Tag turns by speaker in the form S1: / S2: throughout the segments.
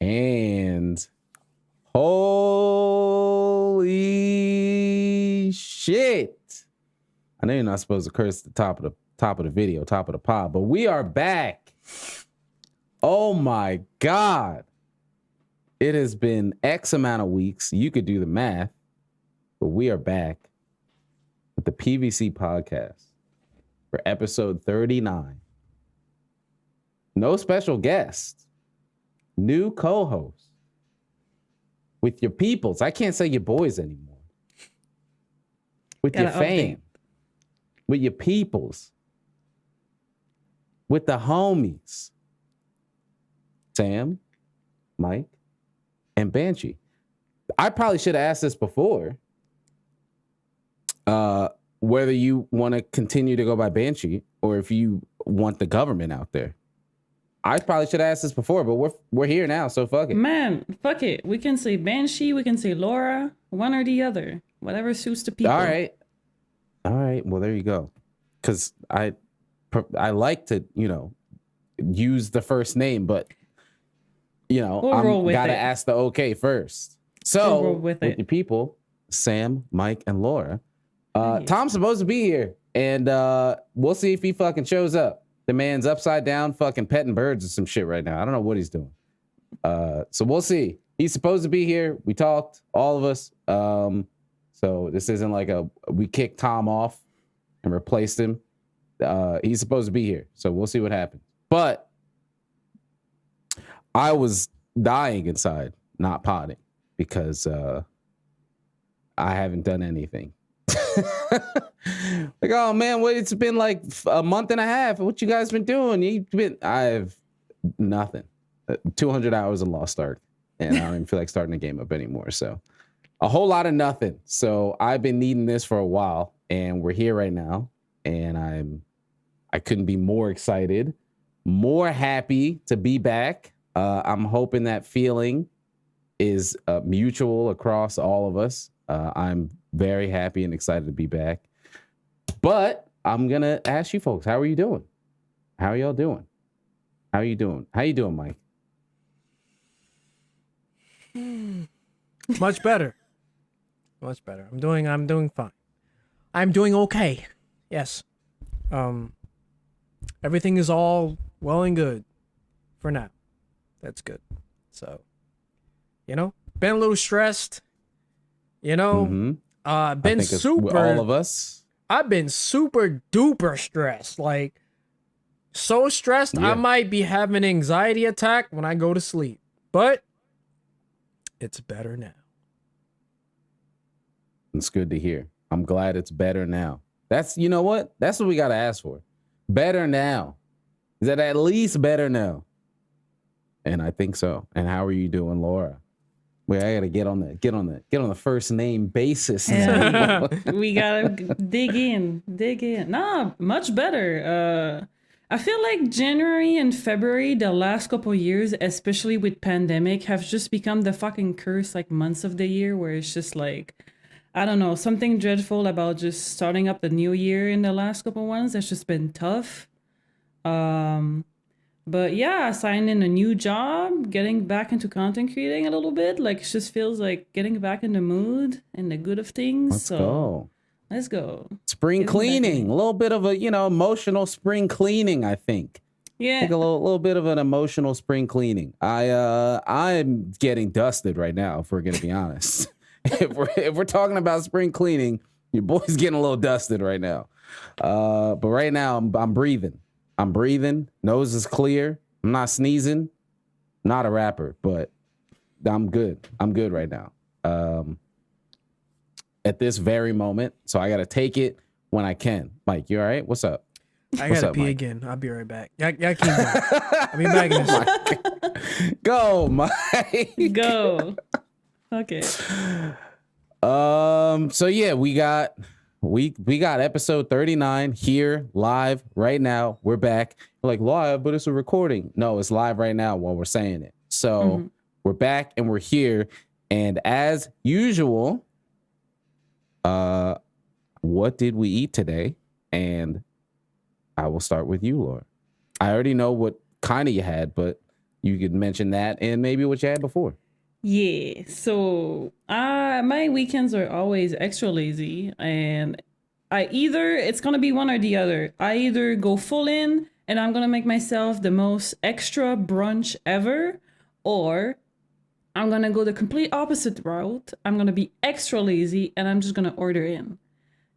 S1: And holy shit. I know you're not supposed to curse at the top of the video, top of the pod, but we are back. Oh my God. It has been X amount of weeks. You could do the math, but we are back with the PVC Podcast for episode 39. No special guests. New co-host. With your peoples. I can't say your boys anymore. With your fam. With your peoples. With the homies. Sam, Mike, and Banshee. I probably should have asked this before. Whether you want to continue to go by Banshee or if you want the government out there. I probably should have asked this before, but we're here now, so fuck it.
S2: Man, fuck it. We can say Banshee, we can say Laura, one or the other. Whatever suits the people. All right.
S1: Well, there you go. Because I like to, use the first name, but, I'm got to ask the okay first. So, with your people, Sam, Mike, and Laura, Tom's supposed to be here, and we'll see if he fucking shows up. The man's upside down fucking petting birds or some shit right now. I don't know what he's doing. So we'll see. He's supposed to be here. We talked, all of us. So this isn't like we kicked Tom off and replaced him. He's supposed to be here. So we'll see what happens. But I was dying inside, not potting, because I haven't done anything. Like, oh man, it's been like a month and a half. What you guys been doing? I've nothing. 200 hours in Lost Ark, and I don't even feel like starting a game up anymore. So a whole lot of nothing. So I've been needing this for a while, and we're here right now, and I couldn't be more excited, more happy to be back. I'm hoping that feeling is mutual across all of us. I'm very happy and excited to be back. But I'm going to ask you folks, how are you doing? How are y'all doing? How are you doing? How you doing, Mike?
S3: Much better. Much better. I'm doing fine. I'm doing okay. Yes. Everything is all well and good for now. That's good. So, been a little stressed. Been super.
S1: All of us.
S3: I've been super duper stressed. Like, so stressed, yeah. I might be having an anxiety attack when I go to sleep. But it's better now.
S1: It's good to hear. I'm glad it's better now. That's, you know what? That's what we got to ask for. Better now. Is that at least better now? And I think so. And how are you doing, Laura? Wait, I gotta get on the first name basis.
S2: Yeah. We gotta dig in. Nah, much better. I feel like January and February, the last couple of years, especially with pandemic, have just become the fucking curse like months of the year, where it's just like, I don't know, something dreadful about just starting up the new year in the last couple ones. That's just been tough. But yeah, I signed in a new job, getting back into content creating a little bit. Like, it just feels like getting back in the mood and the good of things. Let's go.
S1: Spring cleaning, a little bit of a, emotional spring cleaning, I think.
S2: Yeah.
S1: I think a little bit of an emotional spring cleaning. I'm getting dusted right now, if we're going to be honest. If we're talking about spring cleaning, your boy's getting a little dusted right now. But right now I'm breathing. Nose is clear. I'm not sneezing. Not a rapper, but I'm good. I'm good right now. At this very moment. So I got to take it when I can. Mike, you all right? What's up?
S3: I got to pee Mike? Again. I'll be right back. Y'all keep going. I'll be back in a second.
S1: Go, Mike.
S2: Go. Okay.
S1: So yeah, we got episode 39 here live right now. We're back. We're like, live, but it's a recording. No, it's live right now while we're saying it. So we're back and we're here. And as usual, what did we eat today? And I will start with you, Laura. I already know what kind of you had, but you could mention that and maybe what you had before.
S2: Yeah. So my weekends are always extra lazy, and it's gonna be one or the other. I either go full in and I'm gonna make myself the most extra brunch ever, or I'm gonna go the complete opposite route. I'm gonna be extra lazy and I'm just gonna order in.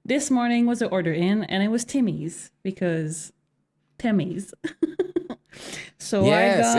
S2: This morning was an order in, and it was Timmy's because Timmy's. So
S1: Yes.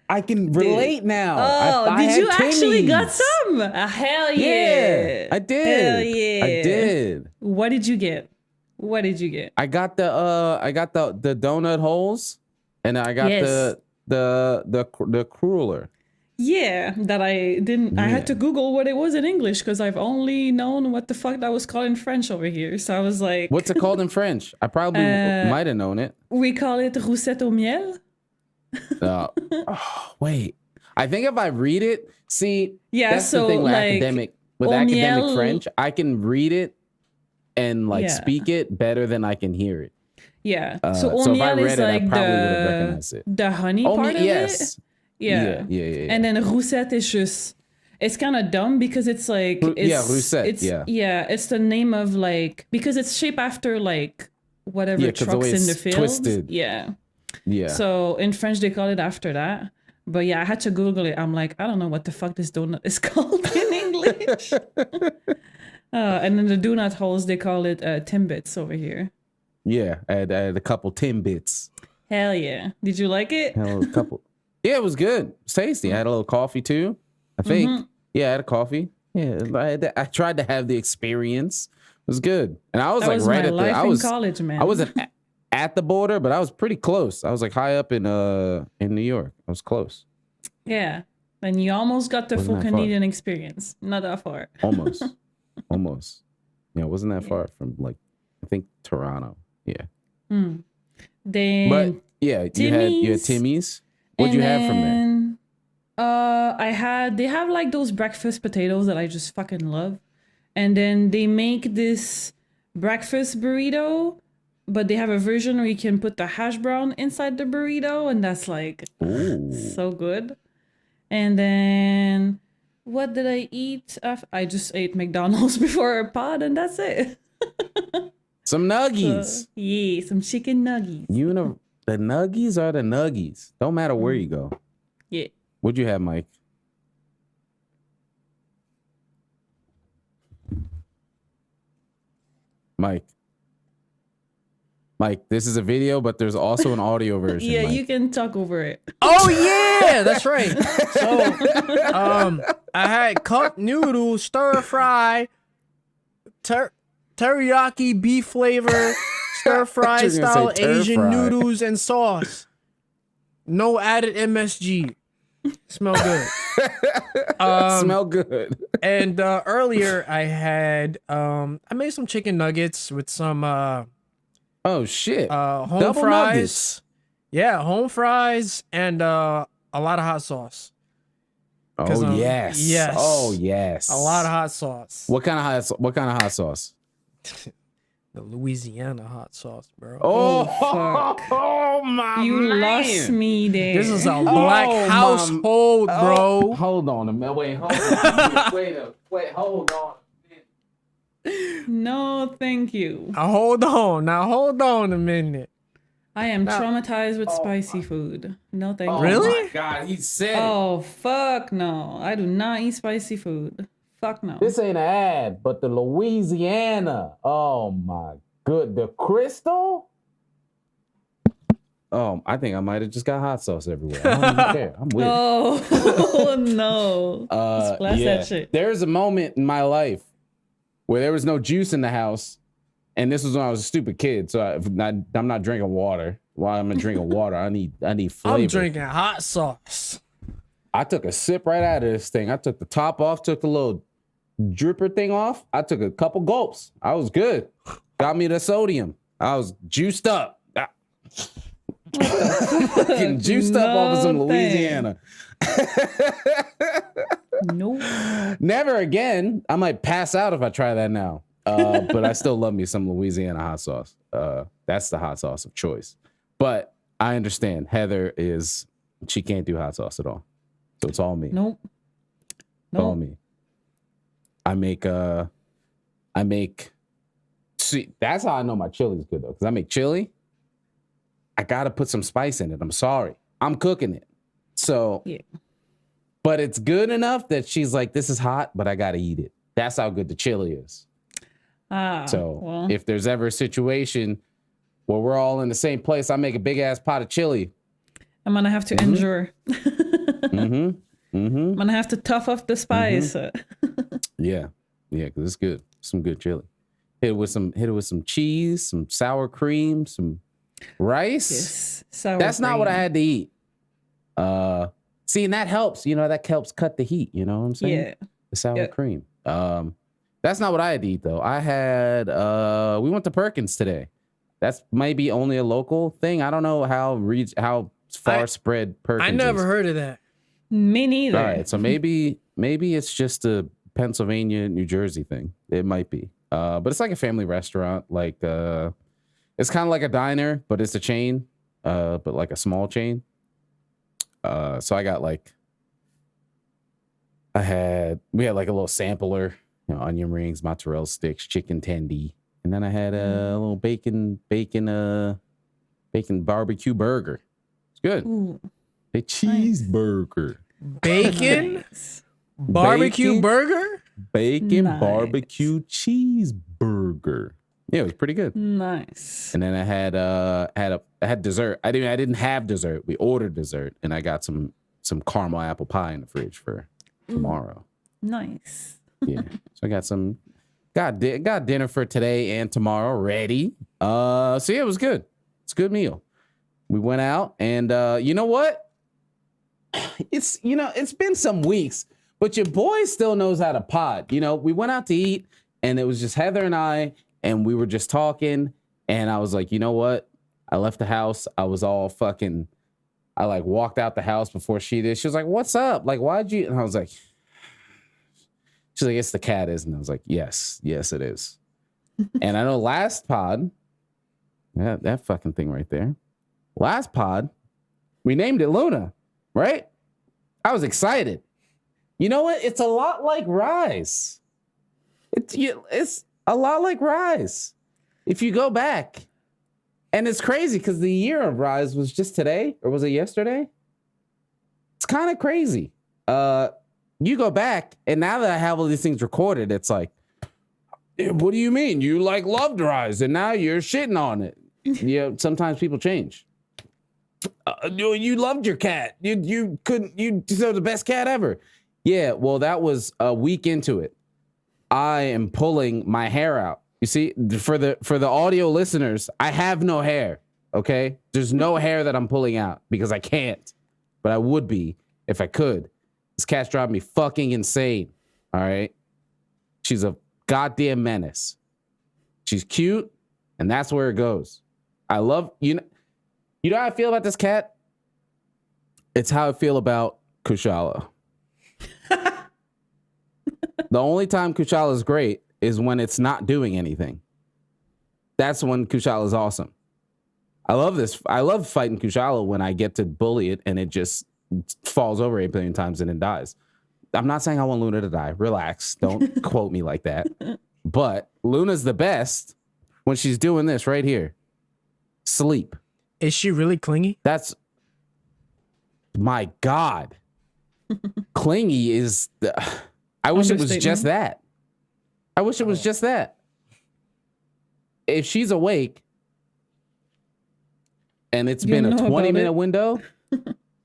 S1: I can relate now. I
S2: did
S1: had
S2: you actually got
S1: Timmy's.
S2: some? Hell yeah.
S1: I did.
S2: Hell yeah.
S1: I did.
S2: What did you get? What did you get?
S1: I got the donut holes, and I got
S2: Yes.
S1: the cruller.
S2: Yeah, that I didn't. I had to Google what it was in English because I've only known what the fuck that was called in French over here. So I was like,
S1: What's it called in French? I probably might have known it.
S2: we call it roussette au miel.
S1: Wait. I think if I read it,
S2: Yeah,
S1: that's
S2: so
S1: the thing with
S2: like
S1: academic
S2: miel,
S1: French. I can read it and like speak it better than I can hear it.
S2: Yeah.
S1: So
S2: au
S1: if I
S2: miel
S1: read
S2: is
S1: it, I
S2: like
S1: probably would have recognized it.
S2: the honey part of
S1: yes.
S2: it. Yeah.
S1: Yeah.
S2: And then roussette is just, it's kind of dumb because it's like,
S1: roussette,
S2: it's the name of like, because it's shaped after like whatever
S1: 'cause the
S2: trucks
S1: way
S2: in the
S1: it's
S2: field.
S1: twisted.
S2: Yeah.
S1: Yeah.
S2: So in French, they call it after that. But yeah, I had to Google it. I'm like, I don't know what the fuck this donut is called in English. And then the donut holes, they call it Timbits over here.
S1: Yeah, I had a couple Timbits.
S2: Hell yeah. Did you like it?
S1: Had a couple. Yeah, it was good. It's tasty. I had a little coffee too. I think. Yeah, I had a coffee. Yeah, I tried to have the experience. It was good, and I was
S2: That
S1: like
S2: was
S1: right
S2: my
S1: at
S2: life
S1: the. I
S2: in
S1: was
S2: college, man.
S1: I wasn't at the border, but I was pretty close. I was like high up in New York. I was close.
S2: Yeah. And you almost got the
S1: Wasn't
S2: full
S1: that far.
S2: Canadian experience. Not that far.
S1: Almost. Yeah, it wasn't that far from like I think Toronto. Yeah.
S2: Then
S1: But yeah, you had Timmy's. What'd you have from there?
S2: They have like those breakfast potatoes that I just fucking love. And then they make this breakfast burrito, but they have a version where you can put the hash brown inside the burrito, and that's like so good. And then what did I eat? I just ate McDonald's before a pod, and that's it.
S1: Some nuggies.
S2: Yeah, some chicken nuggies.
S1: You know, the nuggies are the nuggies. Don't matter where you go.
S2: Yeah.
S1: What'd you have, Mike? Mike, this is a video, but there's also an audio version.
S2: Yeah,
S1: Mike.
S2: you can talk over it.
S3: Oh yeah, that's right. So, I had cup noodle stir fry, teriyaki beef flavor, stir fry
S1: You're gonna
S3: style
S1: say tur
S3: Asian
S1: fry.
S3: noodles and sauce. No added MSG. Smell good.
S1: Smell good.
S3: And earlier I had I made some chicken nuggets with some
S1: Oh shit.
S3: home
S1: Double
S3: fries.
S1: nuggets.
S3: Yeah, home fries and a lot of hot sauce.
S1: Oh yes.
S3: yes.
S1: Oh yes.
S3: A lot of hot sauce.
S1: What kind of hot sauce?
S3: The Louisiana hot sauce, bro.
S1: Oh,
S2: fuck.
S1: Oh my
S2: You
S1: man.
S2: lost me there.
S3: This is a black
S1: Oh,
S3: household, bro.
S1: Hold on a minute. Wait, hold on. Wait, hold on.
S2: No, thank you.
S3: Hold on. Now hold on a minute.
S2: I am traumatized with spicy food. No, thank you.
S3: Really?
S1: Oh my God, he said it.
S2: Oh, fuck no. I do not eat spicy food. Fuck no.
S1: This ain't an ad, but the Louisiana. Oh my good. The Crystal? Oh, I think I might have just got hot sauce everywhere. I don't even care. I'm with it.
S2: Oh, no. Splash
S1: Yeah.
S2: that shit.
S1: There's a moment in my life where there was no juice in the house, and this was when I was a stupid kid. So I'm not drinking water. While I'm drinking water, I need flavor.
S3: I'm drinking hot sauce.
S1: I took a sip right out of this thing. I took the top off, took the little dripper thing off. I took a couple gulps. I was good. Got me the sodium. I was juiced up. Getting juiced up off of some
S2: No
S1: Louisiana.
S2: Nope.
S1: Never again. I might pass out if I try that now. But I still love me some Louisiana hot sauce. That's the hot sauce of choice. But I understand Heather is She can't do hot sauce at all. So it's all me.
S2: Nope.
S1: It's all me. I make see, that's how I know my chili's good though. Because I make chili. I gotta put some spice in it. I'm sorry. I'm cooking it. So
S2: Yeah.
S1: but it's good enough that she's like, this is hot, but I gotta eat it. That's how good the chili is. So if there's ever a situation where we're all in the same place, I make a big ass pot of chili.
S2: I'm gonna have to endure. I'm gonna have to tough up the spice.
S1: Yeah, because it's good. Some good chili. Hit it with some cheese, some sour cream, some rice.
S2: Yes, sour
S1: That's not what I
S2: cream.
S1: had to eat. See, and that helps. That helps cut the heat. You know what I'm saying?
S2: Yeah.
S1: The sour cream. That's not what I had to eat though. I had we went to Perkins today. That's maybe only a local thing. I don't know how far spread Perkins
S3: I never
S1: is.
S3: heard of that.
S2: Me neither.
S1: All right, so maybe it's just a Pennsylvania, New Jersey thing. It might be. But it's like a family restaurant. Like it's kind of like a diner, but it's a chain. But like a small chain. So I got we had like a little sampler, onion rings, mozzarella sticks, chicken tendy, and then I had a little bacon barbecue burger. It's good.
S2: Ooh,
S1: A cheeseburger.
S3: Bacon? Barbecue
S1: Bacon?
S3: burger?
S1: Bacon
S2: Nice.
S1: barbecue cheeseburger. Yeah, it was pretty good.
S2: nice.
S1: And then I had dessert. I didn't have dessert. We ordered dessert, and I got some caramel apple pie in the fridge for tomorrow.
S2: Nice.
S1: Yeah, so I got dinner for today and tomorrow ready. So yeah, it was good. It's a good meal. We went out, and you know what? It's been some weeks, but your boy still knows how to pod. We went out to eat, and it was just Heather and I, and we were just talking, and I was like, you know what? I left the house. I was all fucking. I walked out the house before she did. She was like, "What's up? Why'd you?" And I was like. She's like, it's the cat, isn't it? I was like, yes, it is. And I know last pod, that fucking thing right there. Last pod, we named it Luna, right? I was excited. You know what? It's a lot like Rise. It's a lot like Rise. If you go back, and it's crazy because the year of Rise was just today, or was it yesterday? It's kind of crazy. You go back, and now that I have all these things recorded, it's like, what do you mean? You loved Rise, and now you're shitting on it. Sometimes people change. You loved your cat. You couldn't. You deserve the best cat ever. Yeah, well, that was a week into it. I am pulling my hair out. You see, for the audio listeners, I have no hair. Okay, there's no hair that I'm pulling out because I can't, but I would be if I could. This cat's driving me fucking insane. All right. She's a goddamn menace. She's cute, and that's where it goes. I love you know how I feel about this cat? It's how I feel about Kushala. The only time Kushala is great is when it's not doing anything. That's when Kushala is awesome. I love this. I love fighting Kushala when I get to bully it and it just falls over 8 billion times and then dies. I'm not saying I want Luna to die. Relax. Don't quote me like that. But Luna's the best when she's doing this right here. Sleep.
S3: Is she really clingy?
S1: That's my God. Clingy is I wish it was just that. I wish it was just that. If she's awake and it's been a 20-minute window,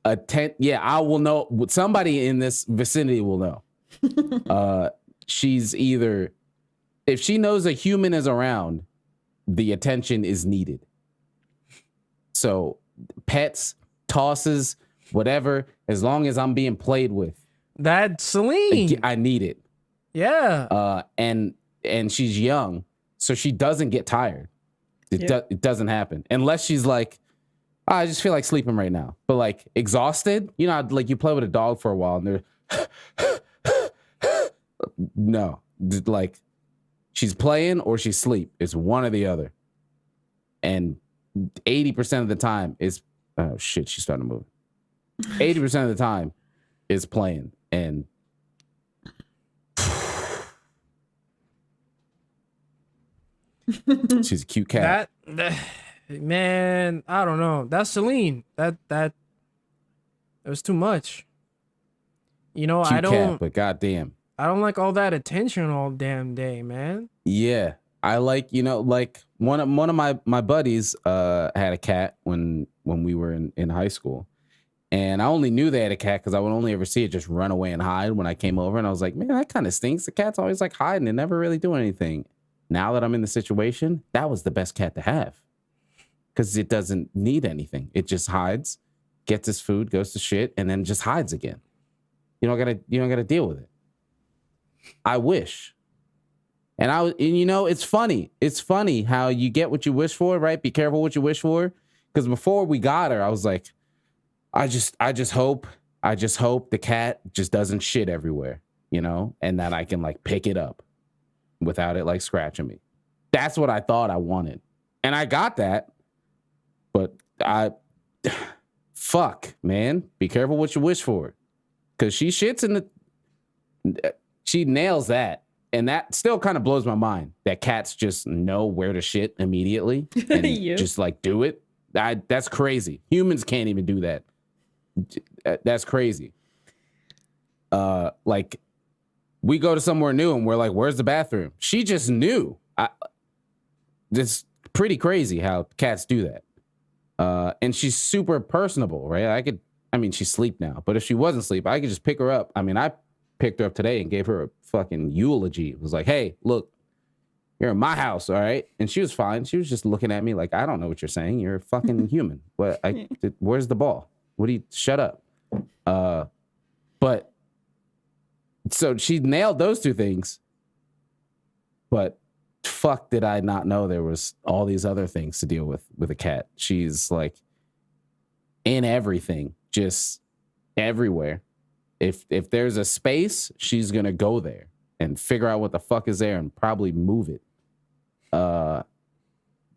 S1: a 10, I will know. Somebody in this vicinity will know. She's either, if she knows a human is around, the attention is needed. So pets, tosses, whatever, as long as I'm being played with,
S3: That's Celine.
S1: I need it.
S3: Yeah.
S1: And she's young, so she doesn't get tired. It doesn't happen unless she's like, oh, I just feel like sleeping right now. But exhausted, you play with a dog for a while and they're no, she's playing or she's asleep. It's one or the other. And 80% of the time is, oh shit, she's starting to move. 80% of the time is playing. And she's a cute cat.
S3: Man, I don't know. That's Celine. That it was too much. You know,
S1: Cute cat, but goddamn.
S3: I don't like all that attention all damn day, man.
S1: Yeah. I like, like one of my buddies had a cat when we were in high school. And I only knew they had a cat because I would only ever see it just run away and hide when I came over. And I was like, man, that kind of stinks. The cat's always like hiding and never really doing anything. Now that I'm in the situation, that was the best cat to have. Because it doesn't need anything. It just hides, gets its food, goes to shit, and then just hides again. You don't gotta deal with it. I wish. And it's funny. It's funny how you get what you wish for, right? Be careful what you wish for. Because before we got her, I was like, I just hope the cat just doesn't shit everywhere, and that I can like pick it up without it like scratching me. That's what I thought I wanted. And I got that. But fuck, man. Be careful what you wish for. Because she shits she nails that. And that still kind of blows my mind that cats just know where to shit immediately and just like do it. That's crazy. Humans can't even do that. That's crazy. Like we go to somewhere new and we're like, where's the bathroom? She just knew. It's pretty crazy how cats do that. And she's super personable, right? She's asleep now, but if she wasn't asleep, I could just pick her up. I picked her up today and gave her a fucking eulogy. It was like, hey, look, you're in my house, all right? And she was fine. She was just looking at me like, I don't know what you're saying. You're a fucking human. Where's the ball? Shut up. But so she nailed those two things, but fuck did I not know there was all these other things to deal with a cat. She's like in everything, just everywhere. If there's a space, she's gonna go there and figure out what the fuck is there and probably move it.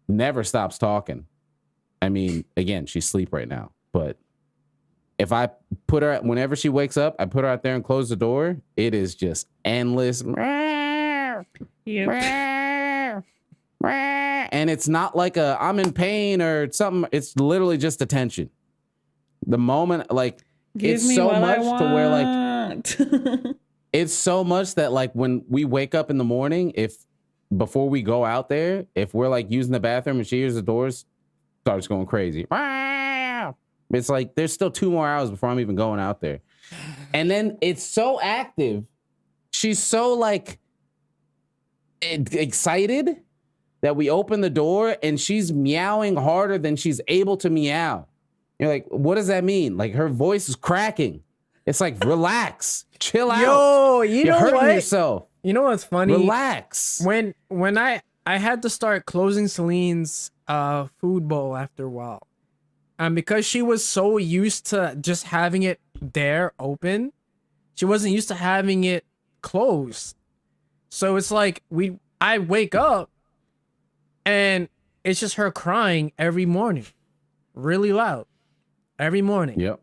S1: Never stops talking. Again, she's asleep right now, but if I put her, whenever she wakes up, I put her out there and close the door. It is just endless. Yep. And it's not like I'm in pain or something. It's literally just attention. The moment, like, it's so much to where, like, it's so much that, like, when we wake up in the morning, before we go out there, if we're like using the bathroom and she hears the doors, starts going crazy. It's like there's still 2 more hours before I'm even going out there. And then it's so active. She's so like excited that we open the door and she's meowing harder than she's able to meow. You're like, what does that mean? Like her voice is cracking. It's like, relax, chill out.
S3: Yo,
S1: You're hurting yourself.
S3: You know what's funny?
S1: Relax.
S3: When I had to start closing Celine's food bowl after a while. And because she was so used to just having it there open, she wasn't used to having it closed. So it's like I wake up and it's just her crying every morning, really loud, every morning.
S1: Yep.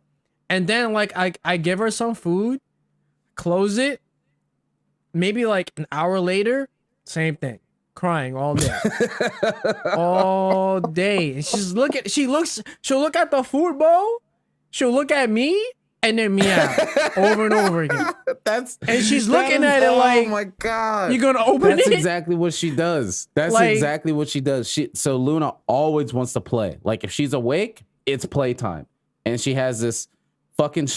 S3: And then like I give her some food, close it, maybe like an hour later, same thing. Crying all day. All day. And she'll look at the food bowl, she'll look at me, and then meow over and over again. And she's looking at it like,
S1: oh my God.
S3: You're gonna open it?
S1: That's exactly what she does. Exactly what she does. So Luna always wants to play. Like if she's awake, it's playtime. And she has this fucking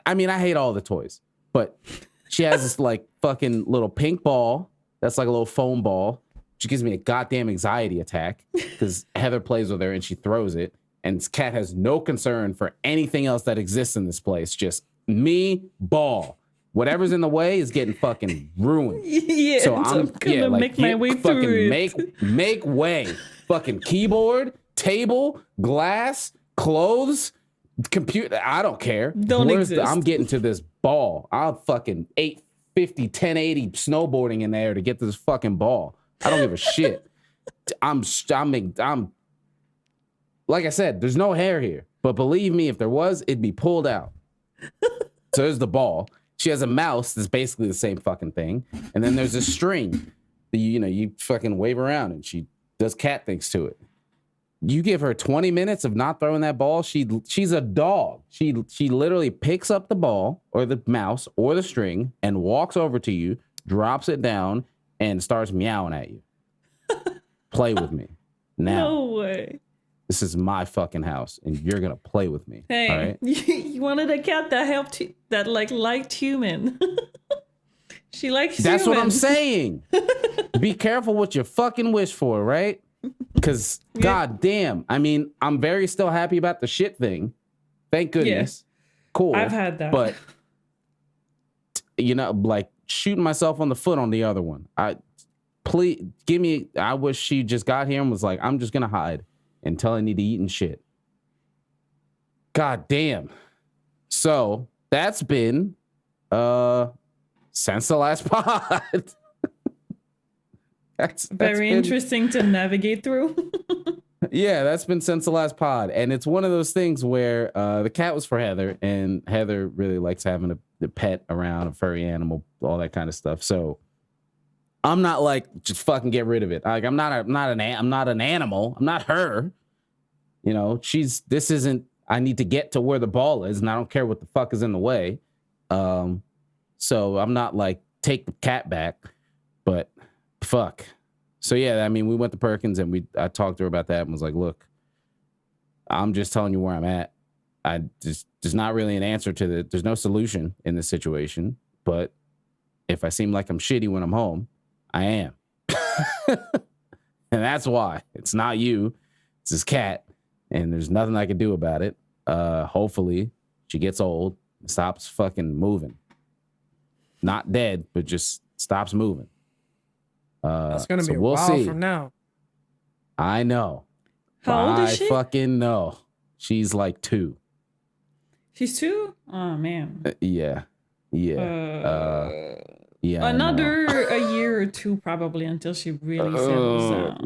S1: I hate all the toys, but she has this like fucking little pink ball that's like a little foam ball. She gives me a goddamn anxiety attack because Heather plays with her and she throws it. And Cat has no concern for anything else that exists in this place. Just me, ball. Whatever's in the way is getting fucking ruined.
S2: Yeah, so I'm gonna make my way through it.
S1: Make way. Fucking keyboard, table, glass, clothes, computer. I don't care. I'm getting to this ball. I'll fucking 850, 1080 snowboarding in there to get to this fucking ball. I don't give a shit. I'm like I said, there's no hair here. But believe me, if there was, it'd be pulled out. So there's the ball. She has a mouse that's basically the same fucking thing. And then there's a string that you fucking wave around and she does cat things to it. You give her 20 minutes of not throwing that ball, she's a dog. She literally picks up the ball or the mouse or the string and walks over to you, drops it down, and starts meowing at you. Play with me. Now.
S2: No way.
S1: This is my fucking house, and you're gonna play with me.
S2: Hey,
S1: all right?
S2: you wanted a cat that liked human. She likes
S1: That's
S2: human.
S1: what I'm saying. Be careful what you fucking wish for, right? Because god damn, I mean, I'm very still happy about the shit thing. Thank goodness. Cool.
S2: I've had that.
S1: But like shooting myself on the foot on the other one. I wish she just got here and was like, I'm just gonna hide until I need to eat and shit. God damn. So that's been since the last pod. that's
S2: very interesting to navigate through.
S1: Yeah, that's been since the last pod. And it's one of those things where the cat was for Heather, and Heather really likes having a pet around, a furry animal, all that kind of stuff. So I'm not like, just fucking get rid of it. Like I'm not an animal. I'm not her. This isn't, I need to get to where the ball is and I don't care what the fuck is in the way. So I'm not like, take the cat back, but fuck. So yeah, I mean, we went to Perkins and I talked to her about that and was like, look, I'm just telling you where I'm at. There's not really an answer to there's no solution in this situation, but if I seem like I'm shitty when I'm home, I am. And that's why. It's not you. It's this cat. And there's nothing I can do about it. Hopefully she gets old and stops fucking moving. Not dead, but just stops moving.
S3: That's gonna be a
S1: we'll
S3: while
S1: see.
S3: from now.
S1: I know.
S2: How old is she?
S1: I fucking know. She's like 2.
S2: She's 2? Oh man.
S1: Yeah. Yeah. Yeah.
S2: Another a year or 2 probably until she really settles down.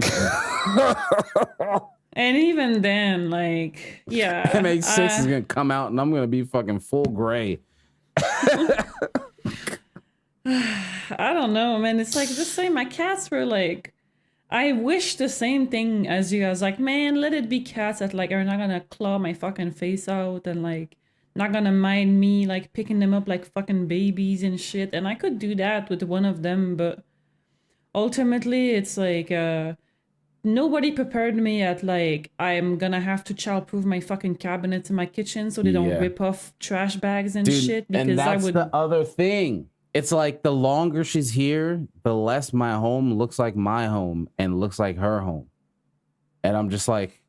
S2: And even then, like, yeah.
S1: MH6 is gonna come out and I'm gonna be fucking full gray.
S2: I don't know, man. It's like the same. My cats were like, I wish the same thing as you guys. Like, man, let it be cats that like are not gonna claw my fucking face out and like not gonna mind me like picking them up like fucking babies and shit. And I could do that with one of them, but ultimately it's like nobody prepared me at like I'm gonna have to childproof my fucking cabinets in my kitchen so they don't rip off trash bags and shit. Because
S1: and that's
S2: I would.
S1: The other thing. It's like the longer she's here, the less my home looks like my home and looks like her home. And I'm just like,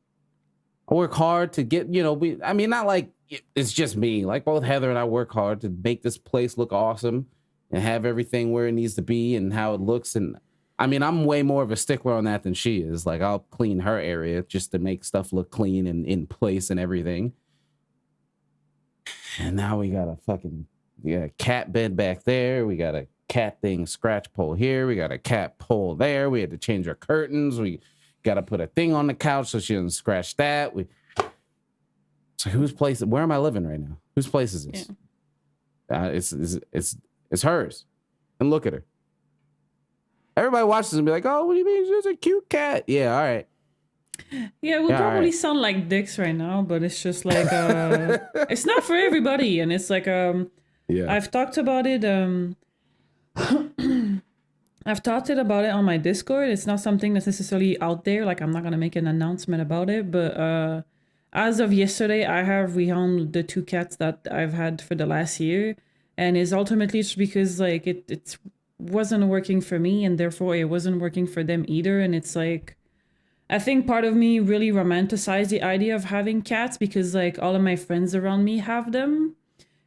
S1: I work hard to get, not like it's just me. Like both Heather and I work hard to make this place look awesome and have everything where it needs to be and how it looks. And I mean, I'm way more of a stickler on that than she is. Like I'll clean her area just to make stuff look clean and in place and everything. And now we got a cat bed back there. We got a cat thing scratch pole here. We got a cat pole there. We had to change our curtains. We got to put a thing on the couch so she doesn't scratch that. So whose place? Where am I living right now? Whose place is this? Yeah. It's hers. And look at her. Everybody watches and be like, "Oh, what do you mean? She's a cute cat." Yeah, all right.
S2: Yeah, we probably sound like dicks right now, but it's just like it's not for everybody, and it's like I've talked about it. I've talked about it on my Discord. It's not something that's necessarily out there. Like I'm not gonna make an announcement about it, but as of yesterday, I have rehomed the 2 cats that I've had for the last year, and it's ultimately just because like it wasn't working for me, and therefore it wasn't working for them either. And it's like, I think part of me really romanticized the idea of having cats because like all of my friends around me have them.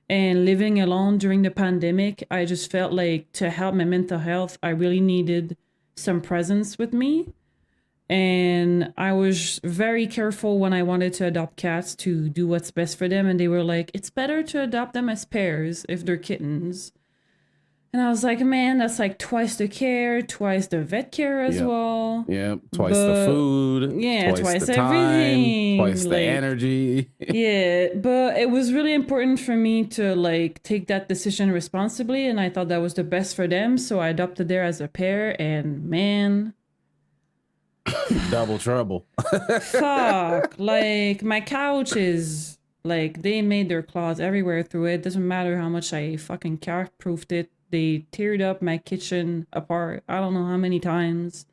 S2: And living alone during the pandemic, I just felt like to help my mental health, I really needed some presence with me. And I was very careful when I wanted to adopt cats to do what's best for them. And they were like, it's better to adopt them as pairs if they're kittens. And I was like, man, that's like twice the care, twice the vet care as well.
S1: Yeah, twice the food.
S2: Yeah, twice
S1: the
S2: everything.
S1: time, twice the
S2: like,
S1: energy.
S2: Yeah, but it was really important for me to like take that decision responsibly, and I thought that was the best for them, so I adopted there as a pair, and man,
S1: Double trouble.
S2: fuck, like my couch is like they made their claws everywhere through it. Doesn't matter how much I fucking cat proofed it. They teared up my kitchen apart. I don't know how many times.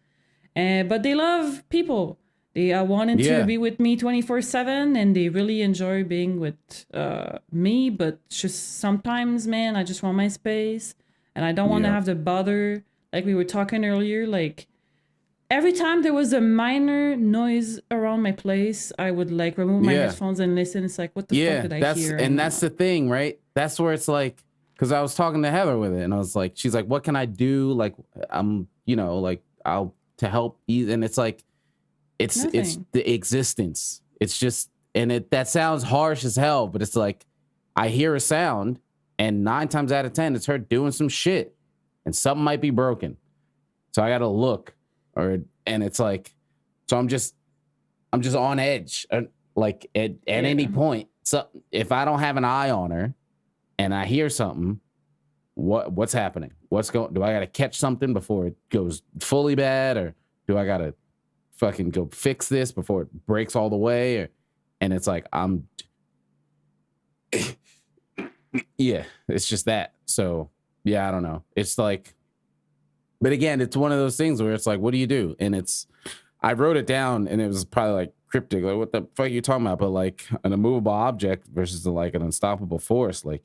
S2: But they love people. They wanted to be with me 24/7, and they really enjoy being with me. But just sometimes, man, I just want my space, and I don't want to have to bother. Like we were talking earlier, like every time there was a minor noise around my place, I would like remove my headphones and listen. It's like, what the fuck did I hear?
S1: And that's the thing, right? That's where it's like, because I was talking to Heather with it, and I was like, she's like, what can I do? Like, I'm, like, I'll to help ease. And it's like, it's the existence. It's just, and that sounds harsh as hell, but it's like, I hear a sound, and 9 times out of 10, it's her doing some shit, and something might be broken. So I got to look, and it's like, so I'm just on edge, like at any point. So if I don't have an eye on her, and I hear something, what's happening? Do I got to catch something before it goes fully bad, or do I got to fucking go fix this before it breaks all the way? And it's like, it's just that. So yeah, I don't know. It's like, but again, it's one of those things where it's like, what do you do? And I wrote it down, and it was probably like cryptic, like what the fuck are you talking about? But like an immovable object versus like an unstoppable force, like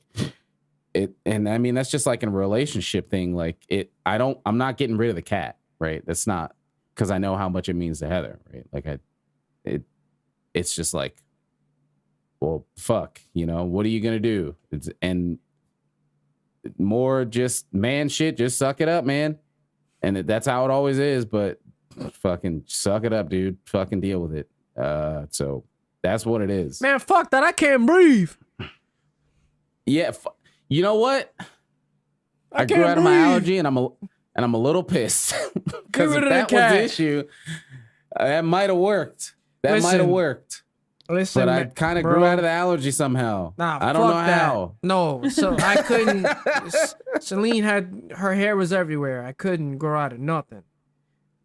S1: it. And I mean, that's just like in a relationship thing. Like I'm not getting rid of the cat, right? That's not, because I know how much it means to Heather, right? Like it's just like, well, fuck, what are you gonna do? And more just man shit, just suck it up, man. And that's how it always is, but fucking suck it up, dude. Fucking deal with it. So that's what it is.
S3: Man, fuck that. I can't breathe.
S1: Yeah. You know what? I grew out of my allergy, and I'm a little pissed. Because if that was the issue, that might have worked. That might have worked.
S3: Listen,
S1: but I kind of grew out of the allergy somehow.
S3: Nah,
S1: I don't know how.
S3: No, so I couldn't. Celine her hair was everywhere. I couldn't grow out of nothing.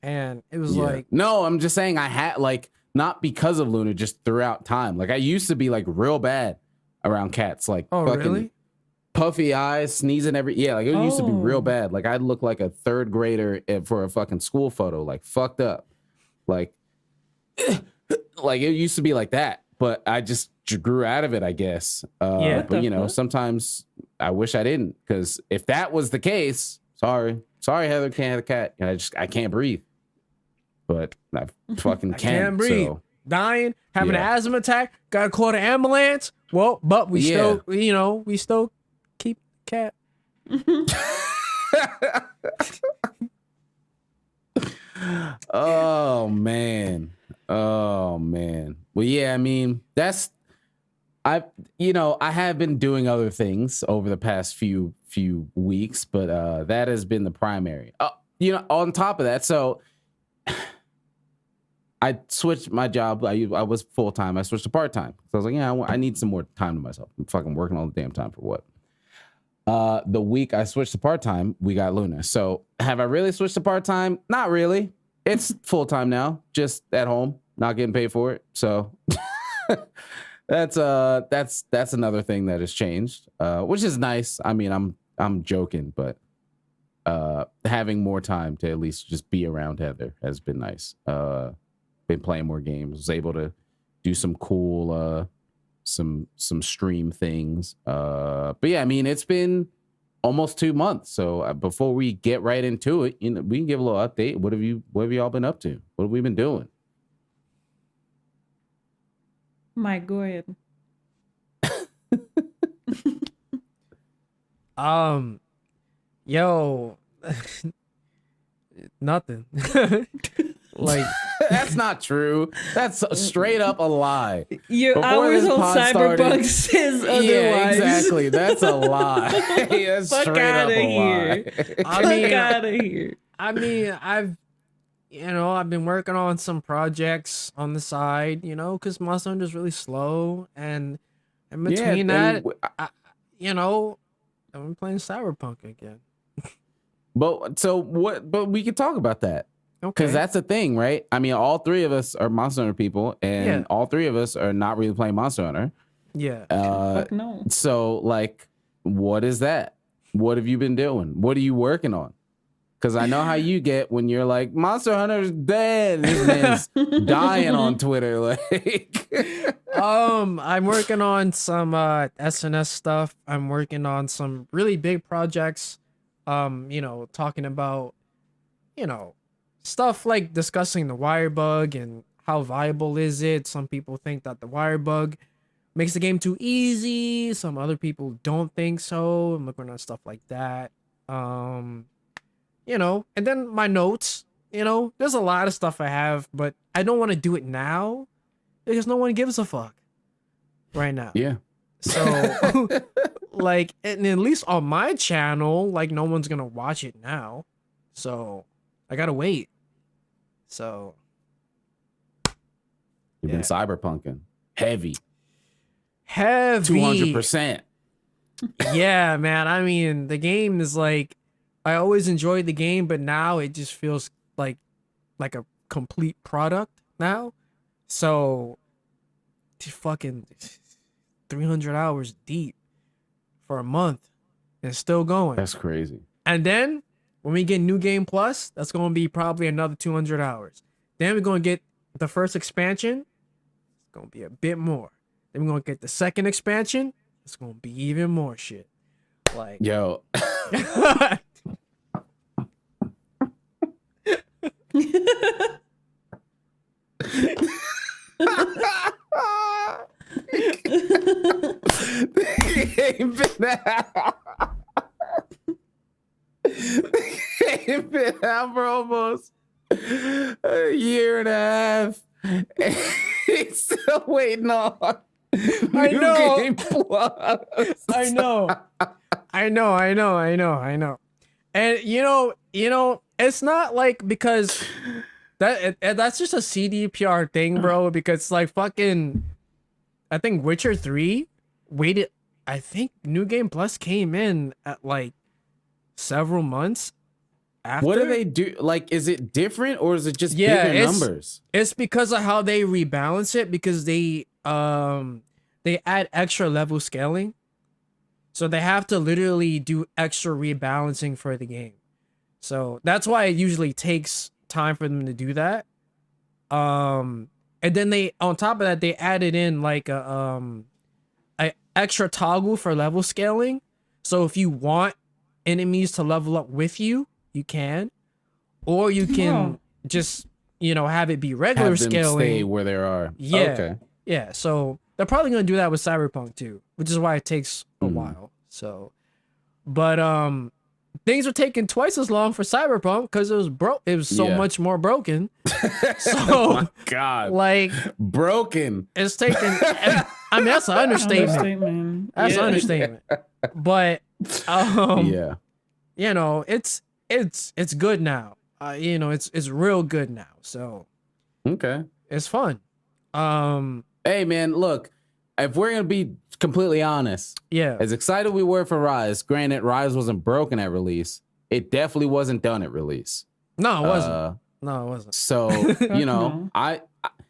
S3: And it was like,
S1: no, I'm just saying I had, like, not because of Luna, just throughout time. Like, I used to be like real bad around cats. Like, fucking
S3: really?
S1: Puffy eyes, sneezing it used to be real bad. Like, I'd look like a 3rd grader for a fucking school photo, like fucked up. Like it used to be like that, but I just grew out of it, I guess. But sometimes I wish I didn't, because if that was the case, sorry, Heather, can't have a cat. I can't breathe. But I fucking
S3: can't breathe.
S1: So.
S3: Dying, having an asthma attack, gotta call the ambulance. Well, but we still, we still keep the cat.
S1: Oh man. Well, yeah, I mean, I have been doing other things over the past few weeks, but that has been the primary. On top of that, so I switched my job. I was full time. I switched to part time. So I was like, I need some more time to myself. I'm fucking working all the damn time for what? The week I switched to part time, we got Luna. So have I really switched to part time? Not really. It's full time now, just at home, not getting paid for it. So that's another thing that has changed, which is nice. I mean, I'm joking, but having more time to at least just be around Heather has been nice. Been playing more games, was able to do some cool some stream things. But yeah, I mean, it's been almost 2 months. So before we get right into it, we can give a little update. What have you all been up to? What have we been doing?
S2: My God.
S3: Yo, nothing. Like
S1: That's not true. That's straight up a lie.
S2: Your
S1: Before
S2: hours
S1: this
S2: on
S1: pod
S2: Cyberpunk
S1: started-
S2: says otherwise.
S1: Yeah, exactly. That's a lie. That's
S2: Fuck
S1: straight up
S2: outta
S1: a
S2: here.
S1: lie.
S3: I mean,
S2: Fuck out of here.
S3: I mean, I've been working on some projects on the side, because Monster Hunter is really slow, and in between that, I'm playing Cyberpunk again.
S1: But we could talk about that.
S3: Okay.
S1: Because that's the thing, right? I mean, all three of us are Monster Hunter people, and
S3: Yeah.
S1: all three of us are not really playing Monster Hunter.
S3: Yeah.
S2: Fuck no.
S1: So, like, what is that? What have you been doing? What are you working on? Because I know how you get when you're like, Monster Hunter's dead. This man's dying on Twitter. Like,
S3: I'm working on some SNS stuff. I'm working on some really big projects. Talking about, stuff like discussing the wire bug and how viable is it. Some people think that the wire bug makes the game too easy. Some other people don't think so. I'm looking at stuff like that. And then my notes, there's a lot of stuff I have, but I don't want to do it now because no one gives a fuck right now.
S1: yeah.
S3: So, like, and at least on my channel, like, no one's gonna watch it now. So, I gotta wait. So,
S1: You've been cyberpunking. Heavy.
S3: 200%.
S1: 200%.
S3: Yeah, man. I mean, the game is like, I always enjoyed the game, but now it just feels like a complete product now. So, fucking 300 hours deep for a month and still going.
S1: That's crazy.
S3: And then when we get New Game Plus, that's going to be probably another 200 hours. Then we're going to get the first expansion. It's going to be a bit more. Then we're going to get the second expansion. It's going to be even more shit. Like,
S1: Yo. Ain't been out for almost a year and a half. He's still waiting on
S3: I
S1: New
S3: know.
S1: Game Plus.
S3: I know. And it's not like because that's just a CDPR thing, bro. Because like fucking, I think Witcher 3 waited. I think New Game Plus came in at like several months after.
S1: What do they do? Like, is it different or is it just
S3: Yeah,
S1: bigger
S3: it's-
S1: numbers?
S3: It's because of how they rebalance it, because they add extra level scaling. So they have to literally do extra rebalancing for the game. So that's why it usually takes time for them to do that. And then they, on top of that, they added in like a extra toggle for level scaling. So if you want enemies to level up with you, you can, or you can just have it be regular
S1: Have them
S3: scaling.
S1: stay where they are.
S3: Yeah.
S1: Okay.
S3: Yeah, so they're probably gonna do that with Cyberpunk too, which is why it takes a while. So, but things were taking twice as long for Cyberpunk because it was It was so
S1: Yeah.
S3: much more broken.
S1: Oh
S3: So,
S1: my God.
S3: like,
S1: Broken.
S3: it's taking. I mean, that's an understatement.
S2: Understatement.
S3: That's an
S2: Yeah.
S3: understatement. But
S1: Yeah.
S3: it's good now. It's real good now. So
S1: Okay.
S3: it's fun.
S1: Hey, man, look, if we're going to be completely honest,
S3: Yeah.
S1: as excited we were for Rise, granted, Rise wasn't broken at release. It definitely wasn't done at release.
S3: No, it wasn't. No, it wasn't.
S1: So,
S2: no.
S1: I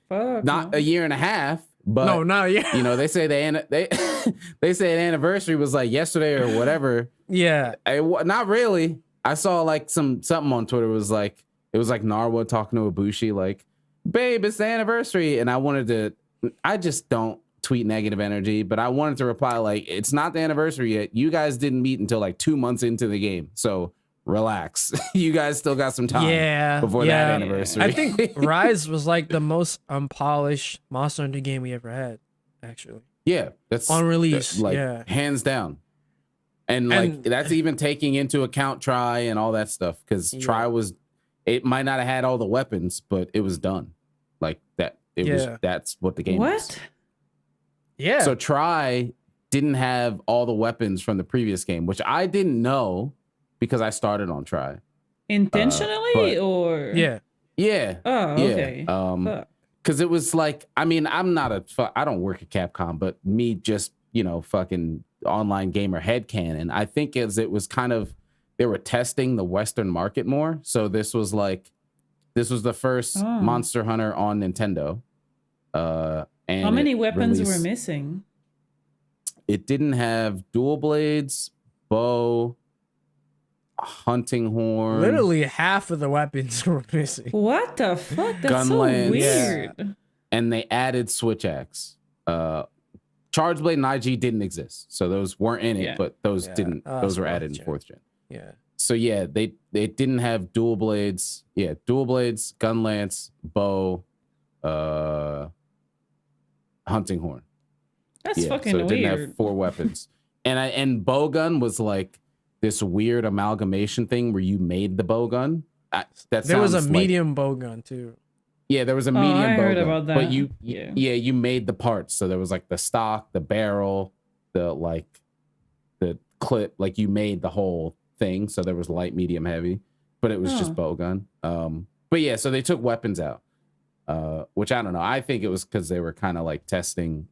S2: Fuck
S1: not
S2: no.
S1: a year and a half, but
S3: No, yeah.
S1: they say they say an anniversary was like yesterday or whatever.
S3: Yeah.
S1: Not really. I saw like something on Twitter was like, it was like Narwa talking to Ibushi like, babe, it's the anniversary. And I just don't tweet negative energy, but I wanted to reply like, it's not the anniversary yet. You guys didn't meet until like 2 months into the game. So relax. You guys still got some time before that anniversary.
S3: I think Rise was like the most unpolished Monster Hunter game we ever had, actually.
S1: yeah, that's
S3: On release,
S1: like
S3: yeah.
S1: hands down. And like
S3: And-
S1: that's even taking into account Try and all that stuff, because
S3: Yeah.
S1: Try it might not have had all the weapons, but it was done. Like that. It was. That's what the game was.
S2: What?
S3: Yeah.
S1: So Try didn't have all the weapons from the previous game, which I didn't know because I started on Try.
S2: Intentionally or?
S3: Yeah.
S1: Yeah.
S2: Oh, okay.
S1: Yeah. Because it was like, I mean, I don't work at Capcom, but me just, fucking online gamer headcanon. I think it was kind of, they were testing the Western market more. So this was the first Monster Hunter on Nintendo. And
S2: how many weapons were missing?
S1: It didn't have dual blades, bow, hunting horn.
S3: Literally half of the weapons were missing.
S2: What the fuck? That's
S1: Gun
S2: so
S1: lance.
S2: weird.
S1: Yeah. And they added switch axe. Charge blade and IG didn't exist, so those weren't in it. But those didn't. Those were added in 4th gen.
S3: Yeah.
S1: So yeah, they didn't have dual blades. Yeah, dual blades, gun lance, bow, hunting horn.
S2: That's fucking
S1: so it
S2: weird.
S1: didn't have 4 weapons. And bow gun was like this weird amalgamation thing where you made the bow gun.
S3: There was a medium bow gun too.
S1: Yeah, there was a medium
S2: I
S1: bow
S2: heard
S1: gun.
S2: about that.
S1: But you made the parts. So there was like the stock, the barrel, the clip. Like you made the whole thing. So there was light, medium, heavy, but it was just bow gun. But yeah, so they took weapons out, which I don't know. I think it was because they were kind of like testing,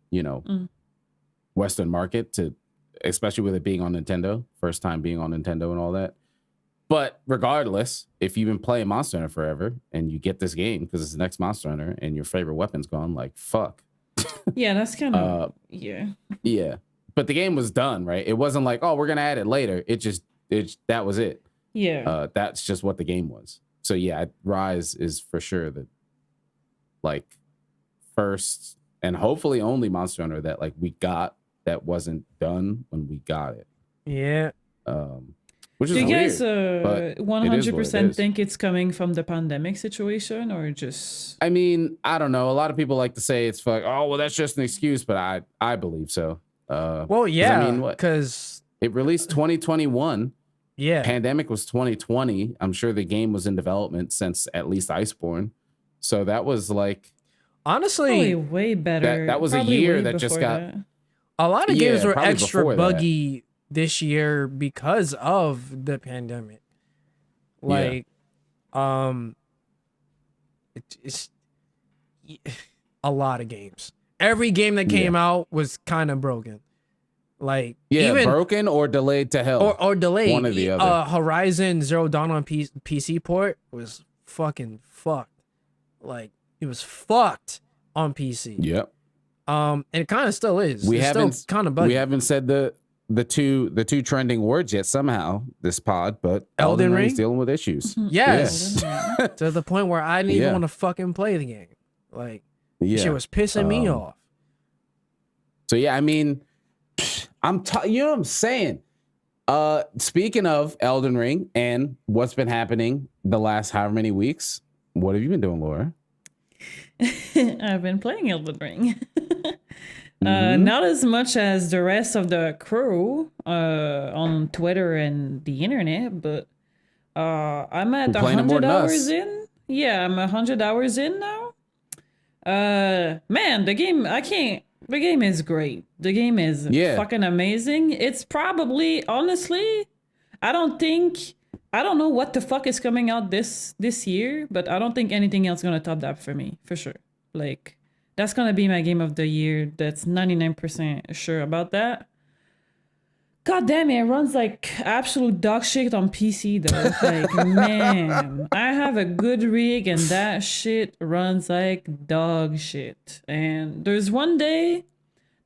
S1: Western market especially with it being on Nintendo, first time being on Nintendo and all that. But regardless, if you've been playing Monster Hunter forever and you get this game because it's the next Monster Hunter and your favorite weapon's gone, like fuck.
S2: Yeah, that's kind of yeah.
S1: Yeah, but the game was done, right? It wasn't like, oh, we're gonna add it later. That was it.
S2: Yeah.
S1: That's just what the game was. So yeah, Rise is for sure the first and hopefully only Monster Hunter that we got that wasn't done when we got it.
S3: Yeah.
S1: Which is
S2: do you guys
S1: weird,
S2: 100% think it's coming from the pandemic situation or just?
S1: I mean, I don't know. A lot of people like to say it's like, oh, well, that's just an excuse, but I believe so.
S3: Well, yeah,
S1: I mean,
S3: because
S1: it released 2021.
S3: Yeah.
S1: Pandemic was 2020. I'm sure the game was in development since at least Iceborne. So that was
S3: honestly
S2: way better.
S1: That was a year that just got.
S2: That.
S3: A lot of games were extra buggy this year because of the pandemic. It's a lot of games. Every game that came out was kind of broken. Even
S1: broken or delayed to hell.
S3: Or delayed.
S1: One or the other.
S3: Horizon Zero Dawn on PC port was fucking fucked. It was fucked on PC.
S1: Yep.
S3: And it kind of still is.
S1: We
S3: it's
S1: haven't
S3: still kind of buggy.
S1: We haven't said the two trending words yet somehow this pod, but
S3: Elden Ring
S1: is dealing with issues.
S3: Yes. To the point where I didn't even want to fucking play the game. Shit was pissing me off.
S1: So yeah, I mean, you know what I'm saying? Speaking of Elden Ring and what's been happening the last however many weeks, what have you been doing, Laura?
S2: I've been playing Elden Ring. Not as much as the rest of the crew on Twitter and the internet, but I'm at 100 hours in. Yeah, I'm 100 hours in now. Man, the game, the game is great. The game is fucking amazing. It's probably, honestly, I don't know what the fuck is coming out this year, but I don't think anything else gonna top that for me, for sure. That's gonna be my game of the year. That's 99% sure about that. God damn it runs like absolute dog shit on PC though. Man, I have a good rig and that shit runs like dog shit. And there's one day,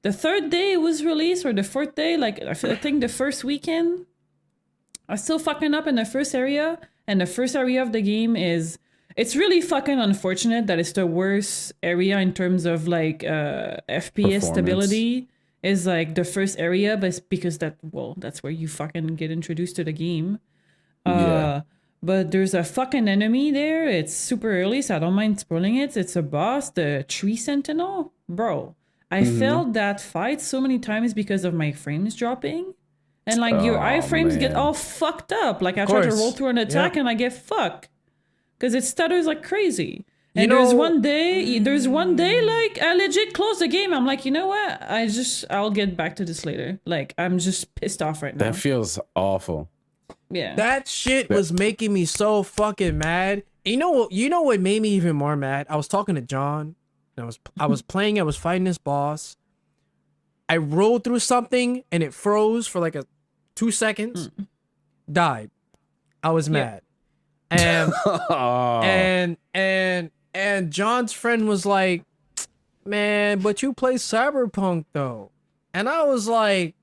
S2: the 3rd day it was released, or the 4th day, I think the first weekend, I was still fucking up in the first area, and the first area of the game it's really fucking unfortunate that it's the worst area in terms of FPS stability is the first area, but it's because that's where you fucking get introduced to the game. But there's a fucking enemy there. It's super early, so I don't mind spoiling it. It's a boss, the Tree Sentinel. Bro, I failed that fight so many times because of my frames dropping. And your iframes get all fucked up. I try to roll through an attack and I get fucked. Because it stutters like crazy. And there's one day, like I legit closed the game. I'm like, you know what? I'll get back to this later. Like, I'm just pissed off right now.
S1: That feels awful.
S2: Yeah.
S3: That shit was making me so fucking mad. You know what made me even more mad? I was talking to John. And I was fighting this boss. I rolled through something and it froze for like 2 seconds. Died. I was mad. And and John's friend was like, "Man, but you play Cyberpunk though." And I was like,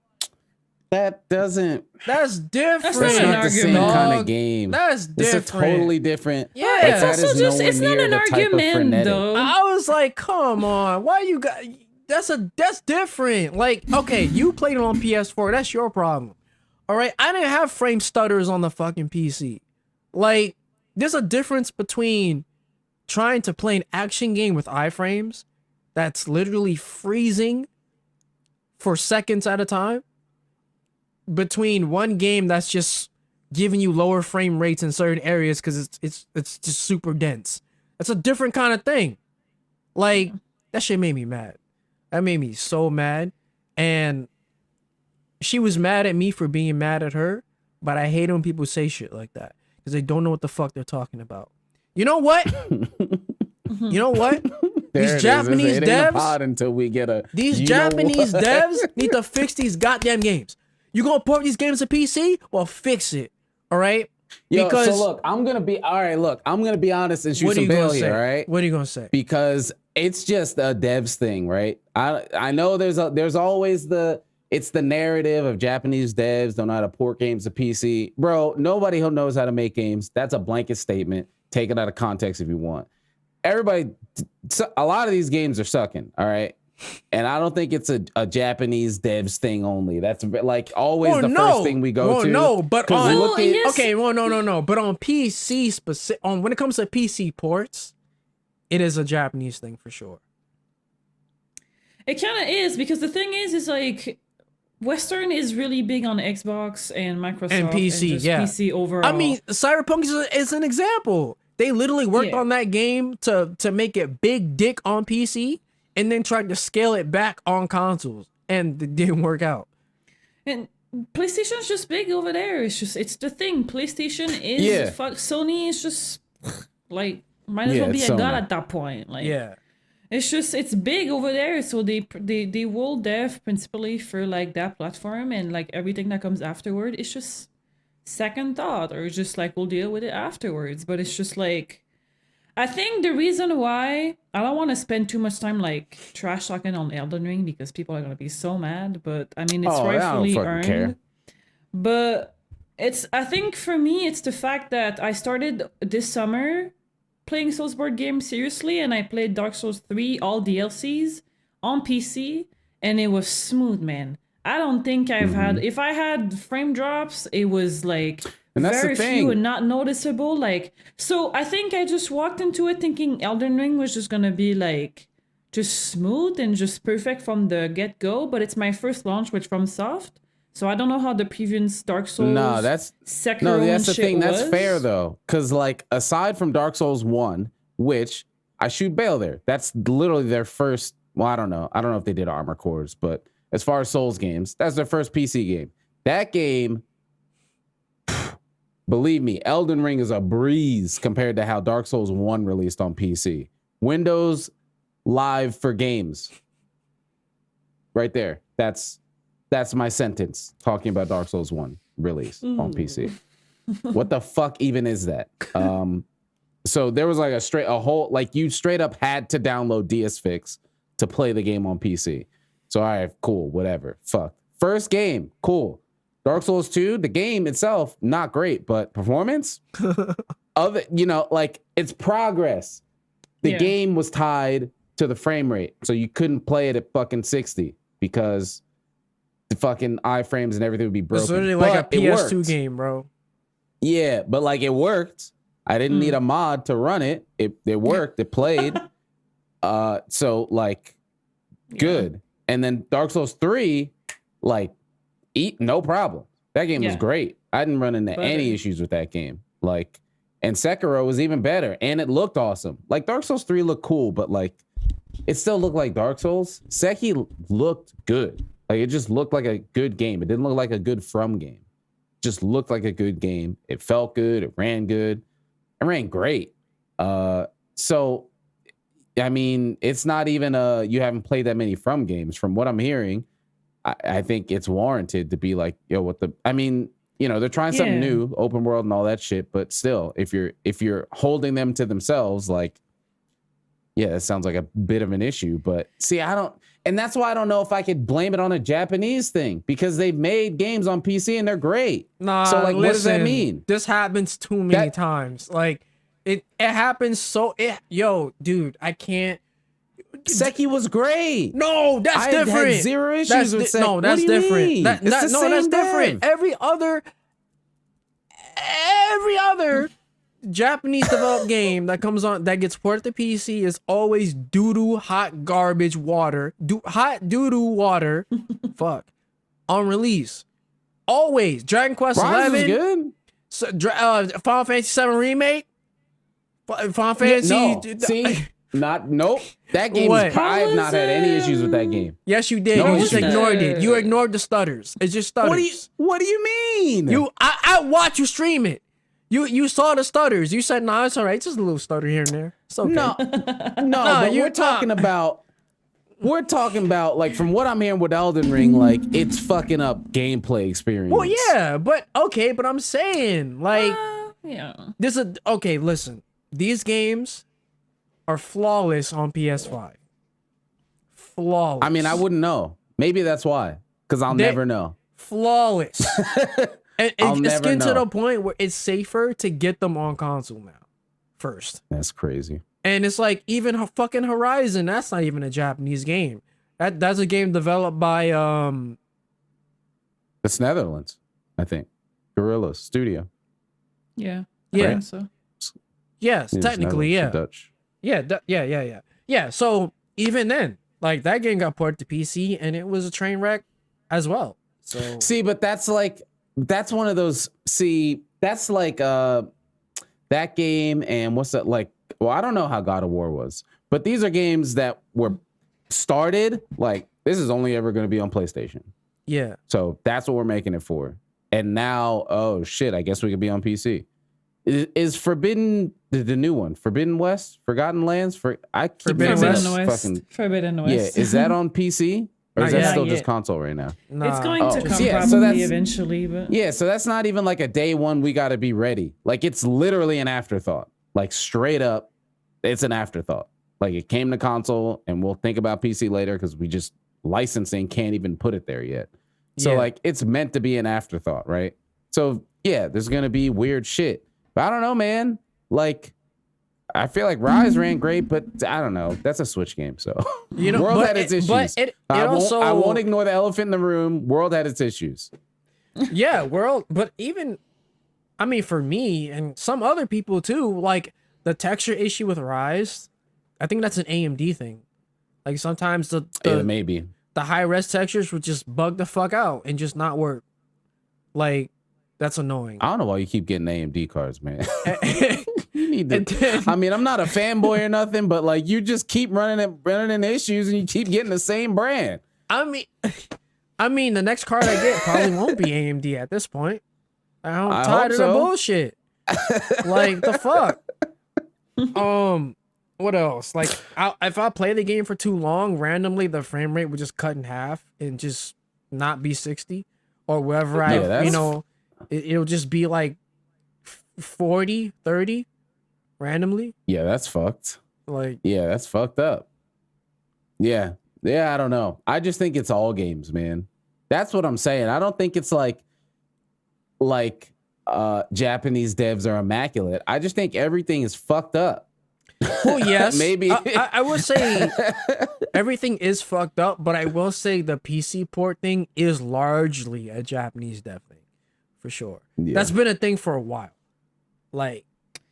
S1: that's
S3: different.
S2: That's
S1: it's not the same kind of game.
S3: That's different.
S1: It's a totally different.
S2: Yeah, it's also just, it's not an argument though.
S3: I was like, come on, why you got, that's different. Like, okay, you played it on PS4, that's your problem. All right, I didn't have frame stutters on the fucking PC. Like, there's a difference between trying to play an action game with iframes that's literally freezing for seconds at a time, between one game that's just giving you lower frame rates in certain areas because it's just super dense. That's a different kind of thing. Like, that shit made me mad. That made me so mad. And she was mad at me for being mad at her, but I hate when people say shit like that because they don't know what the fuck they're talking about. You know what? You know what? These Japanese devs,
S1: until we get
S3: these Japanese devs need to fix these goddamn games. You gonna port these games to PC? Well, fix it. All right?
S1: Because so look, I'm gonna be honest and shoot some bail here, all right?
S3: What are you gonna say?
S1: Because it's just a devs thing, right? I know there's always it's the narrative of Japanese devs don't know how to port games to PC. Bro, nobody who knows how to make games. That's a blanket statement. Take it out of context if you want. Everybody, a lot of these games are sucking, all right? And I don't think it's a Japanese devs thing only. That's like always first thing we go to.
S3: No, but on
S2: no.
S3: But on PC when it comes to PC ports, it is a Japanese thing for sure.
S2: It kind of is, because the thing is like Western is really big on Xbox and Microsoft
S3: and PC,
S2: and just PC overall.
S3: I mean, Cyberpunk is an example. They literally worked on that game to make it big dick on PC and then tried to scale it back on consoles, and it didn't work out.
S2: And PlayStation's just big over there. It's the thing. PlayStation is Sony is just like might as well be a god at that point. Like, it's big over there, so they will dev principally for like that platform, and like everything that comes afterward, it's just second thought, or just like we'll deal with it afterwards. But it's just like, I think the reason why I don't want to spend too much time like trash talking on Elden Ring, because people are gonna be so mad, but I mean it's rightfully earned. Care. But I think for me it's the fact that I started this summer playing Soulsborne games seriously, and I played Dark Souls 3 all DLCs on PC, and it was smooth, man. I don't think I've had, if I had frame drops, it was like very few and not noticeable. Like, so I think I just walked into it thinking Elden Ring was just gonna be like just smooth and just perfect from the get-go, but it's my first launch with FromSoft, so I don't know how the previous Dark Souls
S1: that's the thing. That's fair though, because like aside from Dark Souls 1, which I shoot bail there, that's literally their first, well, I don't know if they did Armor Cores, but as far as Souls games, that's their first PC game. That game, believe me, Elden Ring is a breeze compared to how Dark Souls 1 released on PC. Windows Live for games. Right there. That's my sentence talking about Dark Souls 1 release on PC. What the fuck even is that? So there was like a whole, like you straight up had to download DSFix to play the game on PC. So, all right, cool, whatever. Fuck. First game, cool. Dark Souls 2, the game itself, not great, but performance of it, like it's progress. The game was tied to the frame rate, so you couldn't play it at fucking 60 because the fucking iframes and everything would be broken. It's
S3: literally like a PS2 game, bro.
S1: Yeah, but like it worked. I didn't need a mod to run it. It worked. It played. So like, good. And then Dark Souls 3, like, no problem. That game was great. I didn't run into any issues with that game. Like, And Sekiro was even better, and it looked awesome. Like Dark Souls 3 looked cool, but like it still looked like Dark Souls. Seki looked good. Like it just looked like a good game. It didn't look like a good From game. It just looked like a good game. It felt good. It ran good. It ran great. So I mean, it's not even you haven't played that many From games. From what I'm hearing, I think it's warranted to be like, yo, I mean, you know, they're trying something new, open world and all that shit, but still, if you're holding them to themselves, like, yeah, that sounds like a bit of an issue. But see, and that's why I don't know if I could blame it on a Japanese thing, because they've made games on PC and they're great.
S3: Nah,
S1: so like,
S3: listen,
S1: what does that mean?
S3: This happens too many times. Like it happens yo, dude, I can't.
S1: Seki was great.
S3: No, that's different.
S1: I had zero issues with Seki.
S3: No, that's different. That's different.
S1: Dev.
S3: Every other Japanese developed game that comes on that gets ported to PC is always doo-doo hot garbage water. Hot doo-doo water. Fuck. On release. Always. Dragon Quest
S1: Rise
S3: 11.
S1: is good.
S3: So, Final Fantasy 7 Remake. Final Fantasy.
S1: Nope. That game is, I have not had any issues with that game.
S3: Yes, you did.
S1: No,
S3: you just ignored it. You ignored the stutters. It's just stutters.
S1: What do you mean?
S3: I watched you stream it. You saw the stutters. You said, nah, it's all right. It's just a little stutter here and there. It's okay.
S1: No, but we're talking about like, from what I'm hearing with Elden Ring, like it's fucking up gameplay experience.
S3: Well, yeah, but I'm saying like, okay, listen, these games are flawless on PS5. Flawless.
S1: I mean, I wouldn't know. Maybe that's why, because I'll never know.
S3: Flawless. And it's getting to the
S1: know.
S3: point where it's safer to get them on console now. First.
S1: That's crazy.
S3: And it's like even fucking Horizon, that's not even a Japanese game. That's a game developed by
S1: It's Netherlands, I think. Guerrilla Studio.
S2: Yeah.
S3: Yeah.
S2: So.
S3: Yes, technically, yeah.
S1: Dutch.
S3: Yeah. So even then, like that game got ported to PC and it was a train wreck as well. So
S1: see, but that's one of those. See, that's like that game and what's that like? Well, I don't know how God of War was, but these are games that were started like this is only ever going to be on PlayStation.
S3: Yeah.
S1: So that's what we're making it for. And now, oh shit, I guess we could be on PC. Is Forbidden the new one? Forbidden West, Forgotten Lands.
S2: Forbidden West.
S1: Yeah, is that on PC or is that still just console right now?
S3: Nah.
S2: It's going to come
S1: yeah,
S2: probably eventually, but
S1: yeah. So that's not even like a day one. We got to be ready. Like it's literally an afterthought. Like straight up, it's an afterthought. Like it came to console, and we'll think about PC later because we just licensing can't even put it there yet. So like it's meant to be an afterthought, right? So yeah, there's gonna be weird shit. But I don't know, man. Like, I feel like Rise ran great, but I don't know. That's a Switch game, so
S3: you know,
S1: World had its issues.
S3: But
S1: I won't ignore the elephant in the room. World had its issues.
S3: Yeah, World. But even, I mean, for me and some other people too, like the texture issue with Rise, I think that's an AMD thing. Like sometimes
S1: maybe
S3: the high res textures would just bug the fuck out and just not work. Like. That's annoying.
S1: I don't know why you keep getting AMD cards, man. You need to. I mean, I'm not a fanboy or nothing, but like you just keep running into issues and you keep getting the same brand.
S3: I mean, the next card I get probably won't be AMD at this point. I'm tired of the bullshit. Like the fuck. What else? Like, if I play the game for too long, randomly the frame rate would just cut in half and just not be 60 or wherever it'll just be like 40, 30 randomly.
S1: Yeah, that's fucked.
S3: Like,
S1: yeah, that's fucked up. Yeah, I don't know. I just think it's all games, man. That's what I'm saying. I don't think it's like Japanese devs are immaculate. I just think everything is fucked up.
S3: Well, yes.
S1: Maybe.
S3: I will say everything is fucked up, but I will say the PC port thing is largely a Japanese dev thing. For sure. Yeah. That's been a thing for a while. Like,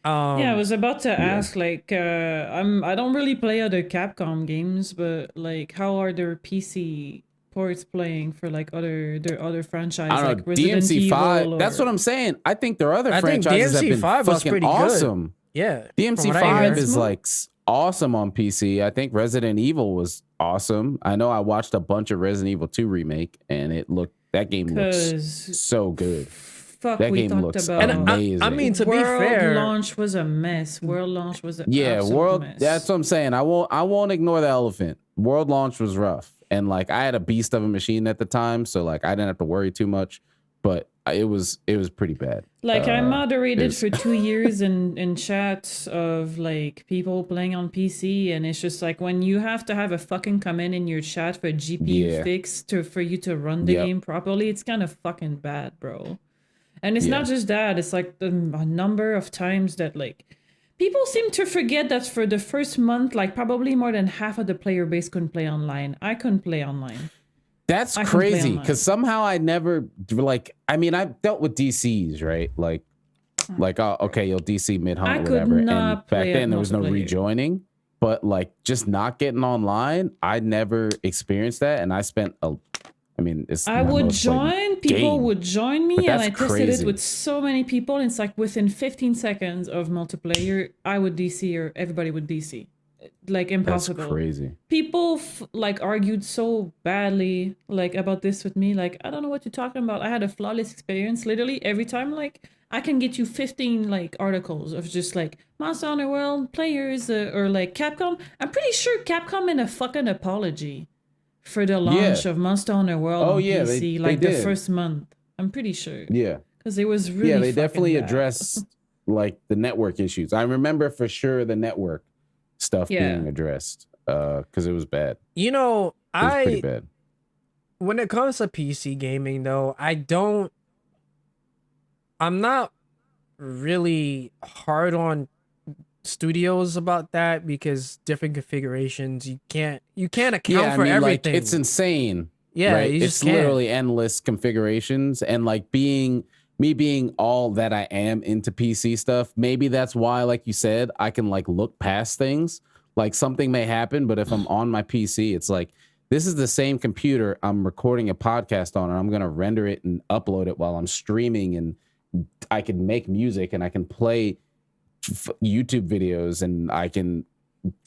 S2: I was about to ask, like, I don't really play other Capcom games, but like, how are their PC ports playing for like their other franchise,
S1: I don't
S2: like
S1: know,
S2: Resident
S1: DMC5.
S2: Evil.
S1: That's what I'm saying. I think their other
S3: I think
S1: franchises have been
S3: DMC5 was
S1: fucking
S3: pretty good.
S1: awesome.
S3: Yeah. from what I
S1: DMC5
S3: hear.
S1: is like awesome on PC. I think Resident Evil was awesome. I know I watched a bunch of Resident Evil 2 remake, and that game looks so good.
S2: Fuck,
S1: That
S2: we
S1: game
S2: talked
S1: looks
S2: about.
S1: amazing.
S3: I mean, to be
S2: World
S3: fair,
S2: launch was a mess. World launch was a mess.
S1: That's what I'm saying. I won't ignore the elephant. World launch was rough, and like I had a beast of a machine at the time, so like I didn't have to worry too much. But it was pretty bad.
S2: Like I moderated for 2 years in chats of like people playing on PC, and it's just like when you have to have a fucking comment in your chat for a GPU fix for you to run the game properly, it's kind of fucking bad, bro. And it's not just that, it's like a number of times that like people seem to forget that for the first month, like probably more than half of the player base couldn't play online. I couldn't play online.
S1: That's crazy because somehow I never like. I mean, I've dealt with DCs, right? Like, okay, you'll DC mid hunt or whatever. And back then there was no rejoining, but like just not getting online, I never experienced that, and I spent I
S2: would join. People would join me, and I tested it with so many people. And it's like within 15 seconds of multiplayer, I would DC or everybody would DC. Like impossible.
S1: That's crazy.
S2: People like argued so badly like about this with me. Like I don't know what you're talking about. I had a flawless experience. Literally every time, like I can get you 15 like articles of just like Monster Hunter World players or like Capcom. I'm pretty sure Capcom made a fucking apology for the launch of Monster Hunter World on PC, like the first month. I'm pretty sure.
S1: Yeah.
S2: Because it was really
S1: they definitely
S2: bad.
S1: addressed like the network issues. I remember for sure the network stuff being addressed because it was bad.
S3: You know,
S1: it was pretty bad.
S3: When it comes to PC gaming, though, I'm not really hard on studios about that because different configurations you can't account for everything.
S1: Like, it's insane.
S3: Yeah,
S1: right?
S3: you just
S1: it's literally endless configurations, and like being all that I am into PC stuff, maybe that's why, like you said, I can like look past things. Like something may happen, but if I'm on my PC, it's like this is the same computer I'm recording a podcast on, and I'm gonna render it and upload it while I'm streaming, and I can make music and I can play YouTube videos and I can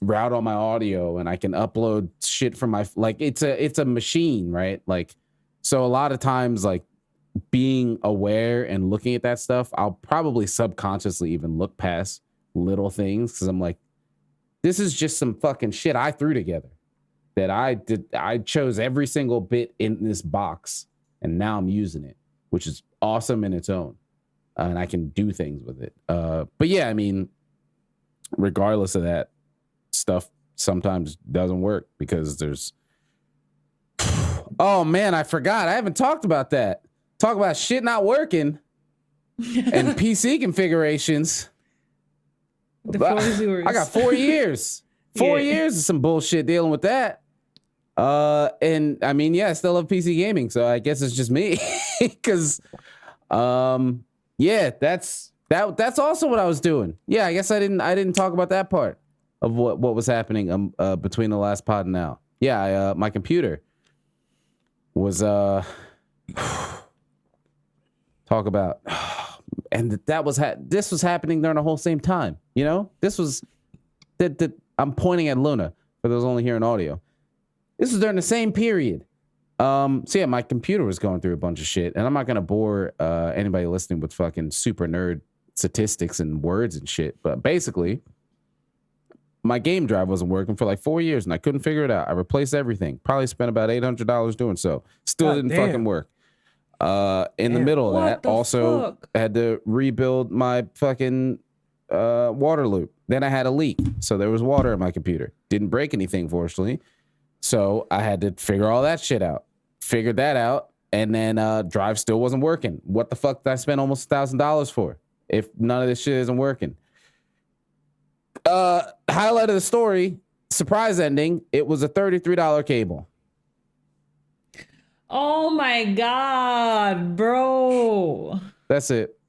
S1: route all my audio and I can upload shit from my like it's a machine, right? Like so a lot of times like being aware and looking at that stuff, I'll probably subconsciously even look past little things because I'm like, this is just some fucking shit I threw together that I chose every single bit in this box and now I'm using it, which is awesome in its own. And I can do things with it. But yeah, I mean, regardless of that, stuff sometimes doesn't work because there's oh man, I forgot. I haven't talked about that. Talk about shit not working and PC configurations.
S2: The floor is yours.
S1: I got 4 years. 4 years of some bullshit dealing with that. And I mean, I still love PC gaming, so I guess it's just me. Cause that's also what I was doing. Yeah, I guess I didn't talk about that part of what was happening between the last pod and now. Yeah, my computer was talk about and this was happening during the whole same time, you know? This was that I'm pointing at Luna for those only hearing audio. This was during the same period. So yeah, my computer was going through a bunch of shit, and I'm not gonna bore anybody listening with fucking super nerd statistics and words and shit. But basically, my game drive wasn't working for like 4 years, and I couldn't figure it out. I replaced everything. Probably spent about $800 doing so. Still didn't fucking work. In the middle of that, also had to rebuild my fucking water loop. Then I had a leak, so there was water in my computer. Didn't break anything, fortunately. So I had to figure all that shit out. Figured that out, and then drive still wasn't working. What the fuck did I spend almost $1,000 for if none of this shit isn't working? Highlight of the story, surprise ending. It was a $33 cable.
S2: Oh my god, bro.
S1: That's it.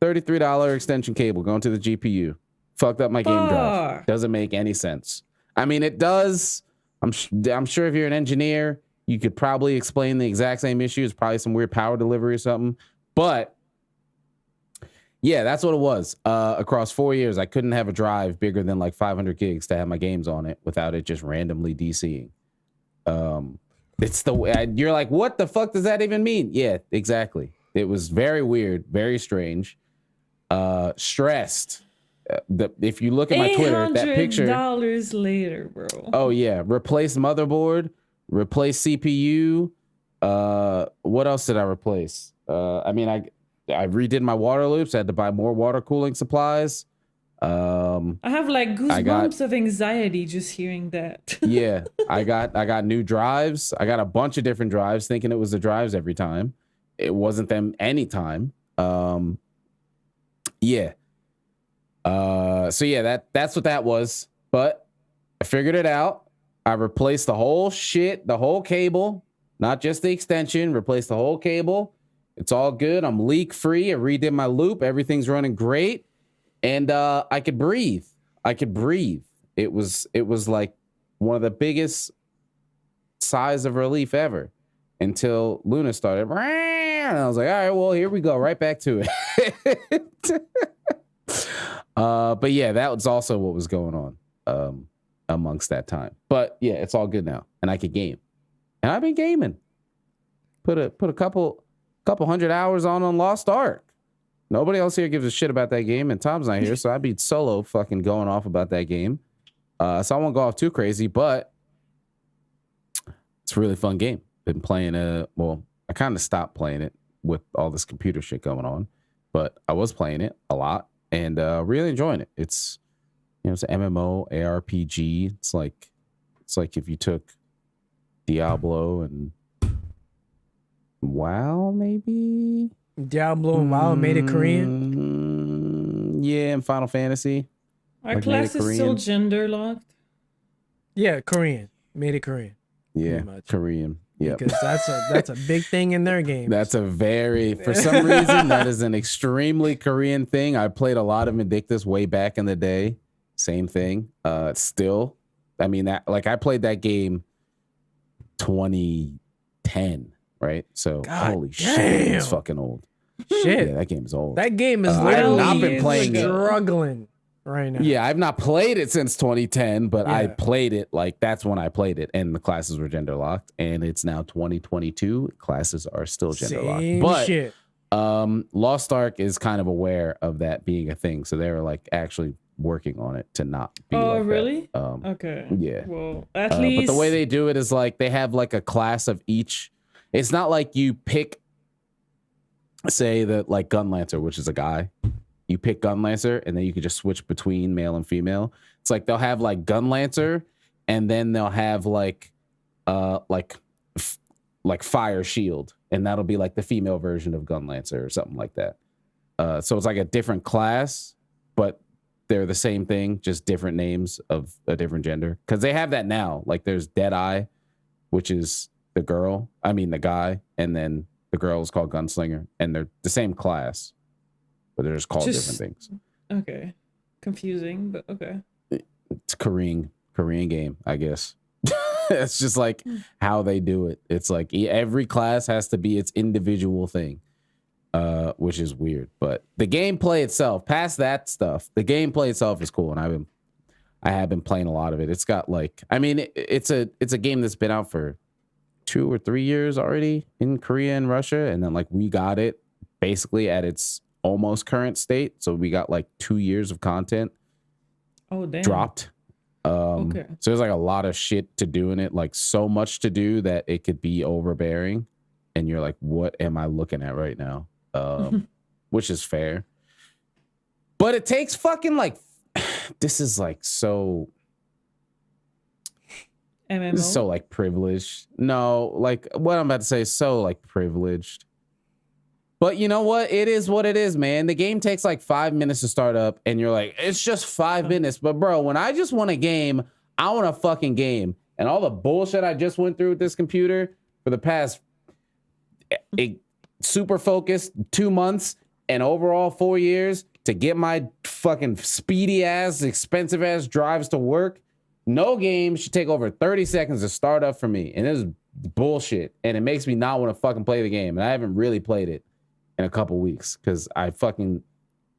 S1: $33 extension cable going to the GPU. Fucked up my game drive. Doesn't make any sense. I mean, it does. I'm sure if you're an engineer You could probably explain the exact same issue. It's probably some weird power delivery or something. But yeah, that's what it was. Across 4 years, I couldn't have a drive bigger than like 500 gigs to have my games on it without it just randomly DCing. It's the way you're like, what the fuck does that even mean? Yeah, exactly. It was very weird, very strange. Stressed. If you look at my Twitter, that picture.
S2: $800 later, bro.
S1: Oh yeah, replace motherboard, replace CPU. What else did I replace? I mean, I redid my water loops. I had to buy more water cooling supplies.
S2: I have like goosebumps of anxiety just hearing that.
S1: Yeah, I got new drives. I got a bunch of different drives, thinking it was the drives every time. It wasn't them anytime. Yeah. So yeah, that's what that was. But I figured it out. I replaced the whole shit, the whole cable, not just the extension. Replaced the whole cable. It's all good. I'm leak free. I redid my loop. Everything's running great. And I could breathe. It was like one of the biggest sighs of relief ever until Luna started. And I was like, all right, well, here we go. Right back to it. But yeah, that was also what was going on amongst that time. But yeah, it's all good now. And I could game. And I've been gaming. Put a couple hundred hours on Lost Ark. Nobody else here gives a shit about that game, and Tom's not here, so I'd be solo fucking going off about that game. So I won't go off too crazy, but it's a really fun game. Been playing well, I kind of stopped playing it with all this computer shit going on, but I was playing it a lot and really enjoying it. It's it's an MMO ARPG. It's like if you took Diablo and WoW, maybe.
S3: Diablo and WoW made it Korean.
S1: Yeah, and Final Fantasy.
S2: Our class is still gender locked.
S3: Yeah, Korean. Made it Korean.
S1: Yeah, Korean. Yeah,
S3: because that's a big thing in their game.
S1: That's a for some reason that is an extremely Korean thing. I played a lot of Invictus way back in the day. Same thing. Still, I mean that I played that game 2010. Right, so
S3: God
S1: holy
S3: damn.
S1: shit, it's fucking old.
S3: Shit,
S1: yeah, that game's old.
S3: That game is literally
S1: I've not been playing
S3: struggling right now.
S1: Yeah, I've not played it since 2010, but
S3: Yeah.
S1: I played it that's when I played it, and the classes were gender locked, and it's now 2022. Classes are still gender locked, but
S3: shit.
S1: Lost Ark is kind of aware of that being a thing, so they were actually working on it to not be.
S2: Oh,
S1: like
S2: really?
S1: That.
S2: Okay.
S1: Yeah.
S2: Well, at least.
S1: But the way they do it is they have a class of each. It's not like you pick, say that Gunlancer, which is a guy. You pick Gunlancer, and then you can just switch between male and female. It's they'll have Gunlancer, and then they'll have Fire Shield, and that'll be the female version of Gunlancer or something like that. So it's a different class, but they're the same thing, just different names of a different gender. Because they have that now. There's Deadeye, which is the guy, and then the girl is called Gunslinger, and they're the same class, but they're just called different things.
S2: Okay. Confusing, but okay.
S1: It's Korean game, I guess. It's just how they do it. It's every class has to be its individual thing, which is weird. But the gameplay itself, past that stuff, the gameplay itself is cool, and I have been playing a lot of it. It's got it's a game that's been out for 2 or 3 years already in Korea and Russia, and then we got it basically at its almost current state, so we got 2 years of content.
S2: Oh damn.
S1: Dropped. Okay. So there's a lot of shit to do in it, so much to do that it could be overbearing, and you're what am I looking at right now? Which is fair, but it takes fucking this is so.
S2: MMO?
S1: This is so privileged. No, what I'm about to say is so privileged. But you know what? It is what it is, man. The game takes 5 minutes to start up, and you're it's just 5 minutes. But bro, when I just want a game, I want a fucking game. And all the bullshit I just went through with this computer for the past super focused 2 months and overall 4 years to get my fucking speedy ass, expensive ass drives to work. No game should take over 30 seconds to start up for me. And bullshit, and it makes me not want to fucking play the game. And I haven't really played it in a couple weeks because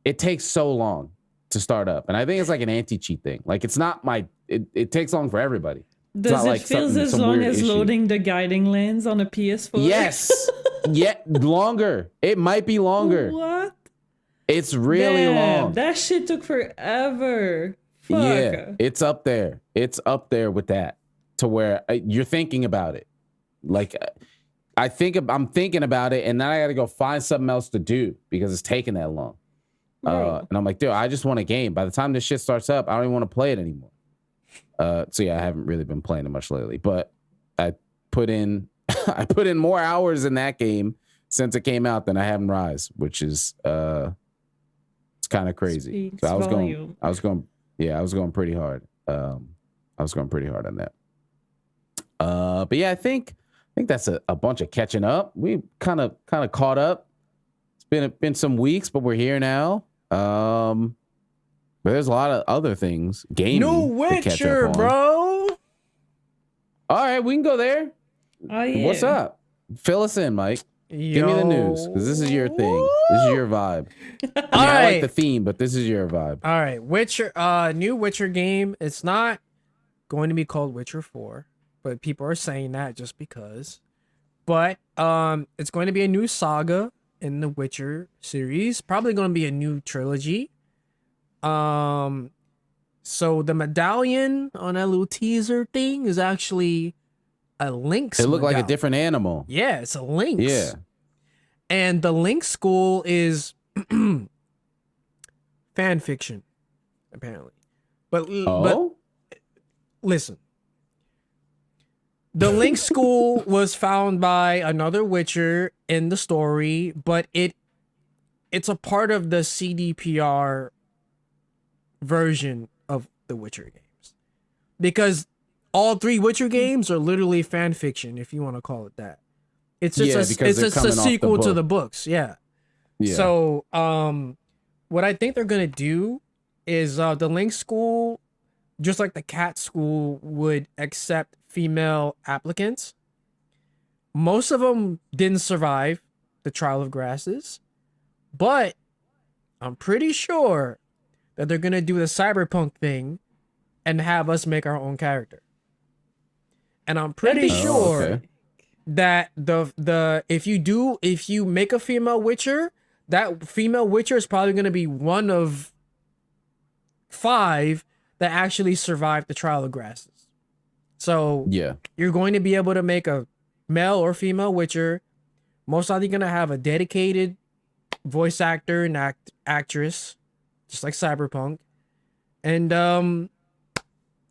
S1: it takes so long to start up, and I think it's like an anti-cheat thing. Like it's not it takes long for everybody.
S2: Does it feel as long as loading the guiding lens on a PS4?
S1: Yes. Yeah, longer. It might be longer.
S2: What?
S1: It's really long.
S2: That shit took forever. Fuck.
S1: Yeah, it's up there. It's up there with that to where you're thinking about it. Like I'm thinking about it, and then I got to go find something else to do because it's taking that long. And I'm like, dude, I just want a game. By the time this shit starts up, I don't even want to play it anymore. So yeah, I haven't really been playing it much lately, but I put in more hours in that game since it came out than I have in Rise, which is it's kind of crazy. So I was going pretty hard. I was going pretty hard on that. But yeah, I think that's a bunch of catching up. We kind of caught up. It's been some weeks, but we're here now. But there's a lot of other things. Gaming.
S3: New Witcher, bro.
S1: All right, we can go there.
S2: Oh, yeah.
S1: What's up? Fill us in, Mike. Give me the news, because this is your thing. This is your vibe. I like the theme, but this is your vibe.
S3: All right, Witcher. New Witcher game. It's not going to be called Witcher 4, but people are saying that just because. But it's going to be a new saga in the Witcher series. Probably going to be a new trilogy. So the medallion on that little teaser thing is actually a lynx.
S1: It looked
S3: medallion.
S1: like a different animal.
S3: Yeah, it's a lynx.
S1: Yeah.
S3: And the lynx school is fan fiction, apparently. But listen. The lynx school was found by another Witcher in the story, but it's a part of the CDPR version of the Witcher games, because all 3 Witcher games are literally fan fiction, if you want to call it that. It's just a sequel to the books. Yeah. So what I think they're gonna do is the Lynx school, just like the Cat school, would accept female applicants. Most of them didn't survive the Trial of Grasses, but I'm pretty sure that they're gonna do the cyberpunk thing and have us make our own character. And I'm pretty sure that if you make a female Witcher, that female Witcher is probably gonna be one of 5 that actually survived the Trial of Grasses. So yeah, you're going to be able to make a male or female Witcher. Most likely gonna have a dedicated voice actor and actress, just like Cyberpunk, and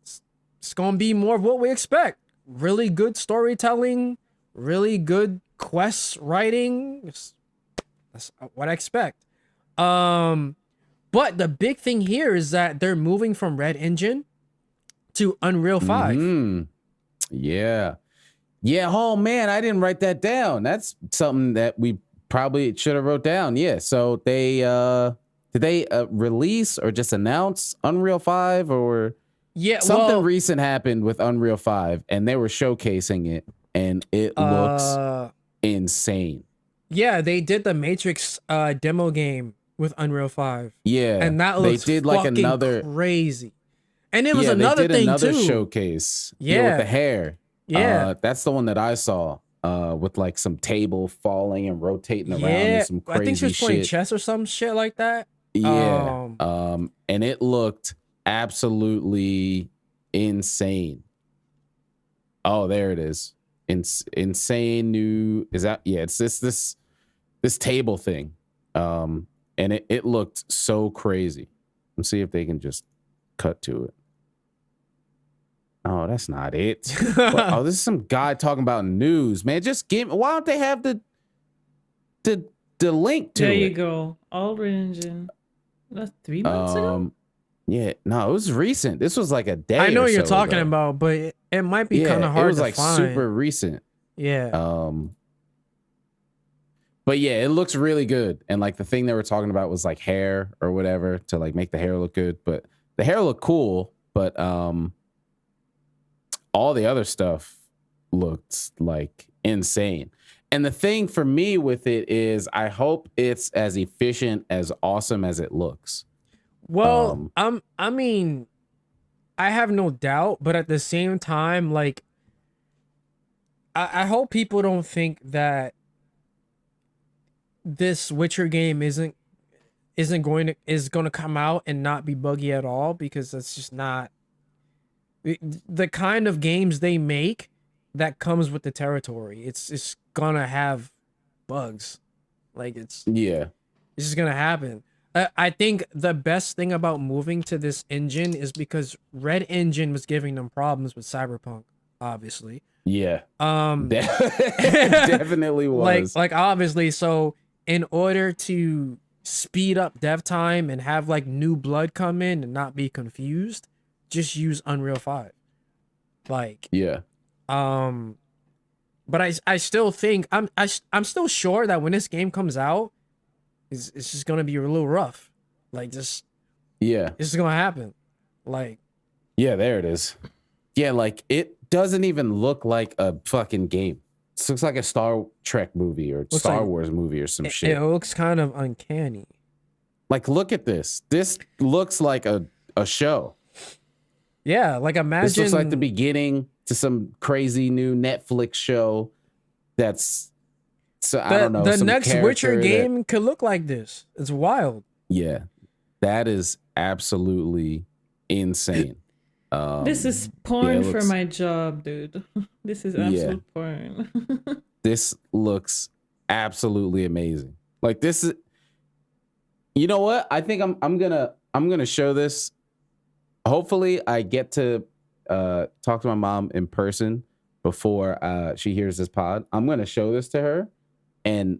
S3: it's gonna be more of what we expect. Really good storytelling, really good quests writing. That's what I expect. But the big thing here is that they're moving from Red Engine to Unreal 5.
S1: Mm-hmm. Yeah. Oh man, I didn't write that down. That's something that we probably should have wrote down. Yeah. So they did they release or just announce Unreal 5 or something recent happened with Unreal 5 and they were showcasing it and it looks insane.
S3: Yeah, they did the Matrix demo game with Unreal 5.
S1: Yeah.
S3: And that looks another crazy. And it was another thing too.
S1: Showcase. Yeah, with the hair.
S3: Yeah.
S1: That's the one that I saw. With like some table falling and rotating around and some crazy shit. I think she was playing
S3: chess or some shit like that.
S1: Yeah. And it looked absolutely insane. Oh, there it is. Insane new is that? Yeah, it's this table thing. And it looked so crazy. Let's see if they can just cut to it. Oh, that's not it. This is some guy talking about news, man. Just why don't they have the link to it?
S2: There you go. Elden Engine. That's 3 months ago?
S1: Yeah, no, it was recent. This was like a day.
S3: I know what you're talking about, but it might be kind of hard to find. It was like
S1: super recent.
S3: Yeah.
S1: But yeah, it looks really good. And like the thing they were talking about was like hair or whatever to like make the hair look good. But the hair looked cool, but all the other stuff looked like insane. And the thing for me with it is I hope it's as efficient, as awesome as it looks.
S3: Well, I mean, I have no doubt, but at the same time, like, I hope people don't think that this Witcher game is going to come out and not be buggy at all, because that's just not the kind of games they make. That comes with the territory. It's gonna have bugs, like it's just gonna happen. I think the best thing about moving to this engine is because Red Engine was giving them problems with Cyberpunk, obviously.
S1: Yeah. Definitely was.
S3: Like obviously, so in order to speed up dev time and have like new blood come in and not be confused, just use Unreal 5. Like,
S1: yeah.
S3: But I still think I'm still sure that when this game comes out, it's just gonna be a little rough. Like, just it's just gonna happen. Like,
S1: yeah, there it is. Yeah, like it doesn't even look like a fucking game. It looks like a Star Trek movie or Star Wars movie or some shit.
S3: It looks kind of uncanny.
S1: Like, look at this. This looks like a show.
S3: Yeah, like imagine
S1: this looks like the beginning to some crazy new Netflix show. That's I don't know.
S3: The next Witcher game could look like this. It's wild.
S1: Yeah, that is absolutely insane.
S2: This is porn for my job, dude. This is absolute porn.
S1: This looks absolutely amazing. Like, this is, you know what? I think I'm gonna show this. Hopefully I get to talk to my mom in person before she hears this pod. I'm gonna show this to her, and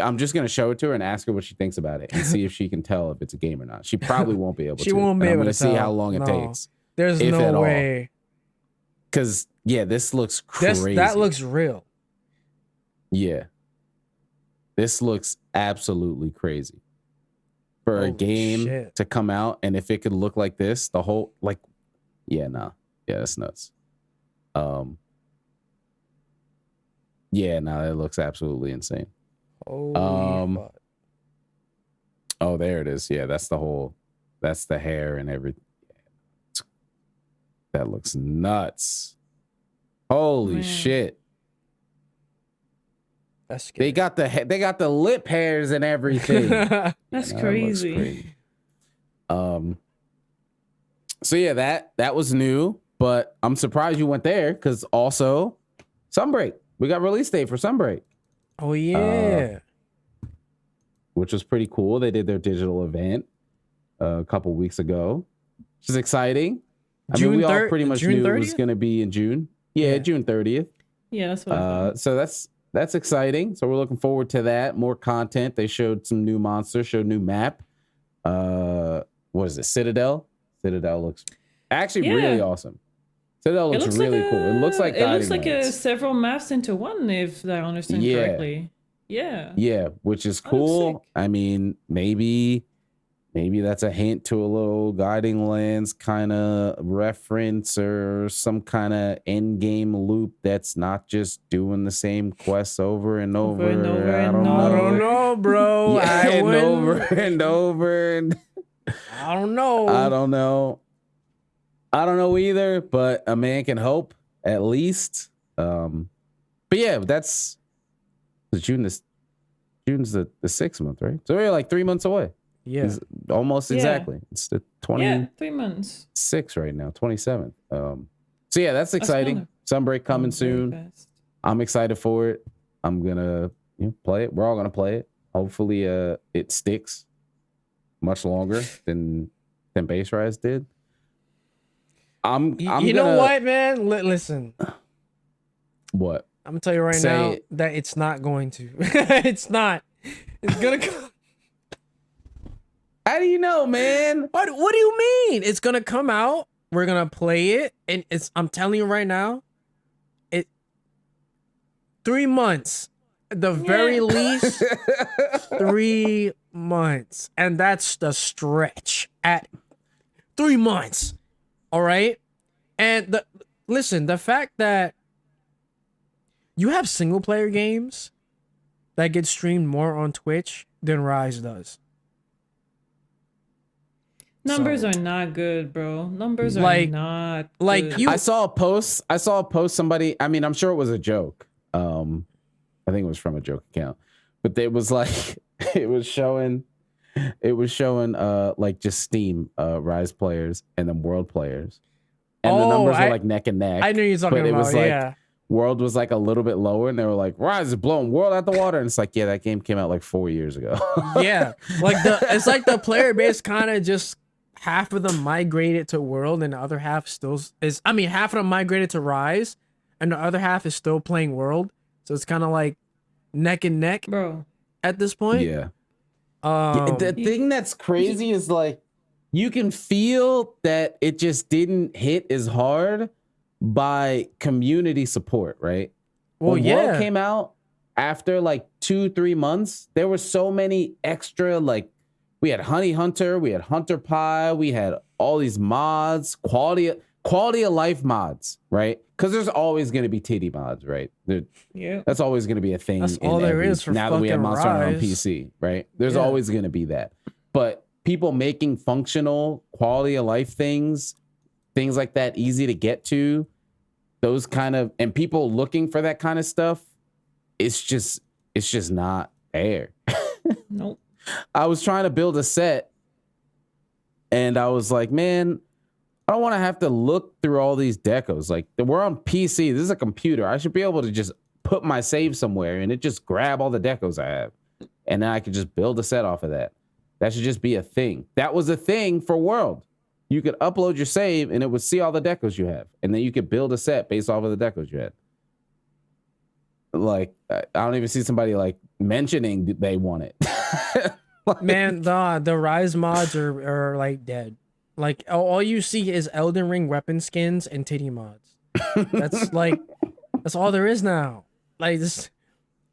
S1: I'm just gonna show it to her and ask her what she thinks about it and see if she can tell if it's a game or not. She probably won't be able to.
S3: She won't be able to
S1: see how long it takes.
S3: There's no way.
S1: Because this looks crazy.
S3: That looks real.
S1: Yeah. This looks absolutely crazy. For a game to come out, and if it could look like this, the whole, like, that's nuts. It looks absolutely insane.
S3: Holy fuck.
S1: Oh, there it is. Yeah, that's the hair and everything. That looks nuts. Holy shit.
S3: That's scary.
S1: They got the lip hairs and everything.
S2: That's crazy.
S1: So yeah, that was new, but I'm surprised you went there, because also Sunbreak. We got release date for Sunbreak.
S3: Oh yeah.
S1: Which was pretty cool. They did their digital event a couple weeks ago, which is exciting. We all pretty much knew 30th? It was going to be in June. Yeah, June 30th.
S2: Yeah, that's what
S1: so that's exciting. So we're looking forward to that. More content. They showed some new monsters, showed new map. What is it? Citadel? Citadel looks actually really awesome. Citadel looks really cool. It looks like
S2: several maps into one, if I understand correctly. Yeah.
S1: Yeah, which is cool. I mean, maybe that's a hint to a little Guiding Lands kind of reference, or some kind of end game loop that's not just doing the same quests over and over.
S3: I don't know, bro.
S1: Over and over.
S3: I don't know.
S1: I don't know either, but a man can hope, at least. But yeah, that's June's the 6th month, right? So we're like 3 months away.
S3: Yeah,
S1: almost exactly. It's the
S2: 3 months.
S1: 6 right now, 27th. So yeah, that's exciting. Sunbreak coming soon. I'm excited for it. I'm gonna play it. We're all gonna play it. Hopefully, it sticks much longer than Base Rise did.
S3: You know what, man? Listen.
S1: What?
S3: I'm gonna tell you right now that it's not going to. It's not. It's gonna come.
S1: How do you know, man?
S3: What do you mean? It's gonna come out. We're gonna play it, and I'm telling you right now, 3 months, at the very least. 3 months, and that's the stretch. At 3 months, all right. And the fact that You have single player games that get streamed more on Twitch than Rise does.
S2: Numbers are not good, bro. Numbers are
S3: Like-
S2: not
S3: like
S2: good.
S3: you-
S1: I saw a post. Somebody. I mean, I'm sure it was a joke. I think it was from a joke account, but it was like it was showing like just Steam Rise players and then World players, and the numbers were like neck and neck.
S3: I knew you were talking
S1: but it
S3: about,
S1: was like
S3: yeah.
S1: World was like a little bit lower, and they were like, Rise is blowing World out the water, and it's like, yeah, that game came out like 4 years ago.
S3: Yeah, like it's like the player base kind of just half of them migrated to World and the other half still is. I mean, half of them migrated to Rise, and the other half is still playing World. So it's kind of like neck and neck,
S2: bro.
S3: at this point.
S1: Yeah. The thing that's crazy is like you can feel that it just didn't hit as hard by community support, right?
S3: Well,
S1: when
S3: yeah.
S1: World came out after like 2-3 months, there were so many extra, like we had Honey Hunter, we had Hunter Pie, we had all these mods, quality of life mods, right? Because there's always going to be titty mods, right?
S2: Yeah.
S1: That's always going to be a thing.
S3: That's all there is for
S1: now that we have
S3: fucking
S1: Monster Hunter on
S3: Rise.
S1: PC, right? There's
S3: Yeah.
S1: always going to be that. But people making functional quality of life things like that, easy to get to, those kind of, and people looking for that kind of stuff, it's just not there.
S2: Nope.
S1: I was trying to build a set, and I was like, man, I don't want to have to look through all these decos. Like, we're on PC. This is a computer. I should be able to just put my save somewhere and it just grab all the decos I have. And then I could just build a set off of that. That should just be a thing. That was a thing for World. You could upload your save and it would see all the decos you have. And then you could build a set based off of the decos you had. Like, I don't even see somebody like mentioning that they want it. Like,
S3: Man, the Rise mods are like dead. Like all you see is Elden Ring weapon skins and titty mods. That's like that's all there is now. Like this,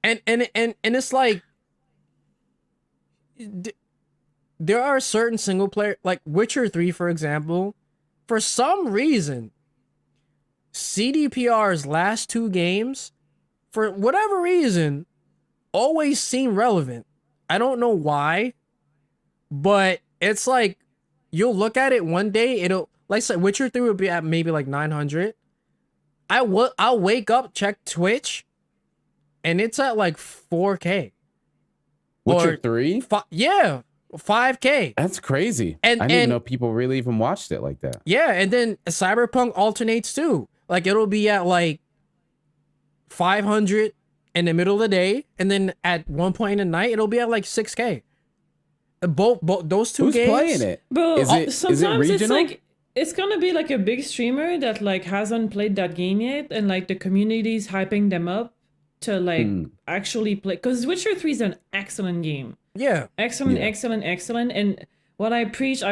S3: and it's like there are certain single player like Witcher 3, for example. For some reason, CDPR's last 2 games, for whatever reason, always seem relevant. I don't know why, but it's like you'll look at it one day, it'll like say Witcher 3 would be at maybe like 900. I'll wake up, check Twitch, and it's at like 4K.
S1: Witcher
S3: Or
S1: 3?
S3: Yeah, 5K.
S1: That's crazy.
S3: And-
S1: I didn't
S3: and-
S1: know people really even watched it like that.
S3: Yeah, and then Cyberpunk alternates too. Like it'll be at like 500 in the middle of the day, and then at one point in the night, it'll be at like 6K. Both those two
S1: Who's
S3: games.
S1: playing it?
S2: Bro,
S1: Is it
S2: sometimes it's
S1: regional?
S2: like it's gonna be like a big streamer that like hasn't played that game yet, and like the community's hyping them up to like actually play. Because Witcher 3 is an excellent game.
S3: Yeah,
S2: Excellent,
S1: Yeah.
S2: excellent. And what I've preached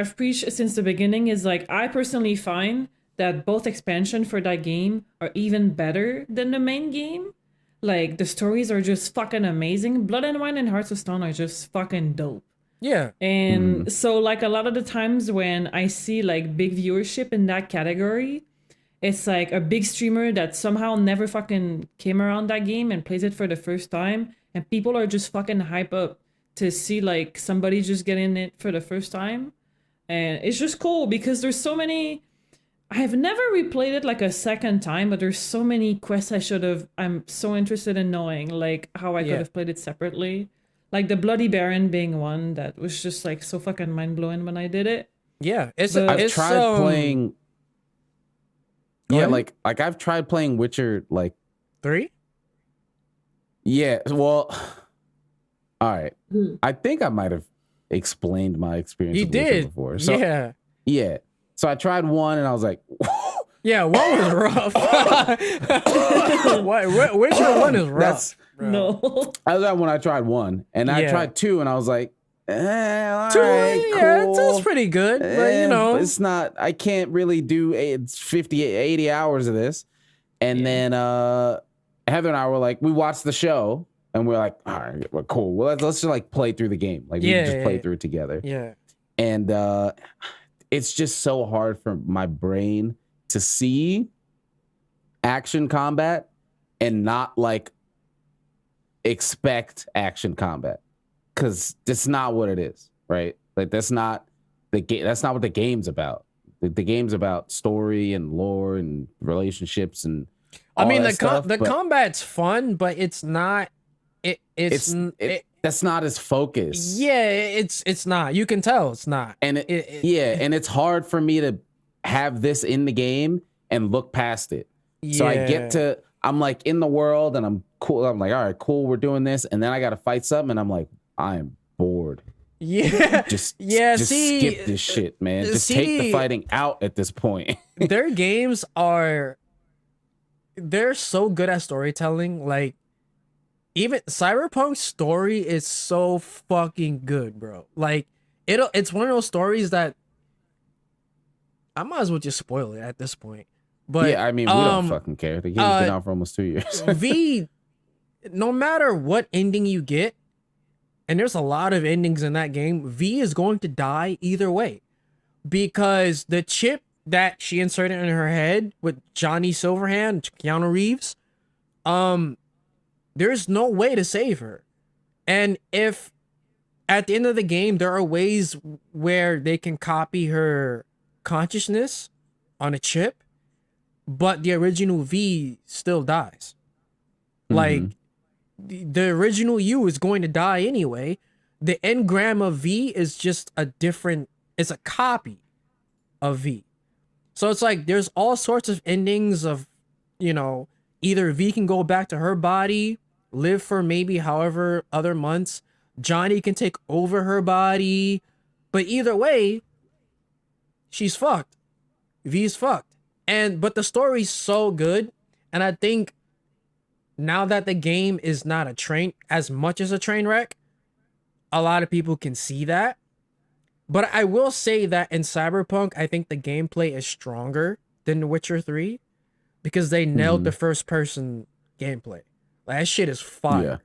S2: since the beginning is like I personally find that both expansion for that game are even better than the main game. Like the stories are just fucking amazing. Blood and Wine and Hearts of Stone are just fucking dope.
S3: yeah.
S2: And so like a lot of the times when I see like big viewership in that category, it's like a big streamer that somehow never fucking came around that game and plays it for the first time, and people are just fucking hype up to see like somebody just getting it for the first time. And it's just cool because there's so many. I have never replayed it like a second time, but there's so many quests I'm so interested in knowing like how I
S3: Yeah.
S2: could have played it separately. Like the Bloody Baron being one that was just like so fucking mind blowing when I did it.
S3: Yeah, it's
S2: But-
S1: I've
S3: it's,
S1: tried playing. Yeah,
S3: ahead.
S1: like I've tried playing Witcher. Like,
S3: 3.
S1: yeah, well, all right. I think I might have explained my experience.
S3: You
S1: with Witcher
S3: did
S1: before. So,
S3: yeah.
S1: yeah. So I tried one, and I was like,
S3: Yeah, 1 was rough. Witcher 1 is rough.
S1: that's.
S3: bro.
S2: No.
S1: I was when I tried 1, and I
S3: Yeah.
S1: tried 2, and I was like, all
S3: 2,
S1: right,
S3: yeah,
S1: cool.
S3: it's pretty good, but you know,
S1: it's not. I can't really do it's 50, 80 hours of this. And then Heather and I were like, we watched the show, and we're like, all right, well, cool. Well, let's just like play through the game. Like we
S3: Yeah,
S1: just
S3: yeah,
S1: play
S3: yeah.
S1: through it together.
S3: yeah.
S1: And it's just so hard for my brain to see action combat and not like expect action combat, because that's not what it is, right? Like that's not the game. That's not what the game's about. The game's about story and lore and relationships and
S3: I mean,
S1: that stuff,
S3: the
S1: but
S3: combat's fun, but it's not.
S1: that's not as focused.
S3: Yeah, it's not. You can tell it's not.
S1: And and it's hard for me to have this in the game and look past it. So I get to, I'm like in the world and I'm cool. I'm like, all right, cool, we're doing this, and then I got to fight something, and I'm like, I am bored.
S3: Yeah,
S1: just
S3: see,
S1: skip this shit, man. Just take the fighting out at this point.
S3: Their games they're so good at storytelling. Like, even Cyberpunk's story is so fucking good, bro. Like, it's one of those stories that I might as well just spoil it at this point. But
S1: yeah, I mean, we don't fucking care. The game's been out for almost 2 years.
S3: V, no matter what ending you get, and there's a lot of endings in that game, V is going to die either way, because the chip that she inserted in her head with Johnny Silverhand, Keanu Reeves, there's no way to save her. And if at the end of the game there are ways where they can copy her consciousness on a chip, but the original V still dies. Like, the original you is going to die anyway. The engram of V is just it's a copy of V. So it's like there's all sorts of endings of, either V can go back to her body, live for maybe however other months, Johnny can take over her body, but either way, she's fucked. V's fucked. But the story's so good, and I think now that the game is not as much as a train wreck, a lot of people can see that. But I will say that in Cyberpunk, I think the gameplay is stronger than The Witcher 3, because they nailed the first person gameplay. Like, that shit is fire. Yeah.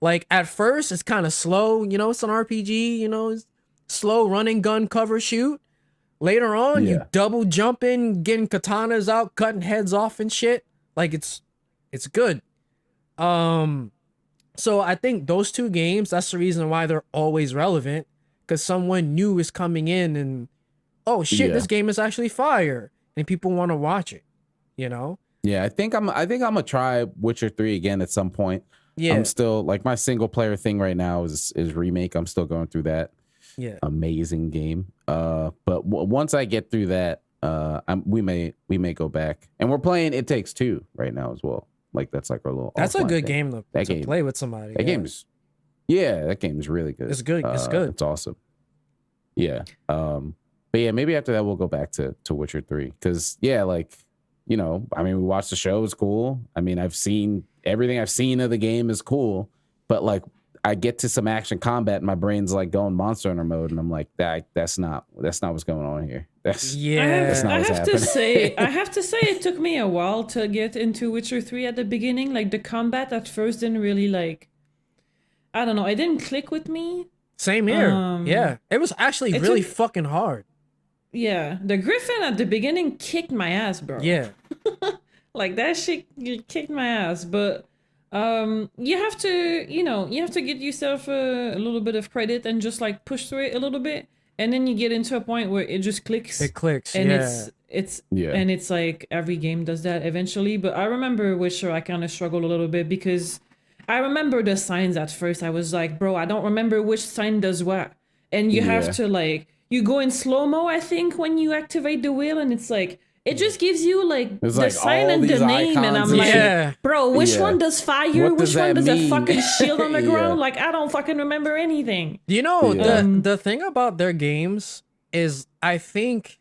S3: Like, at first, it's kind of slow. It's an RPG, it's slow running gun cover shoot. Later on, you double jumping, getting katanas out, cutting heads off and shit. Like, it's good. So I think those two games, that's the reason why they're always relevant, because someone new is coming in and, oh shit, this game is actually fire, and people want to watch it,
S1: Yeah, I think I'm gonna try Witcher 3 again at some point. Yeah, I'm still, like, my single player thing right now is Remake. I'm still going through that. Yeah, amazing game. But once I get through that, we may go back, and we're playing It Takes Two right now as well. Like, that's like our little.
S3: That's a good game to play with somebody.
S1: That game is really good.
S3: It's good. It's good.
S1: It's awesome. Yeah. But yeah, maybe after that we'll go back to Witcher 3, because like, we watched the show. It's cool. I mean, I've seen everything I've seen of the game is cool, but like, I get to some action combat and my brain's like going Monster Hunter mode, and I'm like, that's not what's going on here.
S2: I have to say it took me a while to get into Witcher 3 at the beginning. Like, the combat at first didn't really, like, I don't know, it didn't click with me.
S3: Same here. Yeah. It was actually really fucking hard.
S2: Yeah. The Griffin at the beginning kicked my ass, bro.
S3: Yeah.
S2: Like, that shit kicked my ass, but you have to get yourself a little bit of credit and just, like, push through it a little bit, and then you get into a point where it just clicks.
S3: It clicks,
S2: and and it's like every game does that eventually. But I remember Witcher, I kind of struggled a little bit, because I remember the signs at first. I was like, bro, I don't remember which sign does what, and you have to, like, you go in slow-mo, I think, when you activate the wheel, and it's like, it just gives you, like, the like sign and the name, and I'm like, bro, which one does fire? Which one does a fucking shield on the ground? Like, I don't fucking remember anything.
S3: The thing about their games is, I think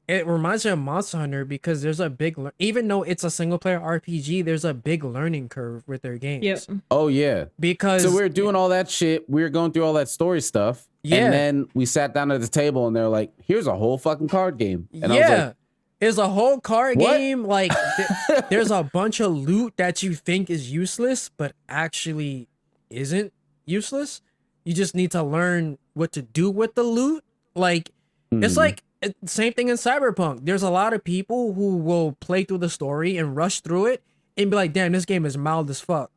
S3: it reminds me of Monster Hunter, because there's a big, even though it's a single player RPG, there's a big learning curve with their games.
S2: Yep.
S1: Oh yeah.
S3: Because
S1: so we're doing all that shit. We were going through all that story stuff. Yeah. And then we sat down at the table and they're like, here's a whole fucking card game. And I was like,
S3: it's a whole card game. Like, there's a bunch of loot that you think is useless, but actually isn't useless. You just need to learn what to do with the loot. Like, it's like, same thing in Cyberpunk. There's a lot of people who will play through the story and rush through it and be like, damn, this game is mild as fuck.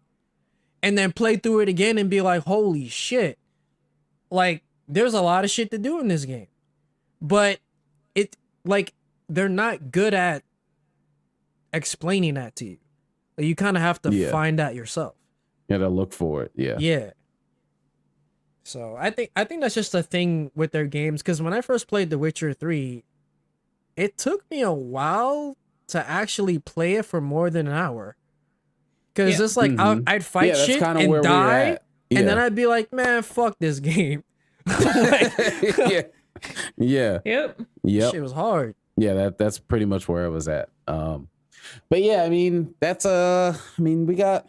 S3: And then play through it again and be like, holy shit. Like, there's a lot of shit to do in this game. But it, like, they're not good at explaining that to you. You kind of have to find that yourself.
S1: You gotta look for it. Yeah.
S3: Yeah. So I think that's just a thing with their games. Because when I first played The Witcher 3, it took me a while to actually play it for more than an hour. Because it's like I'd fight shit and die, and then I'd be like, man, fuck this game.
S1: Yep.
S3: Shit was hard.
S1: Yeah, that's pretty much where I was at. But yeah, I mean, that's we got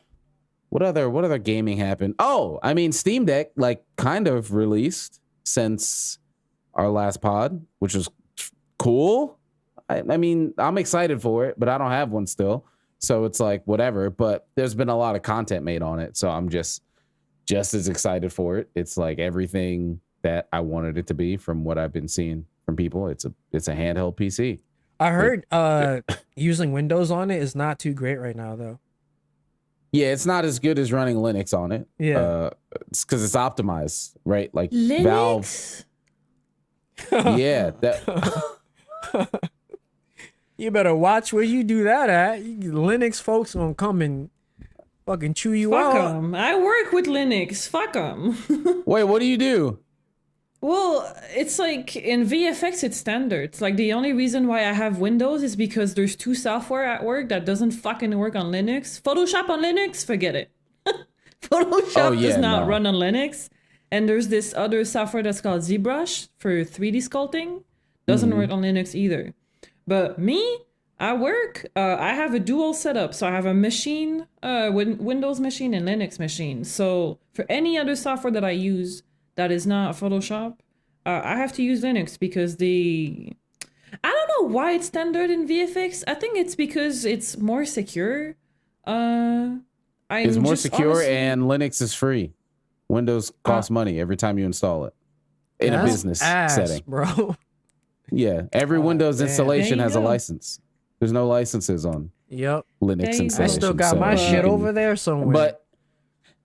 S1: what other gaming happened? Oh, I mean, Steam Deck like kind of released since our last pod, which was cool. I mean, I'm excited for it, but I don't have one still. So it's like whatever, but there's been a lot of content made on it. So I'm just as excited for it. It's like everything that I wanted it to be from what I've been seeing from people. It's a handheld PC.
S3: I heard using Windows on it is not too great right now though.
S1: Yeah, it's not as good as running Linux on it.
S3: Yeah.
S1: It's because it's optimized, right? Like
S2: Linux?
S1: Valve. Yeah. That
S3: You better watch where you do that at. Linux folks gonna come and fucking chew you
S2: Fuck
S3: out.
S2: 'em. I work with Linux. Fuck them.
S1: Wait, what do you do?
S2: Well, it's like in VFX, it's standard. It's like the only reason why I have Windows is because there's two software at work that doesn't fucking work on Linux. Photoshop on Linux, forget it. Photoshop does not run on Linux. And there's this other software that's called ZBrush for 3D sculpting. Doesn't work on Linux either. But me, I work, I have a dual setup. So I have a machine, Windows machine and Linux machine. So for any other software that I use that is not Photoshop, I have to use Linux because I don't know why it's standard in VFX. I think it's because it's more secure.
S1: It's more secure and Linux is free. Windows costs money every time you install it in a business setting,
S3: bro.
S1: Yeah, every Windows installation has a license. There's no licenses on Linux installation.
S3: I still got my shit over there somewhere.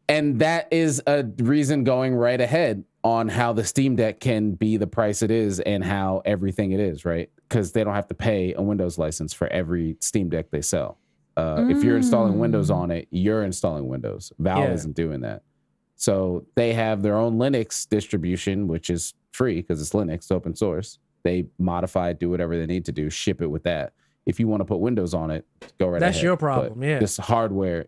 S1: And that is a reason going right ahead on how the Steam Deck can be the price it is and how everything it is, right? Because they don't have to pay a Windows license for every Steam Deck they sell. If you're installing Windows on it, you're installing Windows. Valve isn't doing that. So they have their own Linux distribution, which is free because it's Linux, open source. They modify it, do whatever they need to do, ship it with that. If you want to put Windows on it, go right ahead.
S3: That's your problem,
S1: But this hardware,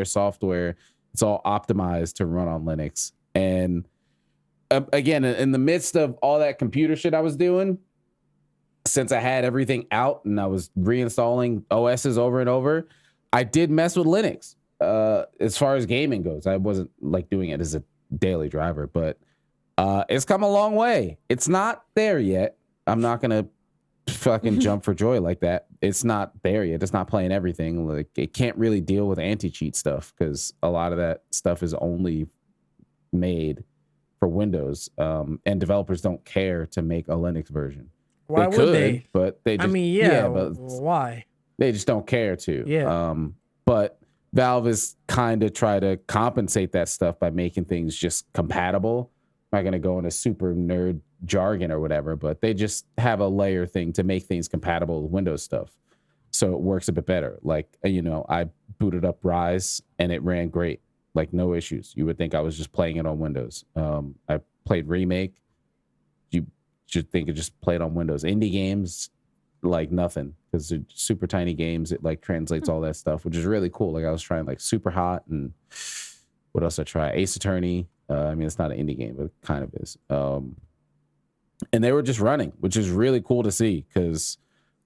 S1: software, it's all optimized to run on Linux. And again, in the midst of all that computer shit I was doing, since I had everything out and I was reinstalling OSs over and over, I did mess with Linux. As far as gaming goes, I wasn't like doing it as a daily driver, but it's come a long way. It's not there yet. I'm not gonna fucking jump for joy like that. It's not there yet. It's not playing everything. Like it can't really deal with anti-cheat stuff because a lot of that stuff is only made for Windows, and developers don't care to make a Linux version.
S3: Why would they?
S1: But they just,
S3: but why?
S1: They just don't care to.
S3: Yeah.
S1: But Valve is kind of try to compensate that stuff by making things just compatible. I'm not going to go into super nerd jargon or whatever, but they just have a layer thing to make things compatible with Windows stuff. So it works a bit better. Like, I booted up Rise and it ran great. Like no issues. You would think I was just playing it on Windows. I played Remake. You should think it just played on Windows. Indie games, like nothing, because they're super tiny games. It like translates all that stuff, which is really cool. Like I was trying like Super Hot and what else I try? Ace Attorney. It's not an indie game, but it kind of is. And they were just running, which is really cool to see because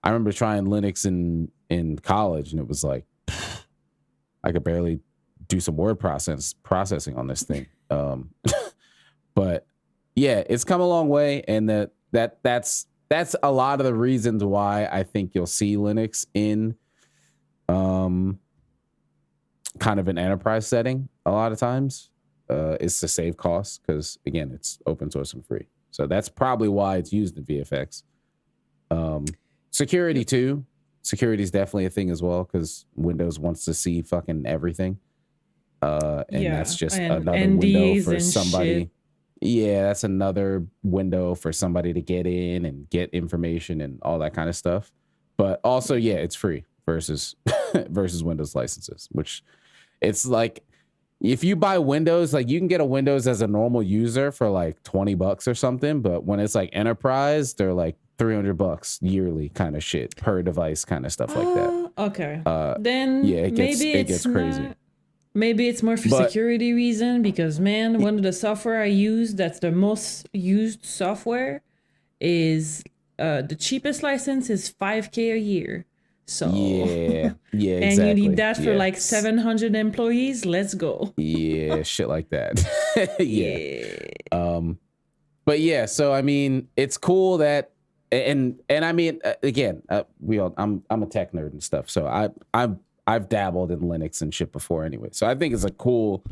S1: I remember trying Linux in college and it was like I could barely do some word processing on this thing. But yeah, it's come a long way, and that's a lot of the reasons why I think you'll see Linux in kind of an enterprise setting a lot of times. Is to save costs because again, it's open source and free. So that's probably why it's used in VFX. Security too. security is definitely a thing as well because Windows wants to see fucking everything. And that's just another window
S2: NDs
S1: for
S2: and
S1: somebody.
S2: shit.
S1: Yeah, that's another window for somebody to get in and get information and all that kind of stuff. But also, yeah, it's free versus Windows licenses, which it's like if you buy Windows, like you can get a Windows as a normal user for like $20 or something. But when it's like enterprise, they're like $300 yearly kind of shit per device kind of stuff like that.
S2: Okay. Then
S1: yeah, it
S2: maybe
S1: gets crazy.
S2: Maybe it's more for security reason because man, one of the software I use that's the most used software is the cheapest license is $5,000 a year. So
S1: yeah,
S2: and
S1: exactly.
S2: you need that for like 700 employees. Let's go.
S1: Yeah, shit like that. Yeah. But yeah, so I mean, it's cool that and I mean again, I'm a tech nerd and stuff, so I've dabbled in Linux and shit before anyway. So I think it's a cool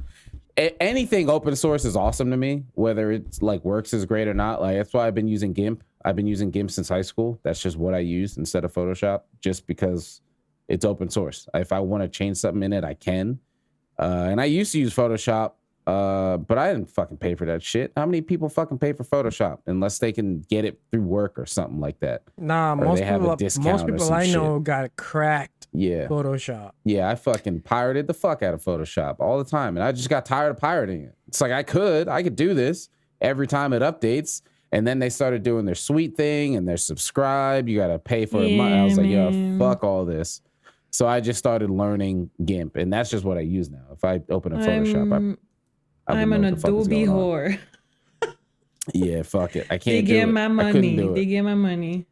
S1: anything open source is awesome to me, whether it's like works is great or not. Like that's why I've been using GIMP. I've been using GIMP since high school. That's just what I use instead of Photoshop, just because it's open source. If I want to change something in it, I can. And I used to use Photoshop, but I didn't fucking pay for that shit. How many people fucking pay for Photoshop unless they can get it through work or something like that?
S3: Nah, most people I know got cracked.
S1: Yeah,
S3: Photoshop.
S1: Yeah, I fucking pirated the fuck out of Photoshop all the time, and I just got tired of pirating it. It's like I could do this every time it updates. And then they started doing their sweet thing and their subscribe. You got to pay for a month. I was like, yo, fuck all this. So I just started learning GIMP, and that's just what I use now. If I open a Photoshop,
S2: I'm an Adobe whore.
S1: Yeah, fuck it. I can't
S2: they
S1: do
S2: get
S1: it.
S2: My money. They get my money.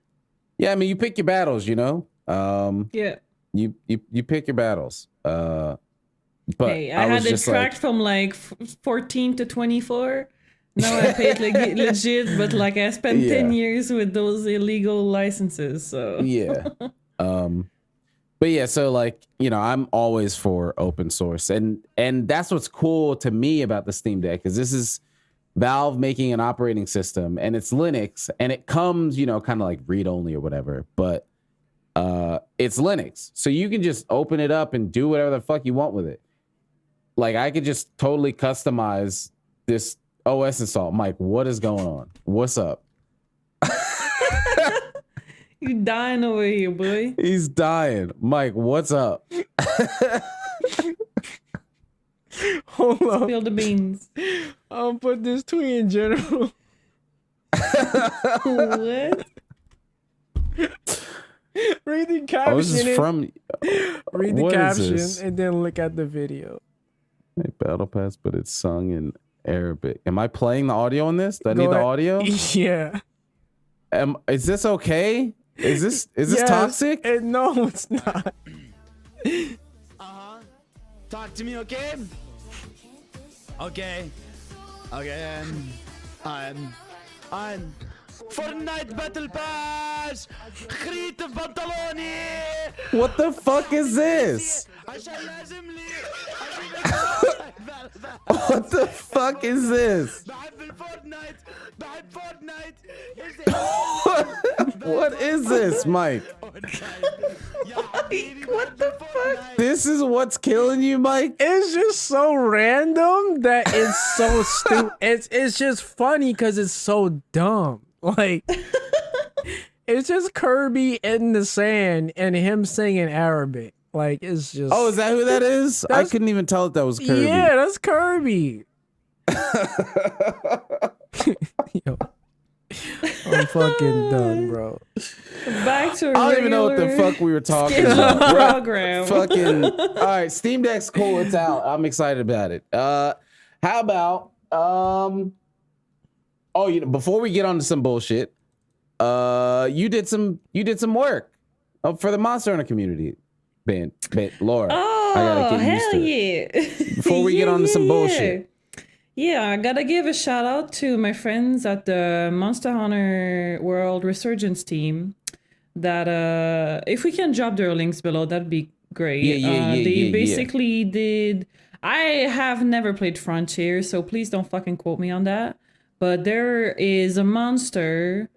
S1: Yeah, I mean, you pick your battles, you know?
S2: Yeah.
S1: You pick your battles. But
S2: hey, I had it tracked from like 14 to 24. No, I paid legit, but like I spent 10 years with those illegal licenses. So
S1: yeah. But yeah, so like, you know, I'm always for open source. And that's what's cool to me about the Steam Deck is this is Valve making an operating system and it's Linux and it comes, you know, kind of like read only or whatever, but it's Linux. So you can just open it up and do whatever the fuck you want with it. Like I could just totally customize this OS install. Mike, what is going on? What's up?
S2: You dying over here, boy.
S1: He's dying. Mike, what's up?
S3: Hold on.
S2: Spill the beans.
S3: I'll put this tweet in general.
S2: What?
S3: Read the caption.
S1: Oh, this is from...
S3: Read the caption and then look at the video.
S1: Hey, Battle Pass, but it's sung in Arabic. Am I playing the audio on this? Do I need the audio?
S3: Yeah.
S1: Is this okay? Is this
S3: yes,
S1: toxic?
S3: No, it's not.
S4: Talk to me, okay? Okay. I'm Fortnite Battle Pass. خريط في بنطلوني.
S1: What the fuck is this? What the fuck is this? What is this, Mike?
S2: What the fuck?
S1: This is what's killing you, Mike?
S3: It's just so random that it's so stupid. It's just funny because it's so dumb. Like, it's just Kirby in the sand and him singing Arabic. Like, it's just...
S1: Oh, is that who that is? I couldn't even tell that was Kirby.
S3: Yeah, that's Kirby. Yo, I'm fucking done, bro.
S2: Back to
S1: I don't even know what the fuck we were talking about.
S2: Program.
S1: Fucking... All right, Steam Deck's cool. It's out. I'm excited about it. How about... Oh, you know, before we get on to some bullshit, you did some work for the Monster Hunter community, Laura.
S2: Oh,
S1: I gotta get used to
S2: it.
S1: Before we get on to some bullshit.
S2: Yeah, I gotta give a shout out to my friends at the Monster Hunter World Resurgence team. That if we can drop their links below, that'd be great. They basically did. I have never played Frontier, so please don't fucking quote me on that. But there is a monster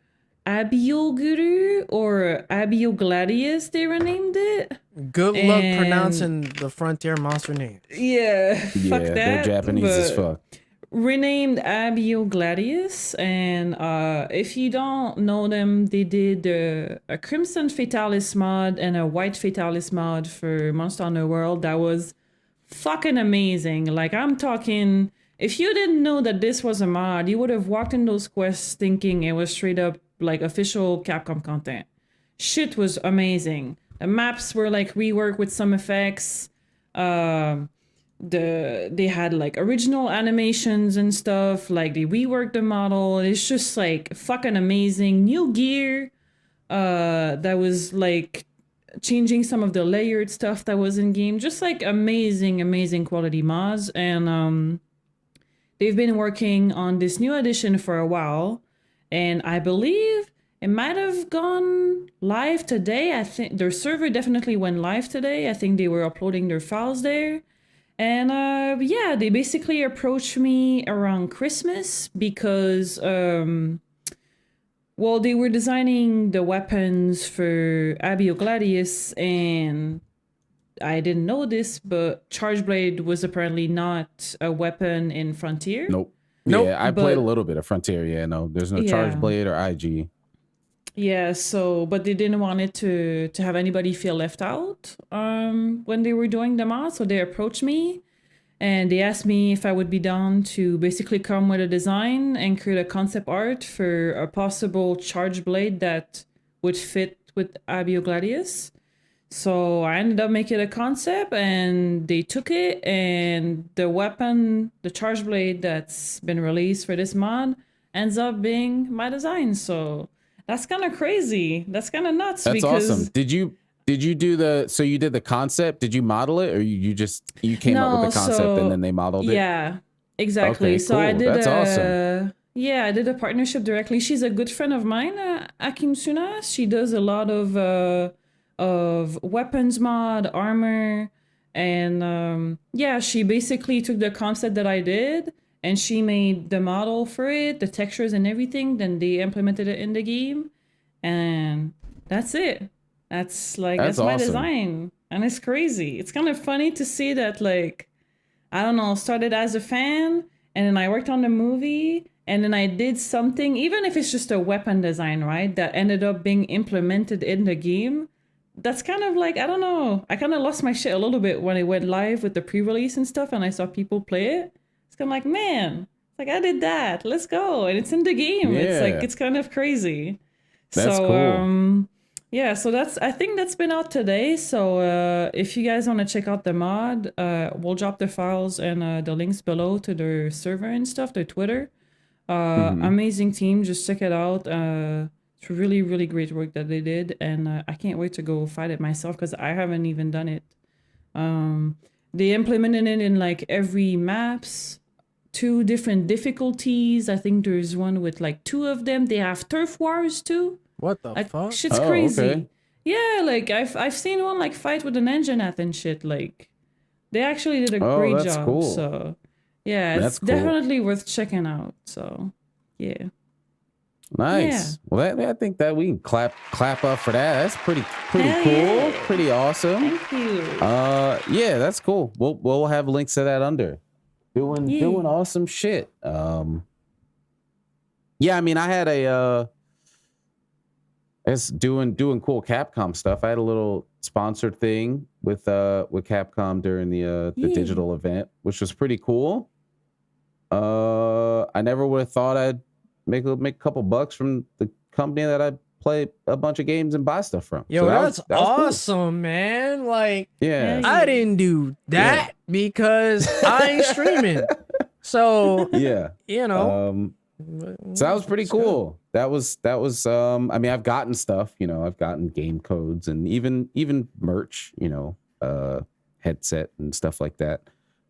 S2: Abioguru or Abiogladius, they renamed it.
S3: Good luck
S2: And-
S3: pronouncing the Frontier monster name.
S2: Yeah, fuck
S1: Yeah,
S2: that.
S1: they're Japanese as
S2: but
S1: fuck.
S2: Renamed Abiogladius, and if you don't know them, they did a Crimson Fatalis mod and a White Fatalis mod for Monster Hunter World that was fucking amazing. Like, I'm talking, if you didn't know that this was a mod, you would have walked in those quests thinking it was straight up like official Capcom content. Shit was amazing. The maps were like reworked with some effects. They had like original animations and stuff. Like, they reworked the model. It's just like fucking amazing. New gear that was like changing some of the layered stuff that was in game. Just like amazing quality mods. And they've been working on this new edition for a while, and I believe it might have gone live today. I think their server definitely went live today. I think they were uploading their files there. And yeah, they basically approached me around Christmas because well, they were designing the weapons for Abiogladius, and I didn't know this, but Charge Blade was apparently not a weapon in Frontier.
S1: Nope.
S3: Nope,
S1: Yeah, I
S2: but-
S1: played a little bit of Frontier. Yeah, no, there's no Charge
S2: Yeah.
S1: Blade or IG.
S2: Yeah, so but they didn't want it to have anybody feel left out when they were doing the mod, so they approached me and they asked me if I would be down to basically come with a design and create a concept art for a possible Charge Blade that would fit with Abiogladius. So I ended up making a concept, and they took it, and the weapon, the Charge Blade that's been released for this mod, ends up being my design. So that's kind of crazy. That's kind of nuts.
S1: That's
S2: because
S1: awesome. Did you do so you did the concept? Did you model it, or you came up with the concept
S2: so-
S1: and then they modeled it?
S2: Yeah, exactly.
S1: Okay,
S2: So I
S1: cool.
S2: did
S1: That's awesome.
S2: Yeah, I did a partnership directly. She's a good friend of mine, Akim Suna. She does a lot of weapons mod, armor, and yeah, she basically took the concept that I did and she made the model for it, the textures and everything. Then they implemented it in the game, and that's it. That's my
S1: awesome.
S2: design, and it's crazy. It's kind of funny to see that, like, I don't know, started as a fan, and then I worked on the movie, and then I did something, even if it's just a weapon design, right, that ended up being implemented in the game. That's kind of like, I don't know, I kind of lost my shit a little bit when it went live with the pre-release and stuff, and I saw people play it. It's kind of like, man, it's like, I did that, let's go, and it's in the game. It's like,
S1: Yeah.
S2: it's kind of crazy.
S1: That's
S2: so,
S1: cool.
S2: yeah, so I think that's been out today. So if you guys want to check out the mod, we'll drop the files and the links below to their server and stuff, their Twitter. Amazing team, just check it out. It's really, really great work that they did, and I can't wait to go fight it myself because I haven't even done it. They implemented it in like every maps, 2 different difficulties. I think there's one with like 2 of them. They have turf wars too.
S3: What the
S2: Like,
S3: fuck?
S2: shit's
S1: Oh,
S2: crazy.
S1: okay.
S2: Yeah, like I've seen one like fight with an engine at and shit. Like, they actually did a
S1: Oh,
S2: great
S1: that's
S2: job.
S1: cool.
S2: So yeah, it's
S1: That's cool.
S2: definitely worth checking out. So yeah.
S1: Nice. Well, I think that we can clap up for that. That's pretty cool.
S2: Hell yeah.
S1: Pretty awesome.
S2: Thank you.
S1: Yeah, that's cool. We'll have links to that under. Doing awesome shit. Yeah, I mean, I had it's doing cool Capcom stuff. I had a little sponsored thing with Capcom during the
S2: Yeah.
S1: digital event, which was pretty cool. I never would have thought I'd make a couple bucks from the company that I play a bunch of games and buy stuff from.
S3: Yo,
S1: So that
S3: that's
S1: was cool.
S3: awesome, man. Like,
S1: Yeah.
S2: Yeah.
S3: I didn't do that because I ain't streaming. So,
S1: Yeah.
S3: you know.
S1: So that was pretty cool. That was I mean, I've gotten stuff, I've gotten game codes and even merch, headset and stuff like that.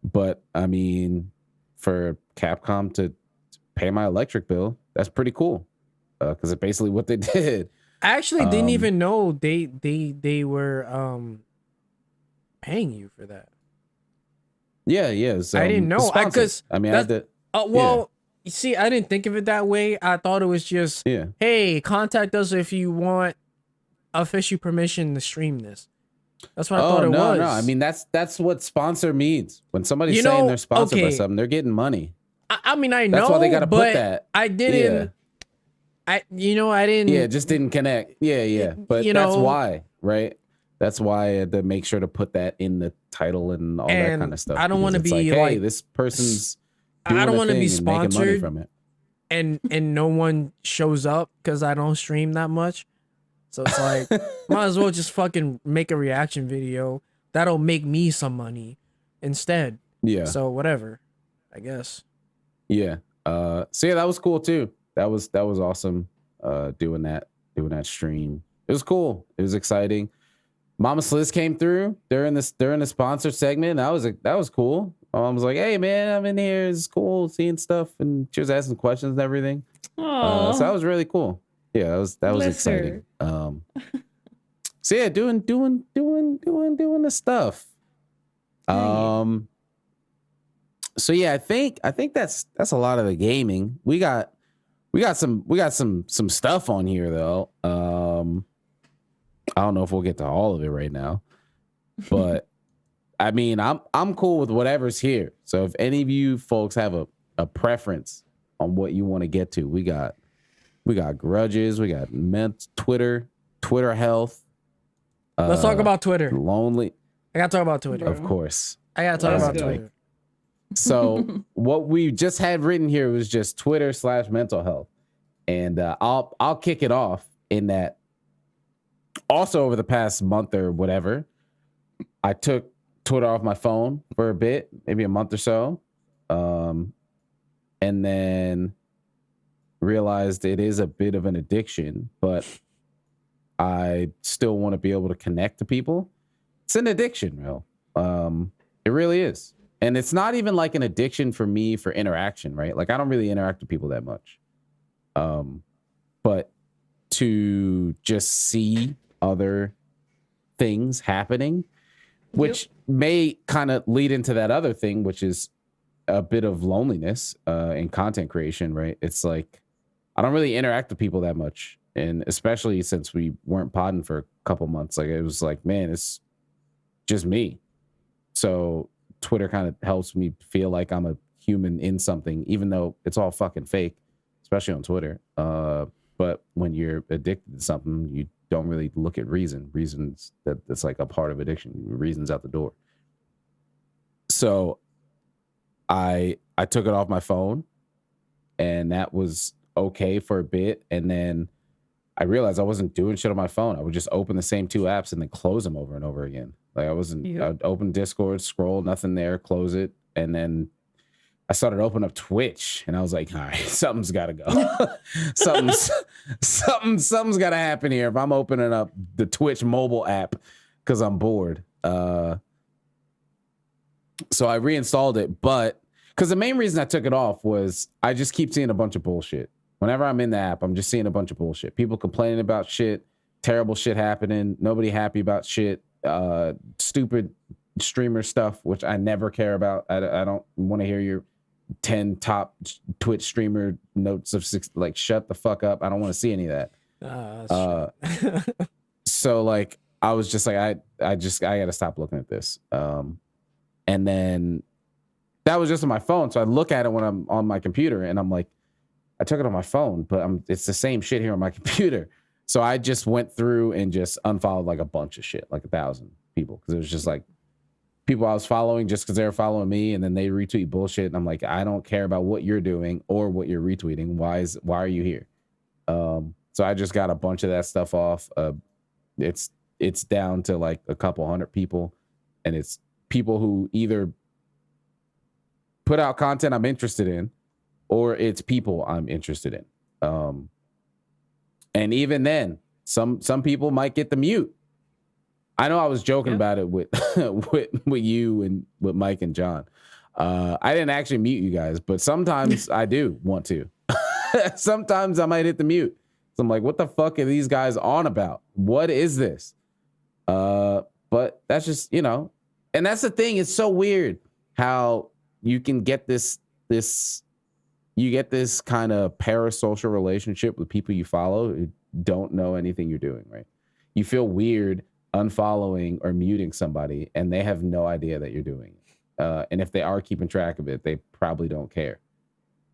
S1: But I mean, for Capcom to pay my electric bill, that's pretty cool. Because it's basically what they did.
S3: I actually didn't even know they were paying you for that.
S1: Yeah. So,
S3: I didn't know.
S1: sponsored.
S3: Because
S1: I mean, I did.
S3: well, You see, I didn't think of it that way. I thought it was just,
S1: Yeah.
S3: hey, contact us if you want official permission to stream this. That's what I thought it was.
S1: No. I mean, that's what sponsor means. When somebody's
S3: You
S1: saying
S3: know,
S1: they're sponsored by
S3: okay.
S1: something, they're getting money.
S3: I mean, I know.
S1: That's why they gotta put
S3: but
S1: that.
S3: I didn't. I didn't.
S1: Yeah, it just didn't connect. Yeah. But
S3: You
S1: that's
S3: know-
S1: why, right? That's why I had to make sure to put that in the title and all that
S3: And
S1: kind of stuff.
S3: I don't
S1: because
S3: wanna
S1: it's
S3: be
S1: hey,
S3: like-
S1: this person's.
S3: I don't
S1: want to
S3: be
S1: making money
S3: sponsored.
S1: from it.
S3: and no one shows up because I don't stream that much. So it's like, might as well just fucking make a reaction video. That'll make me some money instead.
S1: Yeah.
S3: So whatever, I guess.
S1: Yeah. So yeah, that was cool too. That was awesome. Doing that stream. It was cool. It was exciting. Mama Sliz came through during the sponsor segment. That was cool. I was like, hey man, I'm in here. It's cool seeing stuff, and she was asking questions and everything.
S2: Oh,
S1: So that was really cool. Yeah, that was exciting. So yeah, doing the stuff. So yeah, I think that's a lot of the gaming. We got some stuff on here though. I don't know if we'll get to all of it right now, but I mean, I'm cool with whatever's here. So if any of you folks have a preference on what you want to get to, we got grudges, we got Twitter health.
S3: Let's talk about Twitter.
S1: Lonely,
S3: I gotta talk about Twitter.
S1: of course.
S3: I gotta talk
S1: Let's
S3: about
S1: go.
S3: Twitter.
S1: So what we just had written here was just Twitter/mental health, and I'll kick it off in that. Also, over the past month or whatever, I took Twitter off my phone for a bit, maybe a month or so, and then realized it is a bit of an addiction, but I still want to be able to connect to people. It's an addiction, real. It really is. And it's not even like an addiction for me for interaction, right? Like I don't really interact with people that much. But to just see other things happening, which may kind of lead into that other thing, which is a bit of loneliness in content creation, right? It's like I don't really interact with people that much. And especially since we weren't podding for a couple months, like it was like, man, it's just me. So Twitter kind of helps me feel like I'm a human in something, even though it's all fucking fake, especially on Twitter. But when you're addicted to something, you don't really look at reasons that's like a part of addiction. Reasons out the door. So I took it off my phone, and that was okay for a bit, and then I realized I wasn't doing shit on my phone. I would just open the same two apps and then close them over and over again. Like I'd open Discord, scroll, nothing there, close it. And then I started opening up Twitch, and I was like, all right, something's got to go. something's got to happen here if I'm opening up the Twitch mobile app because I'm bored. So I reinstalled it, but because the main reason I took it off was I just keep seeing a bunch of bullshit. Whenever I'm in the app, I'm just seeing a bunch of bullshit. People complaining about shit, terrible shit happening, nobody happy about shit, stupid streamer stuff, which I never care about. I don't want to hear your 10 top Twitch streamer notes of 6. Like, shut the fuck up. I don't want to see any of that. So like, I was just like, I got to stop looking at this. And then that was just on my phone. So I look at it when I'm on my computer, and I'm like, I took it on my phone, but it's the same shit here on my computer. So I just went through and just unfollowed like a bunch of shit, like 1,000 people. Because it was just like people I was following just because they were following me, and then they retweet bullshit. And I'm like, I don't care about what you're doing or what you're retweeting. Why are you here? So I just got a bunch of that stuff off. It's down to like a couple hundred people, and it's people who either put out content I'm interested in, or it's people I'm interested in. And even then, some people might get the mute. I know I was joking about it with with you and with Mike and John. I didn't actually mute you guys, but sometimes I do want to. Sometimes I might hit the mute. So I'm like, what the fuck are these guys on about? What is this? But that's just, and that's the thing. It's so weird how you can get this you get this kind of parasocial relationship with people you follow who don't know anything you're doing, right? You feel weird unfollowing or muting somebody and they have no idea that you're doing it. And if they are keeping track of it, they probably don't care.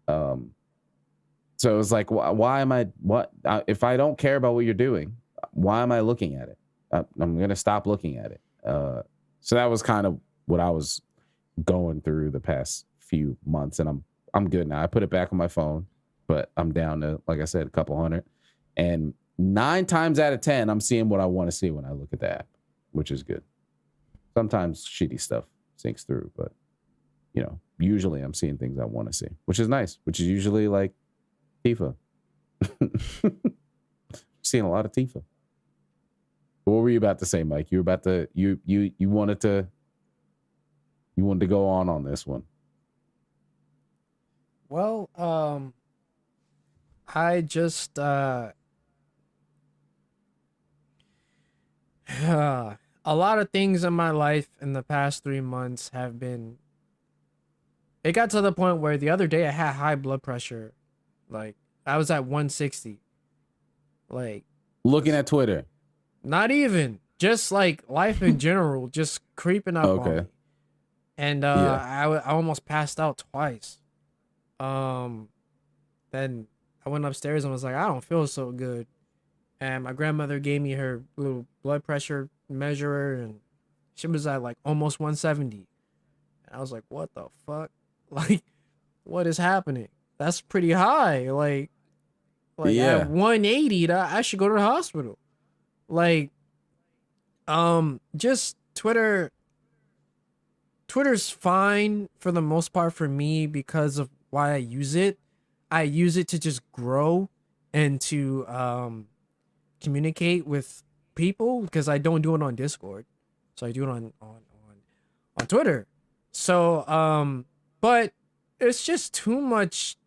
S1: So it's like, why am I, if I don't care about what you're doing, why am I looking at it? I'm going to stop looking at it. So that was kind of what I was going through the past few months, and I'm good now. I put it back on my phone, but I'm down to, like I said, a couple hundred. And 9 times out of 10, I'm seeing what I want to see when I look at the app, which is good. Sometimes shitty stuff sinks through, but you know, usually I'm seeing things I want to see, which is nice, which is usually like Tifa. Seeing a lot of Tifa. What were you about to say, Mike? You were about to you wanted to go on this one.
S3: Well, I just a lot of things in my life in the past 3 months have been. It got to the point where the other day I had high blood pressure, like I was at 160. Like
S1: Looking at Twitter.
S3: Not even, just like life in general, just creeping up on me. And I almost passed out twice. Then I went upstairs and was like, I don't feel so good. And my grandmother gave me her little blood pressure measurer, and she was at like almost 170. And I was like, what the fuck? Like, what is happening? That's pretty high. Like at 180, I should go to the hospital. Like, just Twitter's fine for the most part for me because of why I use it. I use it to just grow and to communicate with people, because I don't do it on Discord. So I do it on Twitter. So but it's just too much.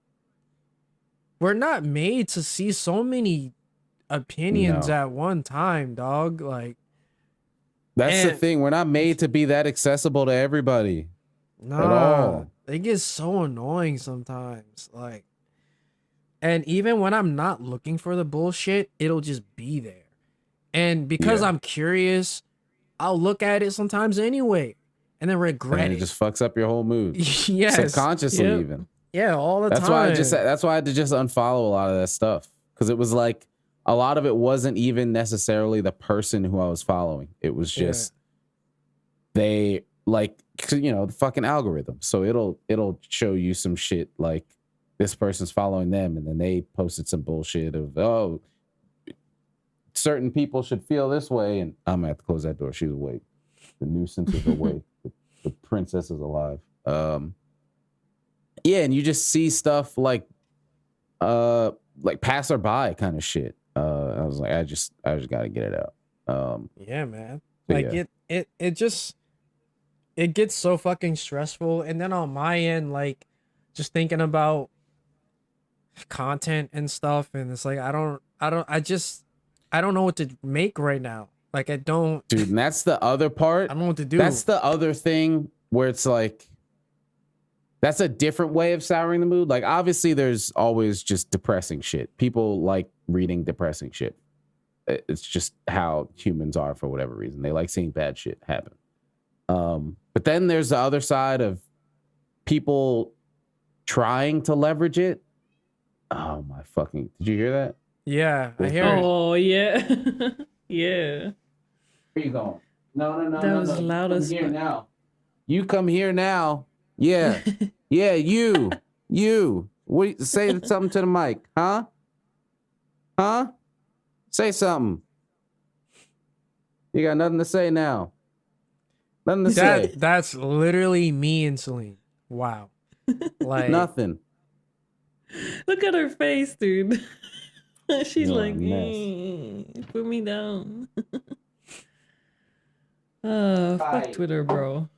S3: We're not made to see so many opinions at one time, dog. Like,
S1: that's the thing. We're not made to be that accessible to everybody. At all.
S3: It gets so annoying sometimes. Like, and even when I'm not looking for the bullshit, it'll just be there. And because I'm curious, I'll look at it sometimes anyway, and then regret it.
S1: It just fucks up your whole mood.
S3: Yes.
S1: Subconsciously, even.
S3: Yeah, all the
S1: that's
S3: time.
S1: That's why I had to just unfollow a lot of that stuff, because it was like a lot of it wasn't even necessarily the person who I was following. It was just they, like, you know, the fucking algorithm. So it'll show you some shit like this person's following them, and then they posted some bullshit of, oh, certain people should feel this way, and I'm gonna have to close that door. She's awake. The nuisance is awake. The princess is alive. Yeah, and you just see stuff like passerby kind of shit. I was like, I just gotta get it out.
S3: Yeah, man. Like it just, it gets so fucking stressful. And then on my end, like, just thinking about content and stuff, and it's like I don't know what to make right now. Like, I don't,
S1: dude. And that's the other part.
S3: I don't know what to do.
S1: That's the other thing where it's like, that's a different way of souring the mood. Like, obviously, there's always just depressing shit. People like reading depressing shit. It's just how humans are for whatever reason. They like seeing bad shit happen. But then there's the other side of people trying to leverage it. Oh my fucking! Did you hear that?
S3: Yeah, I hear it.
S2: Oh yeah, yeah.
S1: Where you going? No.
S2: That was loud as fuck.
S1: Now. You come here now. Yeah, yeah. You. What? Say something to the mic, huh? Huh? Say something. You got nothing to say now. Nothing to say.
S3: That's literally me and Celine. Wow. Like
S1: nothing.
S2: Look at her face, dude. She's
S1: You're
S2: like, put me down. Fuck Twitter, bro.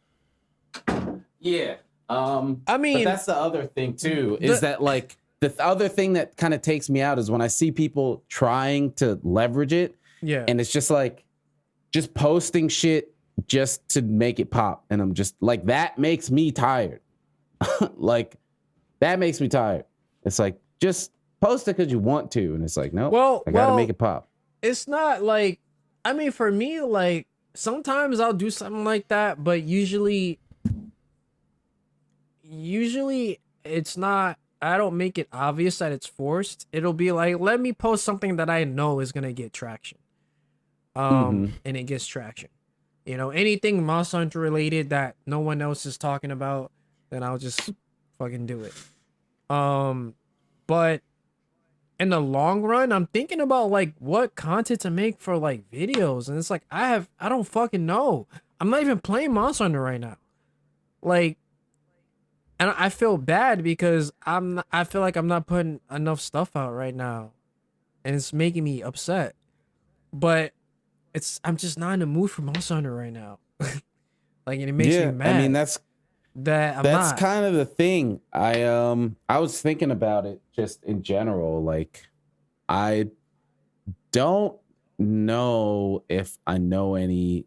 S1: Yeah.
S3: I mean,
S1: but that's the other thing too, is that like the other thing that kind of takes me out is when I see people trying to leverage it.
S3: Yeah.
S1: And it's just like, just posting shit just to make it pop. And I'm just like, that makes me tired. Like, that makes me tired. It's like, just post it because you want to. And it's like, no,
S3: Well,
S1: I got to make it pop.
S3: It's not like, I mean, for me, like, sometimes I'll do something like that, but usually it's not, I don't make it obvious that it's forced. It'll be like, let me post something that I know is gonna get traction. And it gets traction. You know, anything Monster Hunter related that no one else is talking about, then I'll just fucking do it. But in the long run, I'm thinking about like what content to make for like videos, and it's like I don't fucking know. I'm not even playing Monster Hunter right now. Like, and I feel bad because I feel like I'm not putting enough stuff out right now, and it's making me upset. But I'm just not in the mood for Monster Hunter right now. Like, and it makes me mad.
S1: I mean, that's kind of the thing. I was thinking about it just in general. Like, I don't know if I know any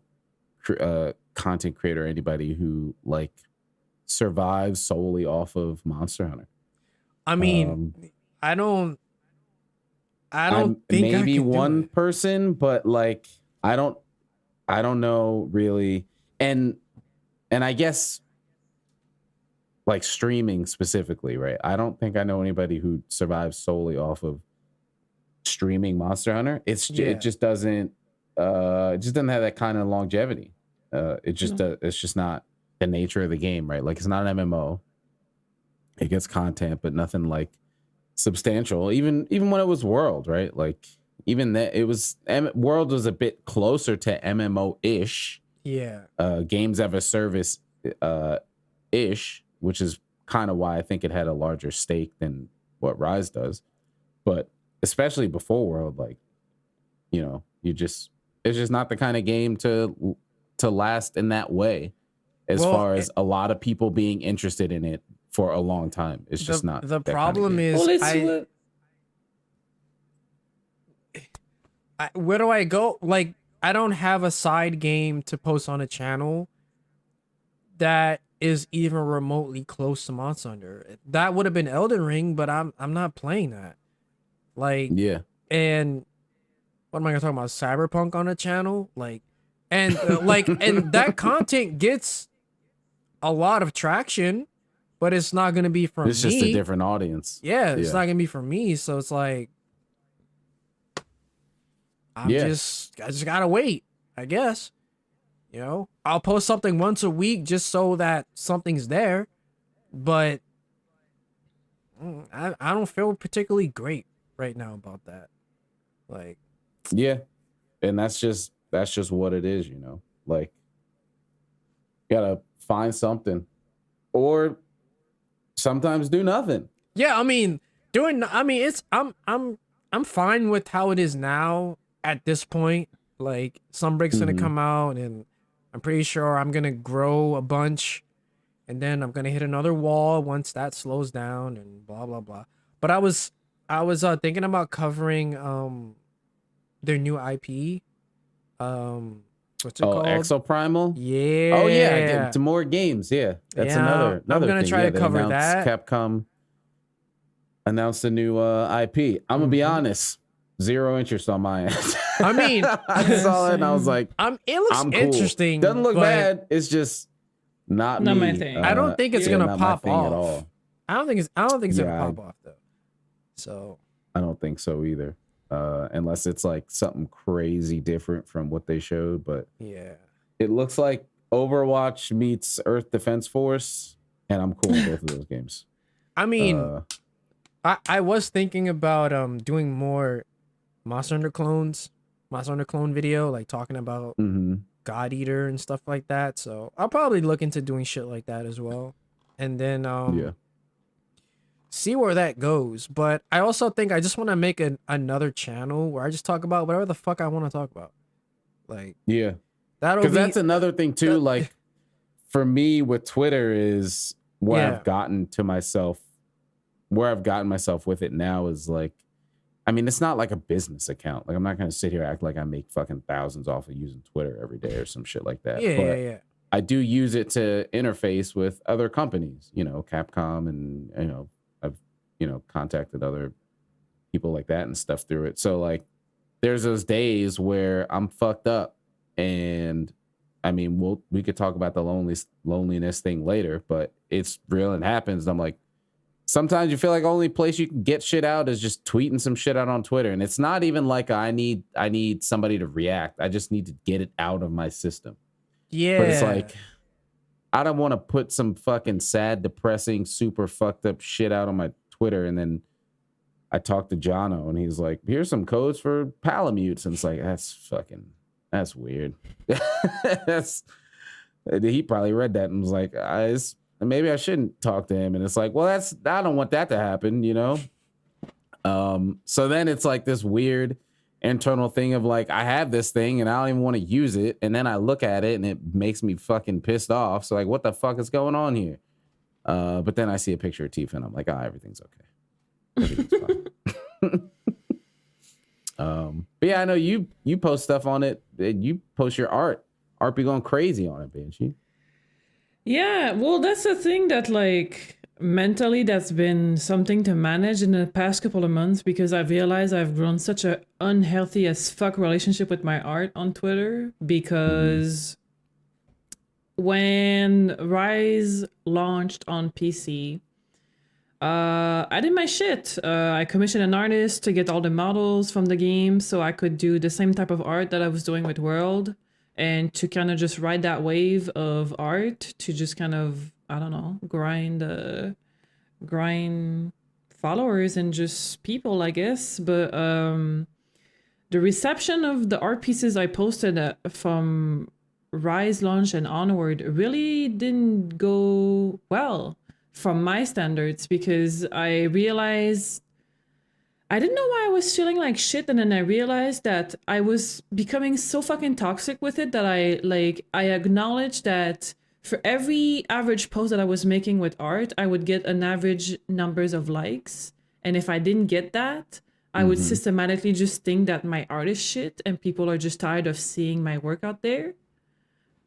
S1: content creator, anybody who like survives solely off of Monster Hunter.
S3: I mean, I don't think
S1: maybe
S3: I can
S1: one
S3: do it.
S1: person, but like I don't know really. And I guess like streaming specifically, right? I don't think I know anybody who survives solely off of streaming Monster Hunter. It just doesn't have that kind of longevity. It's just not the nature of the game, right? Like, it's not an MMO. It gets content, but nothing like substantial. Even when it was World, right? Like, even that, it was World was a bit closer to MMO-ish.
S3: Yeah.
S1: Games as a service ish, which is kind of why I think it had a larger stake than what Rise does. But especially before World, like, you know, it's just not the kind of game to last in that way, as far as a lot of people being interested in it for a long time. It's just not.
S3: The problem is, where do I go? Like, I don't have a side game to post on a channel that is even remotely close to Monster Hunter. That would have been Elden Ring, but I'm not playing that. Like, yeah. And what am I gonna talk about? Cyberpunk on a channel? Like, and and that content gets a lot of traction, but it's not gonna be from me.
S1: It's just a different audience.
S3: Yeah, it's not gonna be from me. So it's like, I just gotta wait, I guess. You know, I'll post something once a week just so that something's there, but I don't feel particularly great right now about that. Like,
S1: yeah, and that's just what it is, you know. Like, you gotta find something, or sometimes do nothing.
S3: Yeah, I mean, I'm fine with how it is now at this point. Like, Sunbreak's gonna come out, and I'm pretty sure I'm gonna grow a bunch, and then I'm gonna hit another wall once that slows down, and blah blah blah. But I was thinking about covering their new IP. What's it called?
S1: Exoprimal?
S3: Yeah.
S1: Oh yeah, to more games. Yeah. That's another
S3: I'm gonna
S1: thing.
S3: try to cover that.
S1: Capcom announced a new IP. I'm gonna be honest. Zero interest on my end.
S3: I mean,
S1: I saw it and I was like,
S3: it looks
S1: cool.
S3: interesting.
S1: Doesn't look bad. It's just not me.
S2: my thing.
S3: I don't think it's gonna pop off
S1: at all.
S3: I don't think it's gonna pop off though. So
S1: I don't think so either. Unless it's like something crazy different from what they showed. But
S3: yeah,
S1: it looks like Overwatch meets Earth Defense Force, and I'm cool with both of those games.
S3: I mean, I was thinking about doing more Monster Hunter clone video, like talking about God Eater and stuff like that. So I'll probably look into doing shit like that as well, and then see where that goes. But I also think I just want to make another channel where I just talk about whatever the fuck I want to talk about. Like, because
S1: that's another thing too. Like, for me with Twitter is where I've gotten myself with it now is like, I mean, it's not like a business account. Like, I'm not going to sit here and act like I make fucking thousands off of using Twitter every day or some shit like that.
S3: Yeah.
S1: I do use it to interface with other companies, you know, Capcom, and, contacted other people like that and stuff through it. So like there's those days where I'm fucked up, and I mean, we could talk about the loneliness thing later, but it's real and happens. I'm like, sometimes you feel like only place you can get shit out is just tweeting some shit out on Twitter. And it's not even like I need somebody to react. I just need to get it out of my system.
S3: Yeah.
S1: But it's like, I don't want to put some fucking sad, depressing, super fucked up shit out on my Twitter. And then I talked to Jono and he's like, here's some codes for Palamutes. And it's like, that's weird. He probably read that and was like, maybe I shouldn't talk to him. And it's like, well, I don't want that to happen, So then it's like this weird internal thing of like, I have this thing and I don't even want to use it. And then I look at it and it makes me fucking pissed off. So like, what the fuck is going on here? But then I see a picture of Tifa and I'm like, everything's okay. Everything's fine. But yeah, I know you post stuff on it. You post your art. Art be going crazy on it, Banshee.
S2: Yeah, well, that's the thing that like mentally that's been something to manage in the past couple of months, because I've realized I've grown such a unhealthy as fuck relationship with my art on Twitter, because when Rise launched on PC, I did my shit. I commissioned an artist to get all the models from the game so I could do the same type of art that I was doing with World, and to kind of just ride that wave of art, to just kind of, I don't know, grind followers and just people, I guess. But the reception of the art pieces I posted from Rise launch and onward really didn't go well from my standards, because I realized I didn't know why I was feeling like shit, and then I realized that I was becoming so fucking toxic with it that I acknowledged that for every average post that I was making with art, I would get an average numbers of likes, and if I didn't get that, I would systematically just think that my art is shit and people are just tired of seeing my work out there.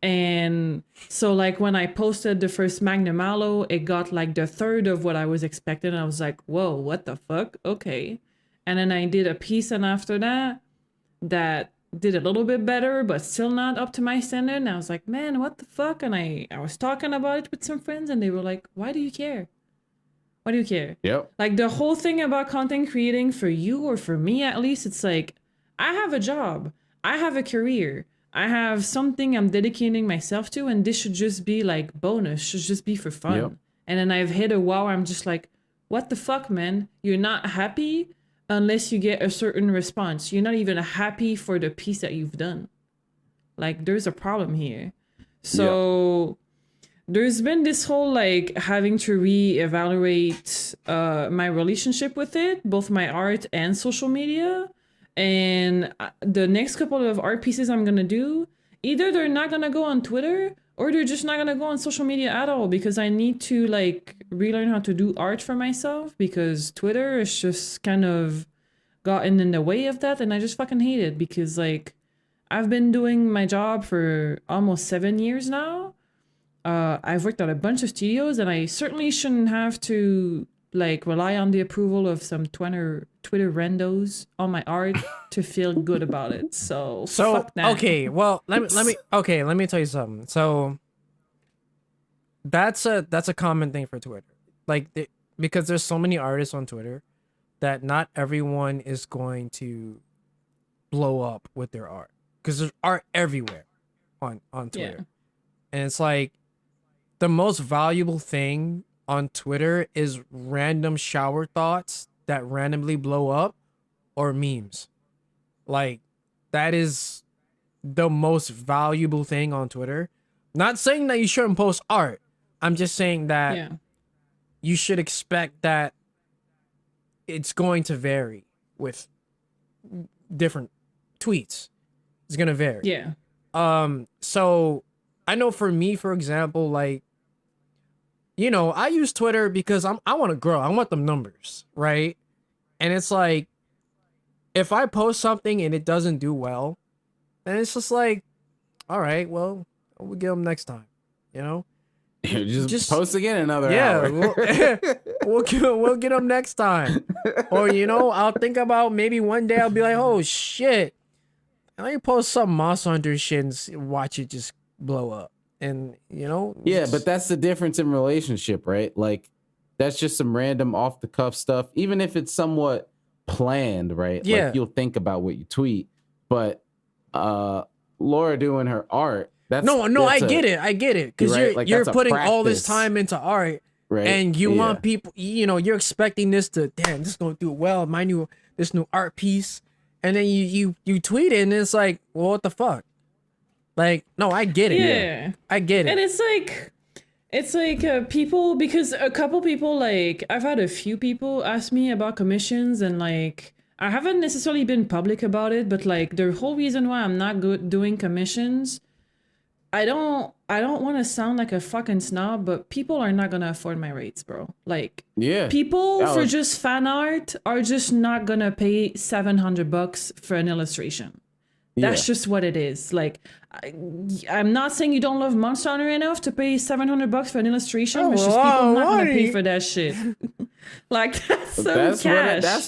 S2: And so like when I posted the first Magnum Aloe, it got like the third of what I was expecting. I was like, whoa, what the fuck? Okay. And then I did a piece, and after that did a little bit better, but still not up to my standard. And I was like, man, what the fuck? And I was talking about it with some friends, and they were like, why do you care? Why do you care?
S1: Yep.
S2: Like the whole thing about content creating, for you or for me at least, it's like, I have a job, I have a career, I have something I'm dedicating myself to, and this should just be like bonus, should just be for fun.
S1: Yep.
S2: And then I've hit a wall where I'm just like, what the fuck, man? You're not happy unless you get a certain response. You're not even happy for the piece that you've done. Like, there's a problem here. So there's been this whole like having to reevaluate my relationship with it, both my art and social media. And the next couple of art pieces I'm gonna do, either they're not gonna go on Twitter or they're just not gonna go on social media at all, because I need to like relearn how to do art for myself, because Twitter is just kind of gotten in the way of that, and I just fucking hate it, because like I've been doing my job for almost 7 years now. I've worked at a bunch of studios, and I certainly shouldn't have to like rely on the approval of some Twitter randos on my art to feel good about it. So fuck that.
S3: Okay, well let me tell you something. So that's a common thing for Twitter. Like because there's so many artists on Twitter that not everyone is going to blow up with their art, because there's art everywhere on Twitter. Yeah. And it's like the most valuable thing on Twitter is random shower thoughts that randomly blow up, or memes. Like, that is the most valuable thing on Twitter. Not saying that you shouldn't post art. I'm just saying that you should expect that it's going to vary with different tweets. It's going to vary.
S2: Yeah.
S3: So I know for me, for example, like, you know, I use Twitter because I want to grow. I want them numbers, right? And it's like, if I post something and it doesn't do well, then it's just like, all right, well, we'll get them next time, you know?
S1: just post again another hour.
S3: Well, we'll get them next time. Or I'll think about maybe one day I'll be like, oh shit, let me post some Monster Hunter shit and watch it just blow up. And
S1: Yeah, but that's the difference in relationship, right? Like that's just some random off the cuff stuff, even if it's somewhat planned, right?
S3: Yeah.
S1: Like you'll think about what you tweet, but Laura doing her art.
S3: I get it. Because
S1: right? Like,
S3: you're
S1: that's a
S3: putting all this
S1: practice.
S3: time into art,
S1: Right.
S3: and you
S1: Yeah.
S3: want people, you're expecting this to, damn, this is gonna do well. This new art piece, and then you tweet it, and it's like, well, what the fuck? Like, no, I get it.
S2: Yeah.
S3: I get it.
S2: And it's like people, because a couple people, like I've had a few people ask me about commissions, and like I haven't necessarily been public about it, but like the whole reason why I'm not doing commissions, I don't want to sound like a fucking snob, but people are not gonna afford my rates, bro. Like,
S1: Yeah.
S2: people for just fan art are just not gonna pay $700 for an illustration. That's just what it is. Like, I'm not saying you don't love Monster Hunter enough to pay $700 for an illustration. It's just people not gonna pay for that shit. Like, that's cash.
S1: That's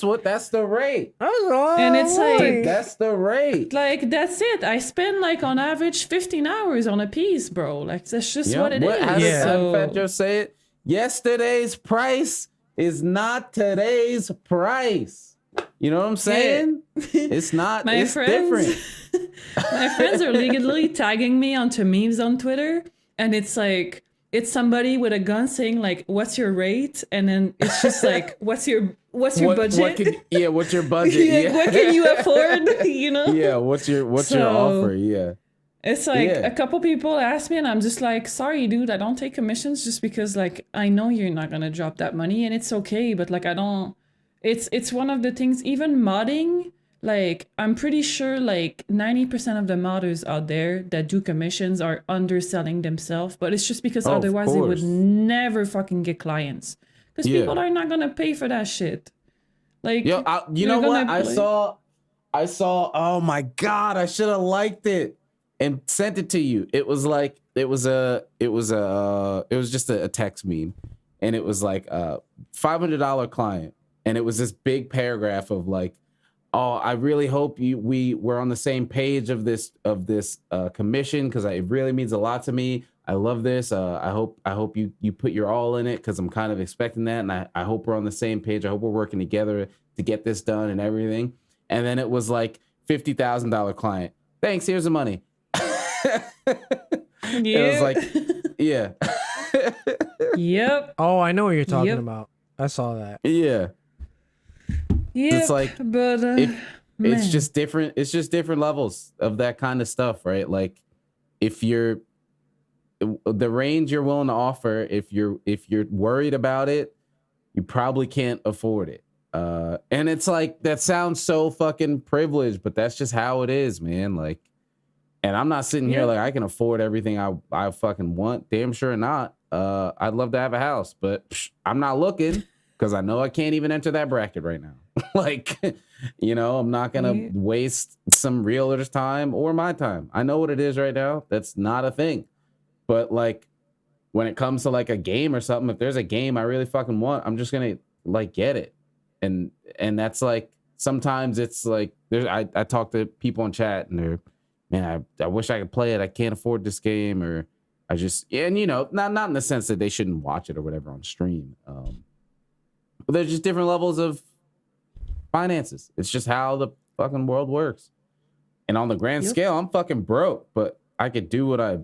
S1: the rate.
S2: And it's like,
S1: That's the rate.
S2: like that's it. I spend like on average 15 hours on a piece, bro. Like that's just what it is.
S1: How does
S2: So,
S1: Fat Joe say it? Yesterday's price is not today's price. You know what I'm saying? It's not.
S2: my
S1: it's
S2: friends,
S1: different.
S2: my friends are legally tagging me onto memes on Twitter, and it's like it's somebody with a gun saying like, "What's your rate?" And then it's just like, "What's your budget?"
S1: What's your budget?
S2: Yeah, what can you afford?
S1: Yeah, what's your offer? Yeah.
S2: It's like
S1: Yeah.
S2: a couple people ask me, and I'm just like, sorry, dude, I don't take commissions just because like I know you're not gonna drop that money, and it's okay, but like I don't. It's one of the things. Even modding, like I'm pretty sure like 90% of the modders out there that do commissions are underselling themselves, but it's just because
S1: Of
S2: otherwise they would
S1: course.
S2: never fucking get clients because
S1: Yeah.
S2: people are not gonna pay for that shit. Like,
S1: Yo, you
S2: you're
S1: know what?
S2: gonna
S1: I saw. Oh my god! I should have liked it and sent it to you. It was like it was just a text meme, and it was like a $500 client, and it was this big paragraph of like, oh, I really hope we're on the same page of this commission because it really means a lot to me. I love this. I hope you put your all in it because I'm kind of expecting that, and I hope we're on the same page. I hope we're working together to get this done and everything. And then it was like $50,000 client. Thanks. Here's the money. It was like, yeah,
S2: Yep.
S3: Oh, I know what you're talking
S2: Yep.
S3: about. I saw that.
S1: yeah.
S2: Yep.
S1: It's like
S2: but
S1: it's
S2: man.
S1: just different. It's just different levels of that kind of stuff, right? Like if you're the range you're willing to offer, if you're worried about it, you probably can't afford it. And it's like that sounds so fucking privileged, but that's just how it is, man. Like, and I'm not sitting here
S2: Yeah.
S1: like I can afford everything I fucking want. Damn sure not. I'd love to have a house, but I'm not looking because I know I can't even enter that bracket right now. Like, I'm not gonna
S2: Yeah.
S1: waste some realtor's time or my time. I know what it is right now. That's not a thing. But like when it comes to like a game or something, if there's a game I really fucking want, I'm just gonna like get it. And that's like sometimes it's like I talk to people in chat and they're, man, I wish I could play it. I can't afford this game, or I just not in the sense that they shouldn't watch it or whatever on stream. But there's just different levels of finances. It's just how the fucking world works. And on the grand
S2: Yep.
S1: scale, I'm fucking broke, but I could do what I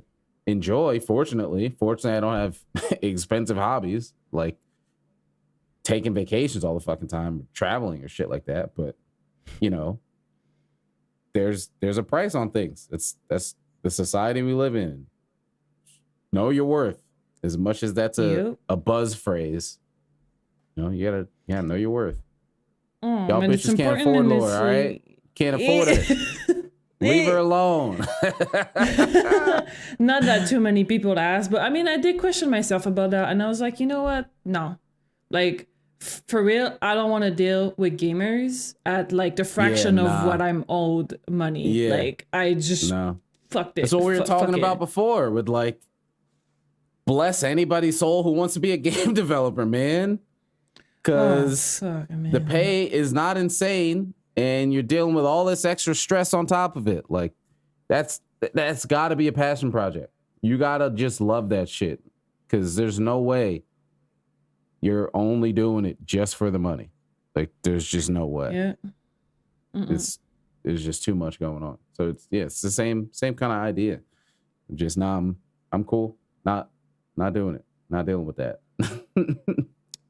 S1: enjoy. Fortunately, I don't have expensive hobbies like taking vacations all the fucking time, traveling or shit like that. But there's a price on things. That's the society we live in. Know your worth. As much as that's
S2: Yep.
S1: a buzz phrase, you gotta know your worth. Y'all
S2: And it's
S1: bitches can't
S2: important
S1: afford
S2: in
S1: Laura,
S2: this,
S1: all right? Can't afford it. Leave her alone.
S2: Not that too many people ask, but I mean, I did question myself about that, and I was like, you know what? No, like for real, I don't want to deal with gamers at like the fraction
S1: nah.
S2: of what I'm owed money.
S1: Yeah.
S2: Like I just
S1: No.
S2: fucked it.
S1: That's what we were talking
S2: Fuck
S1: about
S2: it.
S1: before with like, bless anybody's soul who wants to be a game developer, man. because
S2: man.
S1: the pay is not insane, and you're dealing with all this extra stress on top of it. Like that's got to be a passion project. You gotta just love that shit, because there's no way you're only doing it just for the money. Like there's just no way.
S2: Yeah.
S1: It's there's just too much going on. So it's the same kind of idea. Just I'm cool. Not doing it. Not dealing with that.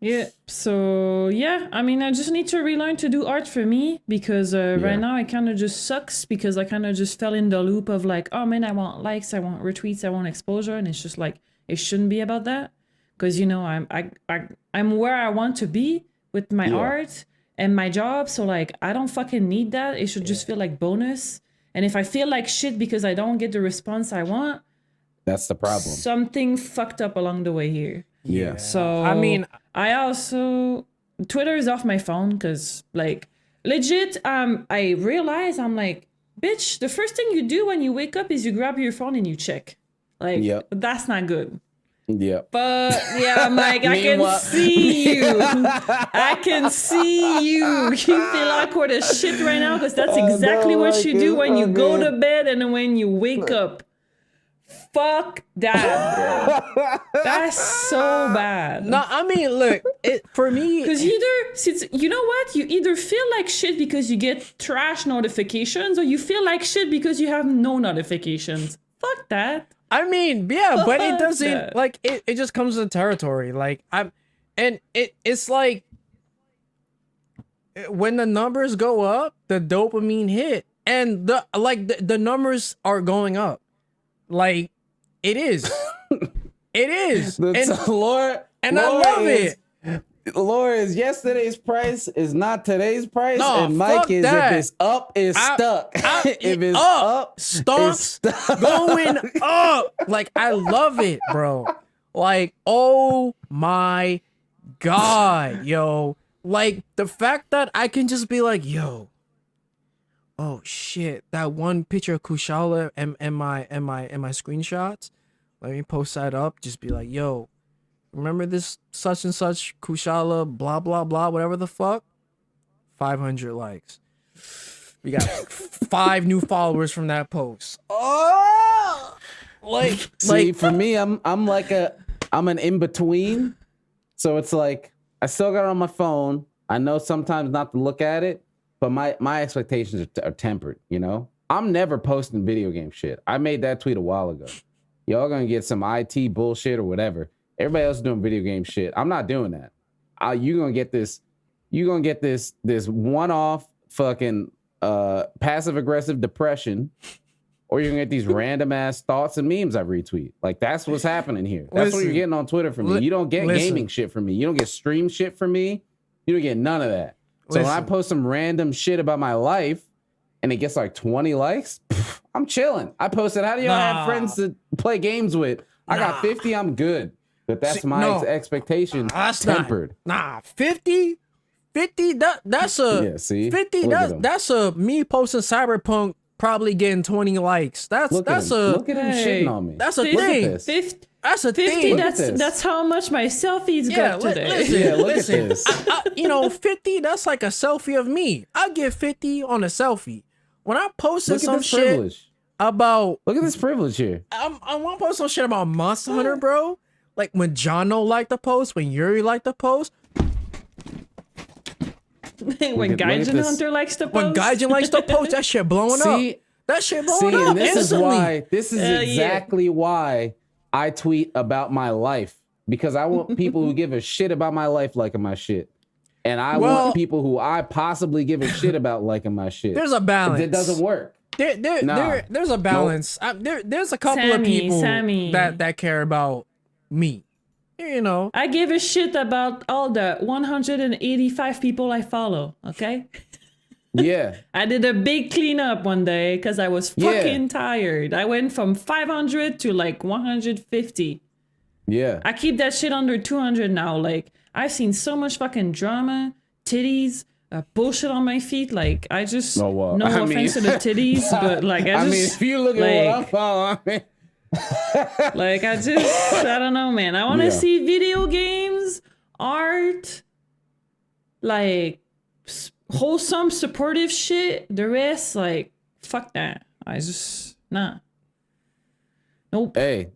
S2: Yeah. So yeah, I mean, I just need to relearn to do art for me, because right now it kind of just sucks, because I kind of just fell in the loop of like, oh man, I want likes, I want retweets, I want exposure, and it's just like it shouldn't be about that, because you know I'm where I want to be with my art and my job. So like I don't fucking need that. It should just feel like bonus. And if I feel like shit because I don't get the response I want,
S1: that's the problem.
S2: Something fucked up along the way here.
S1: Yeah.
S2: So
S3: I mean,
S2: I also Twitter is off my phone, because like legit, I realize I'm like, bitch, the first thing you do when you wake up is you grab your phone and you check. Like that's not good.
S1: Yeah.
S2: But yeah, I'm like, I can see you. I can see you. You feel awkward as shit right now, because that's exactly what you do when you go to bed and when you wake up. Fuck that, bro. That's so bad.
S3: No, I mean, look, for me,
S2: because you know what? You either feel like shit because you get trash notifications, or you feel like shit because you have no notifications. Fuck that.
S3: I mean, yeah, but it doesn't like it just comes with the territory. Like it's like when the numbers go up, the dopamine hit, and the numbers are going up. Like it is. It is.
S1: Laura,
S3: I love it.
S1: Laura is yesterday's price is not today's price,
S3: No,
S1: and Mike is
S3: that.
S1: if it's up, it's stuck. If it's up,
S3: stomp,
S1: it's stuck.
S3: going up. Like I love it, bro. Like, oh my God, yo. Like the fact that I can just be like, yo, oh shit, that one picture of Kushala and my screenshots. Let me post that up. Just be like, yo, remember this such and such Kushala, blah blah blah, whatever the fuck. 500 likes. We got 5 new followers from that post. Oh,
S1: See, for me, I'm an in between. So it's like I still got it on my phone. I know sometimes not to look at it, but my expectations are tempered. You know, I'm never posting video game shit. I made that tweet a while ago. Y'all gonna get some IT bullshit or whatever. Everybody else is doing video game shit. I'm not doing that. You gonna get this one-off fucking passive aggressive depression, or you're gonna get these random ass thoughts and memes I retweet. Like that's what's happening here. That's what you're getting on Twitter from me. You don't get gaming shit from me. You don't get stream shit from me. You don't get none of that. So when I post some random shit about my life and it gets like 20 likes, I'm chilling. I posted, how do y'all have friends to play games with? I got 50, I'm good. But that's my expectation tempered.
S3: 50? 50, that's a 50. That's a me posting Cyberpunk probably getting 20 likes.
S1: Look at him shitting on me.
S3: That's a thing.
S2: 50,
S3: that's a thing.
S2: That's how much my selfies got today.
S1: Look at this.
S3: I 50. That's like a selfie of me. I get 50 on a selfie. When I posted some shit about,
S1: look at this privilege here.
S3: I want to post some shit about Monster Hunter, bro. Like when Jono liked the post, when Yuri liked the post.
S2: When Gaijin Hunter likes to post.
S3: When Gaijin likes to post, that shit blowing up. That shit blowing up.
S1: And this
S3: instantly.
S1: This is exactly why I tweet about my life. Because I want people who give a shit about my life liking my shit. And I want people who I possibly give a shit about liking my shit.
S3: There's a balance.
S1: It doesn't work.
S3: There's a balance. Nope. There's a couple of people that care about me. You know,
S2: I give a shit about all the 185 people I follow. Okay.
S1: Yeah.
S2: I did a big cleanup one day because I was fucking tired. I went from 500 to like 150.
S1: Yeah.
S2: I keep that shit under 200 now. Like I've seen so much fucking drama, titties, bullshit on my feet. Like I just no offense to the titties, but like I
S1: if you look at what I'm following,
S2: like I don't know, man. I want to see video games, art, like wholesome, supportive shit. The rest, like, fuck that. I just nah. Nope.
S1: Hey,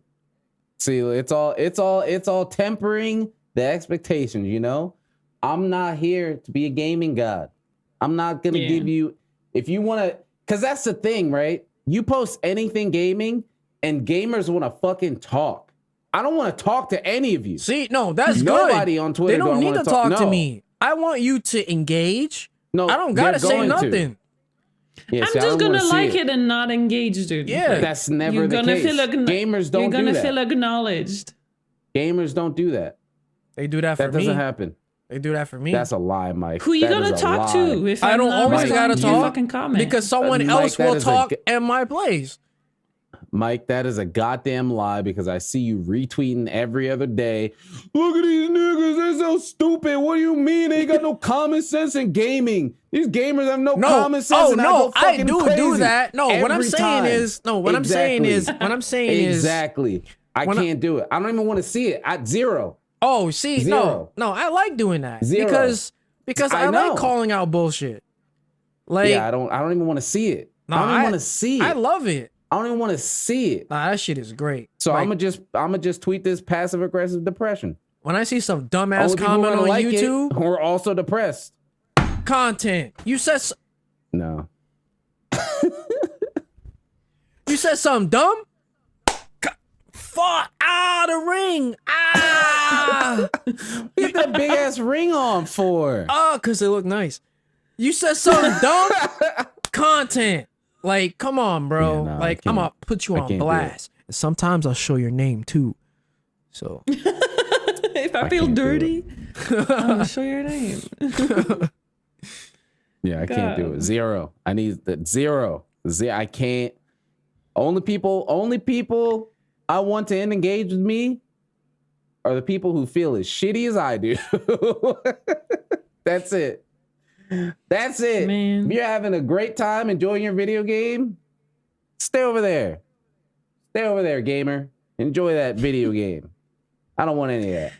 S1: see, it's all tempering the expectations, you know? I'm not here to be a gaming god. I'm not gonna give you, if you wanna, cause that's the thing, right? You post anything gaming and gamers wanna fucking talk. I don't wanna talk to any of you.
S3: See, no, that's
S1: Nobody
S3: good.
S1: on Twitter.
S3: They don't need to talk to
S1: No.
S3: me. I want you to engage.
S1: No,
S3: I don't gotta
S1: they're
S3: say
S1: going to.
S3: nothing.
S1: Yeah,
S2: I'm
S1: see, I
S2: just
S1: don't wanna
S2: gonna
S1: see
S2: like it and not engage, dude.
S3: Yeah.
S2: Like,
S1: That's never
S2: you're
S1: the
S2: gonna
S1: case.
S2: feel
S1: Gamers don't
S2: you're gonna
S1: do that.
S2: feel acknowledged.
S1: Gamers don't do that.
S3: They do that for
S1: That
S3: me.
S1: doesn't happen.
S3: They do that for me.
S1: That's a lie, Mike.
S2: Who you
S1: That
S2: gonna
S1: is a
S2: talk
S1: lie.
S2: to? If
S3: I
S2: I'm
S3: don't
S2: not
S3: always
S2: responding
S3: gotta
S2: to your
S3: talk
S2: fucking comment?
S3: because someone
S1: Mike,
S3: else
S1: that
S3: will
S1: is a
S3: talk
S1: g-
S3: in my place.
S1: Mike, that is a goddamn lie because I see you retweeting every other day. Look at these niggas, they're so stupid. What do you mean? They ain't got no common sense in gaming. These gamers have no common sense.
S3: Oh
S1: and
S3: no,
S1: I
S3: do
S1: go fucking crazy
S3: that. No, what I'm
S1: every
S3: saying
S1: time.
S3: is what I'm saying is
S1: Exactly. I
S3: when
S1: can't do it. I don't even want to see it. At zero.
S3: oh, see,
S1: Zero.
S3: no, I like doing that
S1: Zero.
S3: because I
S1: I know.
S3: like calling out bullshit. Like,
S1: Yeah, I don't even want to see it.
S3: No,
S1: I don't even want to see it.
S3: I love it.
S1: I don't even want to see it.
S3: Nah, that shit is great.
S1: So
S3: Like,
S1: I'm gonna just tweet this passive aggressive depression.
S3: when I see some dumbass
S1: Only people
S3: comment
S1: who
S3: on
S1: like
S3: YouTube,
S1: it who are also depressed.
S3: content. You said
S1: No.
S3: something dumb. Fuck! The ring!
S1: Get that big ass ring on for.
S3: Cause they look nice. You said something dumb. Content. Like, come on, bro.
S1: Yeah, no, I
S3: like, I'm
S1: can't.
S3: gonna put you
S1: I
S3: on
S1: can't do
S3: blast. And sometimes I'll show your name too. So
S2: If I feel
S1: can't do
S2: dirty, I'm gonna show your name.
S1: Yeah, I can't do it.
S2: God.
S1: Zero. I need the zero. I can't. Only people I want to engage with me are the people who feel as shitty as I do. That's it. That's it.
S2: Man.
S1: If you're having a great time enjoying your video game, stay over there. Stay over there, gamer. Enjoy that video game. I don't want any of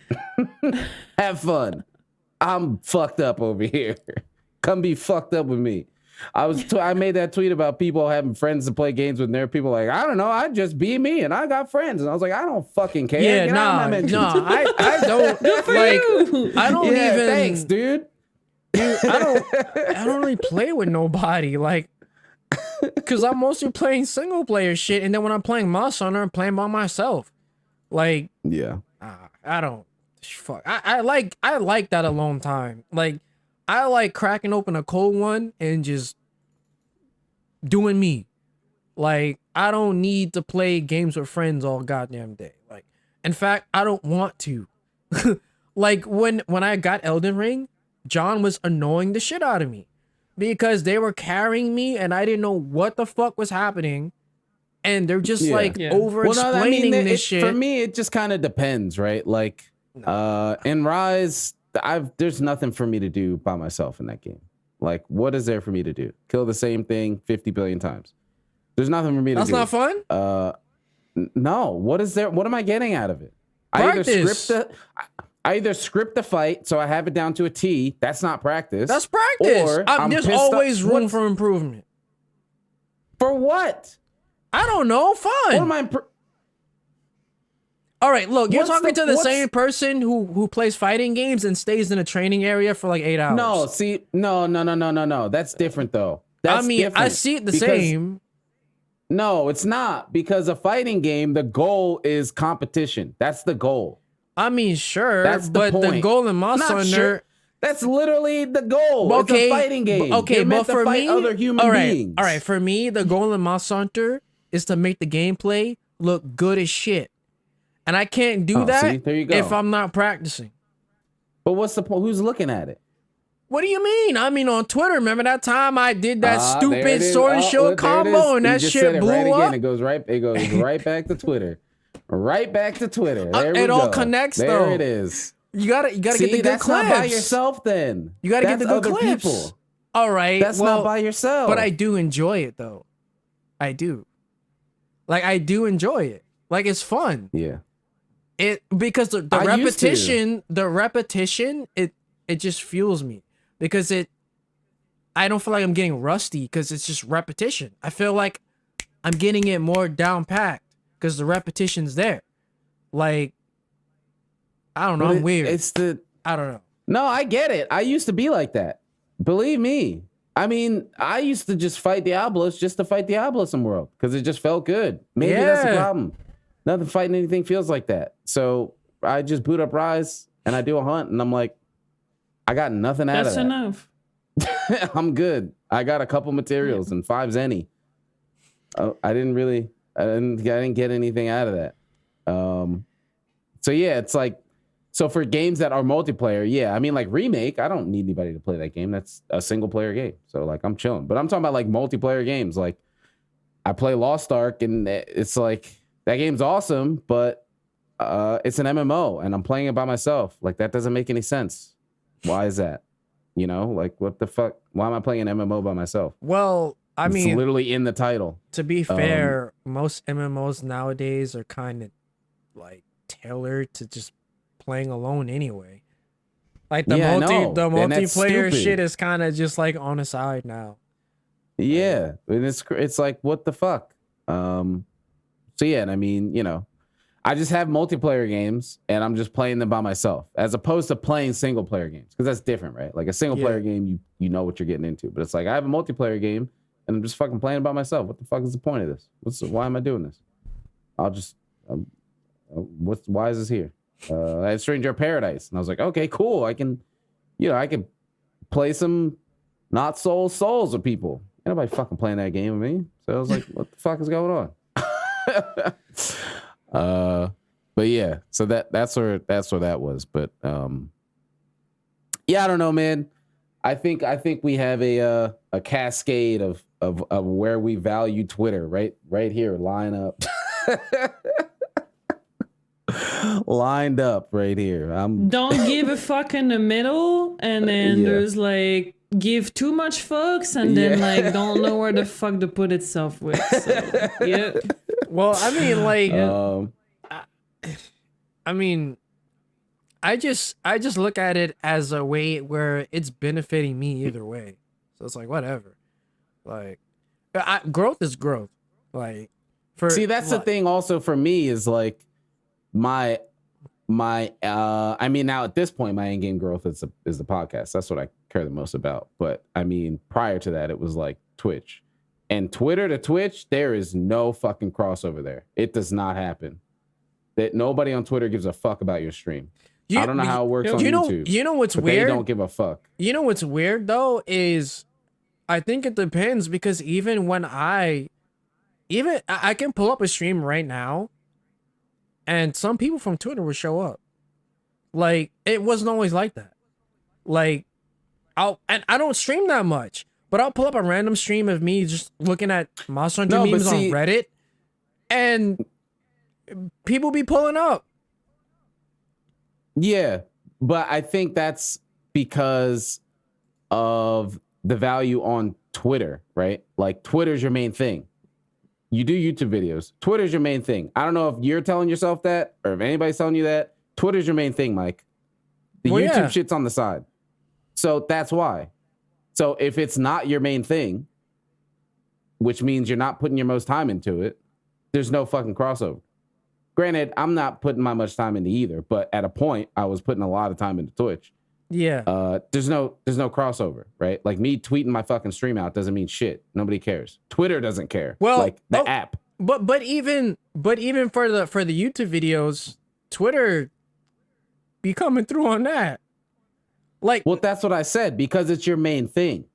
S1: that. Have fun. I'm fucked up over here. Come be fucked up with me. I made that tweet about people having friends to play games with, and there are people like, I don't know, I just be me and I got friends. And I was like, I don't fucking care.
S3: yeah,
S1: Get out of my mentions.
S3: I don't like. I don't
S1: Yeah,
S3: even.
S1: thanks, dude.
S3: I don't really play with nobody. Like, cause I'm mostly playing single player shit, and then when I'm playing Monster Hunter, I'm playing by myself. Like,
S1: Yeah.
S3: I don't. Fuck. I like that alone time. Like, I like cracking open a cold one and just doing me. Like, I don't need to play games with friends all goddamn day. Like, in fact, I don't want to. Like, when I got Elden Ring, John was annoying the shit out of me because they were carrying me and I didn't know what the fuck was happening. And they're just over explaining this shit.
S1: For me, it just kind of depends, right? Like, in Rise, there's nothing for me to do by myself in that game. Like, what is there for me to do? Kill the same thing 50 billion times. There's nothing for me to do.
S3: That's not fun?
S1: No. What is there? What am I getting out of it?
S3: Practice.
S1: I either script the fight so I have it down to a T. That's not practice.
S3: That's practice.
S1: Or I'm
S3: there's
S1: pissed
S3: always
S1: off-
S3: room
S1: What-
S3: for improvement.
S1: For what?
S3: I don't know.
S1: What
S3: Fun.
S1: am I?
S3: All right, look, you're
S1: What's
S3: talking
S1: the-
S3: to the
S1: what's-
S3: same person who plays fighting games and stays in a training area for like 8 hours.
S1: No, see, no. That's different though. That's
S3: I mean, I
S1: different
S3: see it the
S1: because-
S3: same.
S1: No, it's not, because a fighting game, the goal is competition. That's the goal.
S3: I mean, sure,
S1: That's the
S3: but the
S1: point.
S3: goal in Monster
S1: Not
S3: Hunter.
S1: sure. That's literally the goal.
S3: Okay,
S1: It's a fighting game.
S3: Okay,
S1: You're
S3: but
S1: meant to
S3: for
S1: fight
S3: me,
S1: other human beings.
S3: all right. For me, the goal in Monster Hunter is to make the gameplay look good as shit, and I can't do
S1: Oh,
S3: that
S1: see? There you go.
S3: if I'm not practicing.
S1: But what's the point? Who's looking at it?
S3: What do you mean? I mean, on Twitter, remember that time I did that
S1: There
S3: stupid
S1: it is.
S3: sword and
S1: Oh,
S3: shield
S1: there it
S3: combo
S1: is.
S3: and
S1: You
S3: that
S1: just
S3: shit
S1: said it
S3: blew
S1: right
S3: up?
S1: again. It goes right back to Twitter. Right back to Twitter. There we
S3: it
S1: go.
S3: all connects,
S1: there
S3: though.
S1: it is.
S3: You gotta
S1: See,
S3: get the good
S1: that's
S3: clips.
S1: not by yourself then.
S3: You gotta get
S1: That's
S3: the good
S1: other
S3: clips.
S1: people.
S3: All right,
S1: That's
S3: well,
S1: not by yourself.
S3: but I do enjoy it though. I do. Like, I do enjoy it. Like, it's fun.
S1: Yeah.
S3: It because the
S1: I used to.
S3: repetition, it just fuels me. because I don't feel like I'm getting rusty because it's just repetition. I feel like I'm getting it more down packed because the repetition's there. Like, I don't know. I'm weird. I don't know.
S1: No, I get it. I used to be like that. Believe me. I mean, I used to just fight Diablos just to fight Diablos in World because it just felt good. Maybe that's the problem. Nothing fighting anything feels like that. So I just boot up Rise and I do a hunt and I'm like, I got nothing out of that.
S2: That's enough.
S1: I'm good. I got a couple materials and 5 Zenny. I didn't get anything out of that. So yeah, it's like, so for games that are multiplayer, yeah, I mean like Remake, I don't need anybody to play that game. That's a single player game. So like I'm chilling. But I'm talking about like multiplayer games. Like I play Lost Ark and it's like that game's awesome, but it's an MMO and I'm playing it by myself. Like that doesn't make any sense. Why is that? You know, like what the fuck? Why am I playing an MMO by myself?
S3: Well, I mean,
S1: it's literally in the title.
S3: To be fair, most MMOs nowadays are kind of like tailored to just playing alone anyway. Like the multiplayer shit is kind of just like on the side now.
S1: Yeah, and it's like what the fuck. So yeah, and I mean, you know, I just have multiplayer games and I'm just playing them by myself as opposed to playing single player games because that's different, right? Like a single player game, you know what you're getting into, but it's like I have a multiplayer game and I'm just fucking playing by myself. What the fuck is the point of this? Why am I doing this? I'll just why is this here? I had Stranger of Paradise and I was like, okay, cool. I can play some not souls with people. Ain't nobody fucking playing that game with me. So I was like, what the fuck is going on? But yeah, so that's where that was. But yeah, I don't know, man. I think we have a cascade of where we value Twitter right here, lined up right here.
S2: Don't give a fuck in the middle, and then there's like give too much fucks, and then like don't know where the fuck to put itself with. So, yeah.
S3: Well, I mean, like, I just look at it as a way where it's benefiting me either way. So it's like whatever. Like, growth is growth. Like,
S1: that's the thing. Also, for me, is like my. I mean, now at this point, my in-game growth is the podcast. That's what I care the most about. But I mean, prior to that, it was like Twitch. And Twitter to Twitch, there is no fucking crossover there. It does not happen. That nobody on Twitter gives a fuck about your stream. I don't know how it works on YouTube.
S3: You know what's weird?
S1: They don't give a fuck.
S3: You know what's weird though is, I think it depends because even when I can pull up a stream right now, and some people from Twitter will show up. Like it wasn't always like that. Like I don't stream that much. But I'll pull up a random stream of me just looking at Monster Hunter memes on Reddit, and people be pulling up.
S1: Yeah, but I think that's because of the value on Twitter, right? Like Twitter's your main thing. You do YouTube videos. Twitter's your main thing. I don't know if you're telling yourself that or if anybody's telling you that. Twitter's your main thing, Mike. The YouTube shit's on the side. So that's why. So if it's not your main thing, which means you're not putting your most time into it, there's no fucking crossover. Granted, I'm not putting my much time into either, but at a point, I was putting a lot of time into Twitch.
S3: Yeah.
S1: There's no crossover, right? Like me tweeting my fucking stream out doesn't mean shit. Nobody cares. Twitter doesn't care.
S3: Well,
S1: like the app.
S3: But even for the YouTube videos, Twitter be coming through on that. Like,
S1: well, that's what I said, because it's your main thing.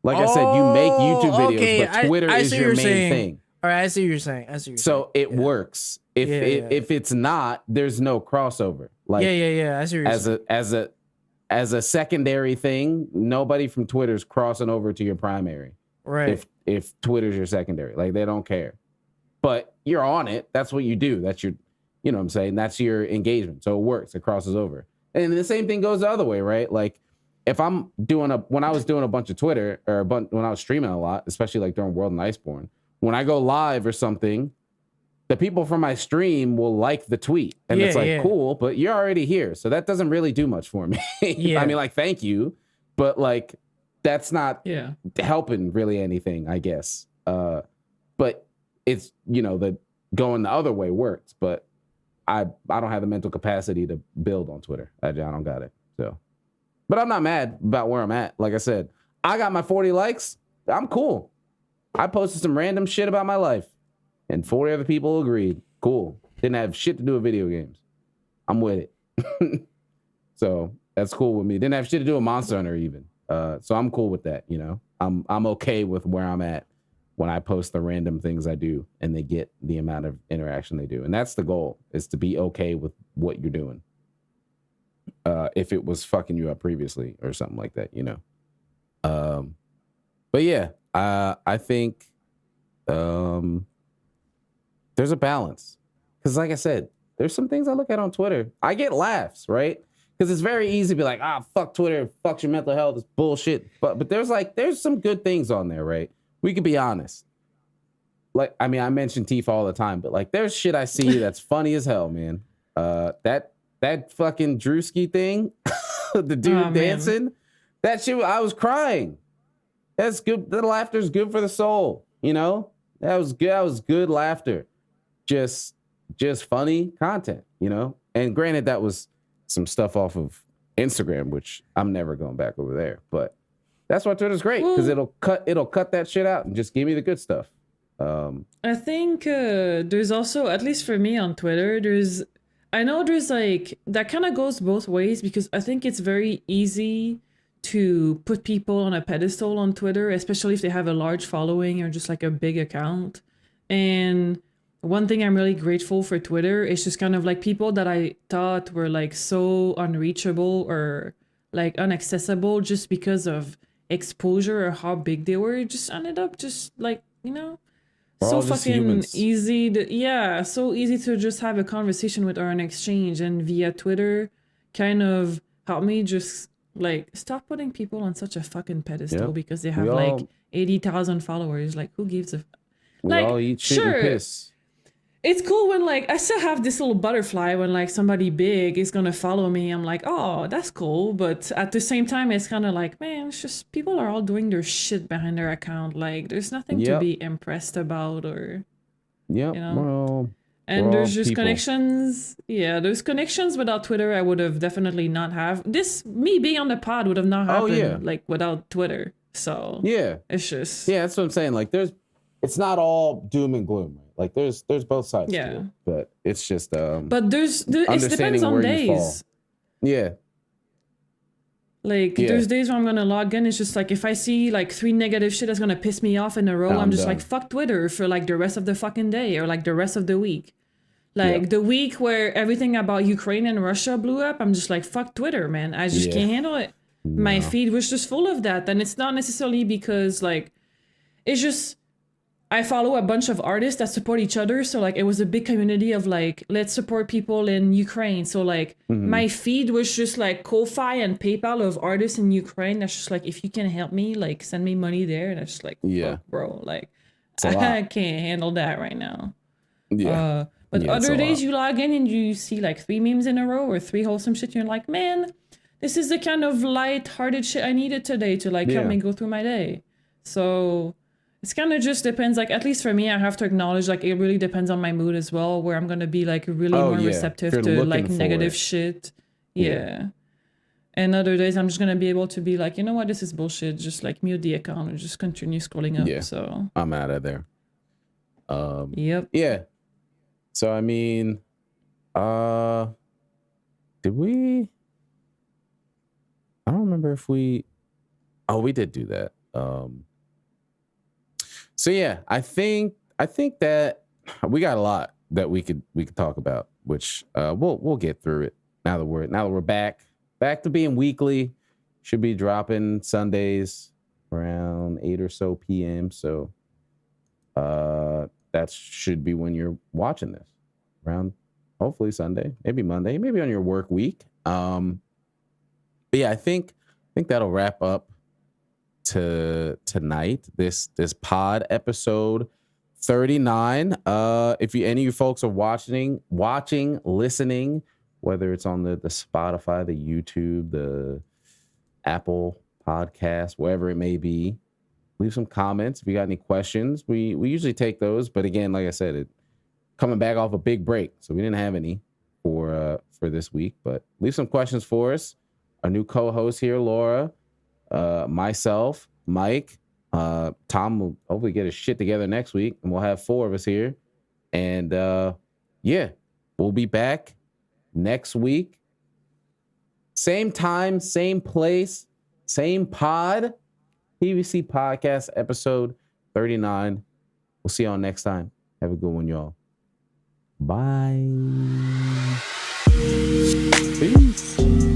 S1: Like I said, you make YouTube videos, but Twitter is your main thing.
S3: All right, I see what you're saying.
S1: So it works. If it's not, there's no crossover. Like
S3: I see what you're saying. As a secondary thing, nobody from Twitter's crossing over to your primary. Right.
S1: If Twitter's your secondary, like they don't care. But you're on it. That's what you do. That's your, you know what I'm saying? That's your engagement. So it works. It crosses over. And the same thing goes the other way, right? Like if I'm when I was doing a bunch of Twitter when I was streaming a lot, especially like during World and Iceborne, when I go live or something, the people from my stream will like the tweet, and it's like cool, but you're already here, so that doesn't really do much for me. I mean, like, thank you, but like that's not helping really anything, I guess. But it's, you know, the going the other way works, but I don't have the mental capacity to build on Twitter. I don't got it. So, but I'm not mad about where I'm at. Like I said, I got my 40 likes. I'm cool. I posted some random shit about my life, and 40 other people agreed. Cool. Didn't have shit to do with video games. I'm with it. So that's cool with me. Didn't have shit to do with Monster Hunter even. So I'm cool with that. You know, I'm okay with where I'm at when I post the random things I do and they get the amount of interaction they do. And that's the goal, is to be okay with what you're doing. If it was fucking you up previously or something like that, you know. But yeah, I think there's a balance. Because like I said, there's some things I look at on Twitter. I get laughs, right? Because it's very easy to be like, fuck Twitter, fuck your mental health, it's bullshit. But there's some good things on there, right? We could be honest. Like, I mean, I mention Tifa all the time, but like, there's shit I see that's funny as hell, man. That fucking Drewski thing, the dude dancing, that shit, I was crying. That's good. The laughter's good for the soul, you know? That was good. That was good laughter. Just funny content, you know? And granted, that was some stuff off of Instagram, which I'm never going back over there. But that's why Twitter's great, because it'll cut that shit out and just give me the good stuff.
S2: I think there's also, at least for me on Twitter, I know there's like, that kind of goes both ways, because I think it's very easy to put people on a pedestal on Twitter, especially if they have a large following or just like a big account. And one thing I'm really grateful for Twitter is just kind of like people that I thought were like so unreachable or like inaccessible just because of exposure or how big they were, just ended up just like, you know, so fucking easy to, so easy to just have a conversation with or an exchange. And via Twitter kind of helped me just like stop putting people on such a fucking pedestal because they have like 80,000 followers. Like, who gives a
S1: we all eat shit and piss.
S2: It's cool when like I still have this little butterfly when like somebody big is gonna follow me. I'm like, oh, that's cool. But at the same time, it's kind of like, man, it's just people are all doing their shit behind their account. Like, there's nothing to be impressed about, or you know. And there's just connections. Yeah, there's connections without Twitter. I would have definitely not have this. Me being on the pod would have not happened like without Twitter. So it's just
S1: that's what I'm saying. Like, it's not all doom and gloom, right? Like there's both sides to it, but it's just
S2: but it depends on days.
S1: Yeah.
S2: Like there's days where I'm gonna log in, it's just like if I see like 3 negative shit that's gonna piss me off in a row, I'm just done. Like, fuck Twitter for like the rest of the fucking day or like the rest of the week. Like the week where everything about Ukraine and Russia blew up, I'm just like, fuck Twitter, man. I just can't handle it. No. My feed was just full of that. And it's not necessarily because like it's just I follow a bunch of artists that support each other. So like it was a big community of like, let's support people in Ukraine. So like my feed was just like Ko-Fi and PayPal of artists in Ukraine. That's just like, if you can help me, like send me money there. And it's just like, fuck, bro, like I can't handle that right now. Yeah. But other days you log in and you see like 3 memes in a row or 3 wholesome shit. You're like, man, this is the kind of light-hearted shit I needed today to like help me go through my day. So it's kind of just depends. Like, at least for me, I have to acknowledge, like, it really depends on my mood as well, where I'm going to be, like, really more receptive to, like, negative shit. Yeah. And other days, I'm just going to be able to be like, you know what, this is bullshit. Just, like, mute the account and just continue scrolling up. Yeah. So
S1: I'm out of there.
S2: Yep.
S1: Yeah. So, I mean, did we? I don't remember if we... Oh, we did do that. So yeah, I think that we got a lot that we could talk about, which we'll get through it now that we're back to being weekly. Should be dropping Sundays around 8 or so p.m. So that should be when you're watching this, around hopefully Sunday, maybe Monday, maybe on your work week. But yeah, I think that'll wrap up to tonight, this pod episode 39. If any of you folks are watching, listening, whether it's on the Spotify, the YouTube, the Apple Podcast, wherever it may be, leave some comments. If you got any questions, we usually take those. But again, like I said, coming back off a big break, so we didn't have any for this week. But leave some questions for us. Our new co-host here, Laura, myself, Mike, Tom will hopefully get his shit together next week, and we'll have 4 of us here. And yeah, we'll be back next week. Same time, same place, same pod. PVC Podcast, episode 39. We'll see y'all next time. Have a good one, y'all. Bye. Peace.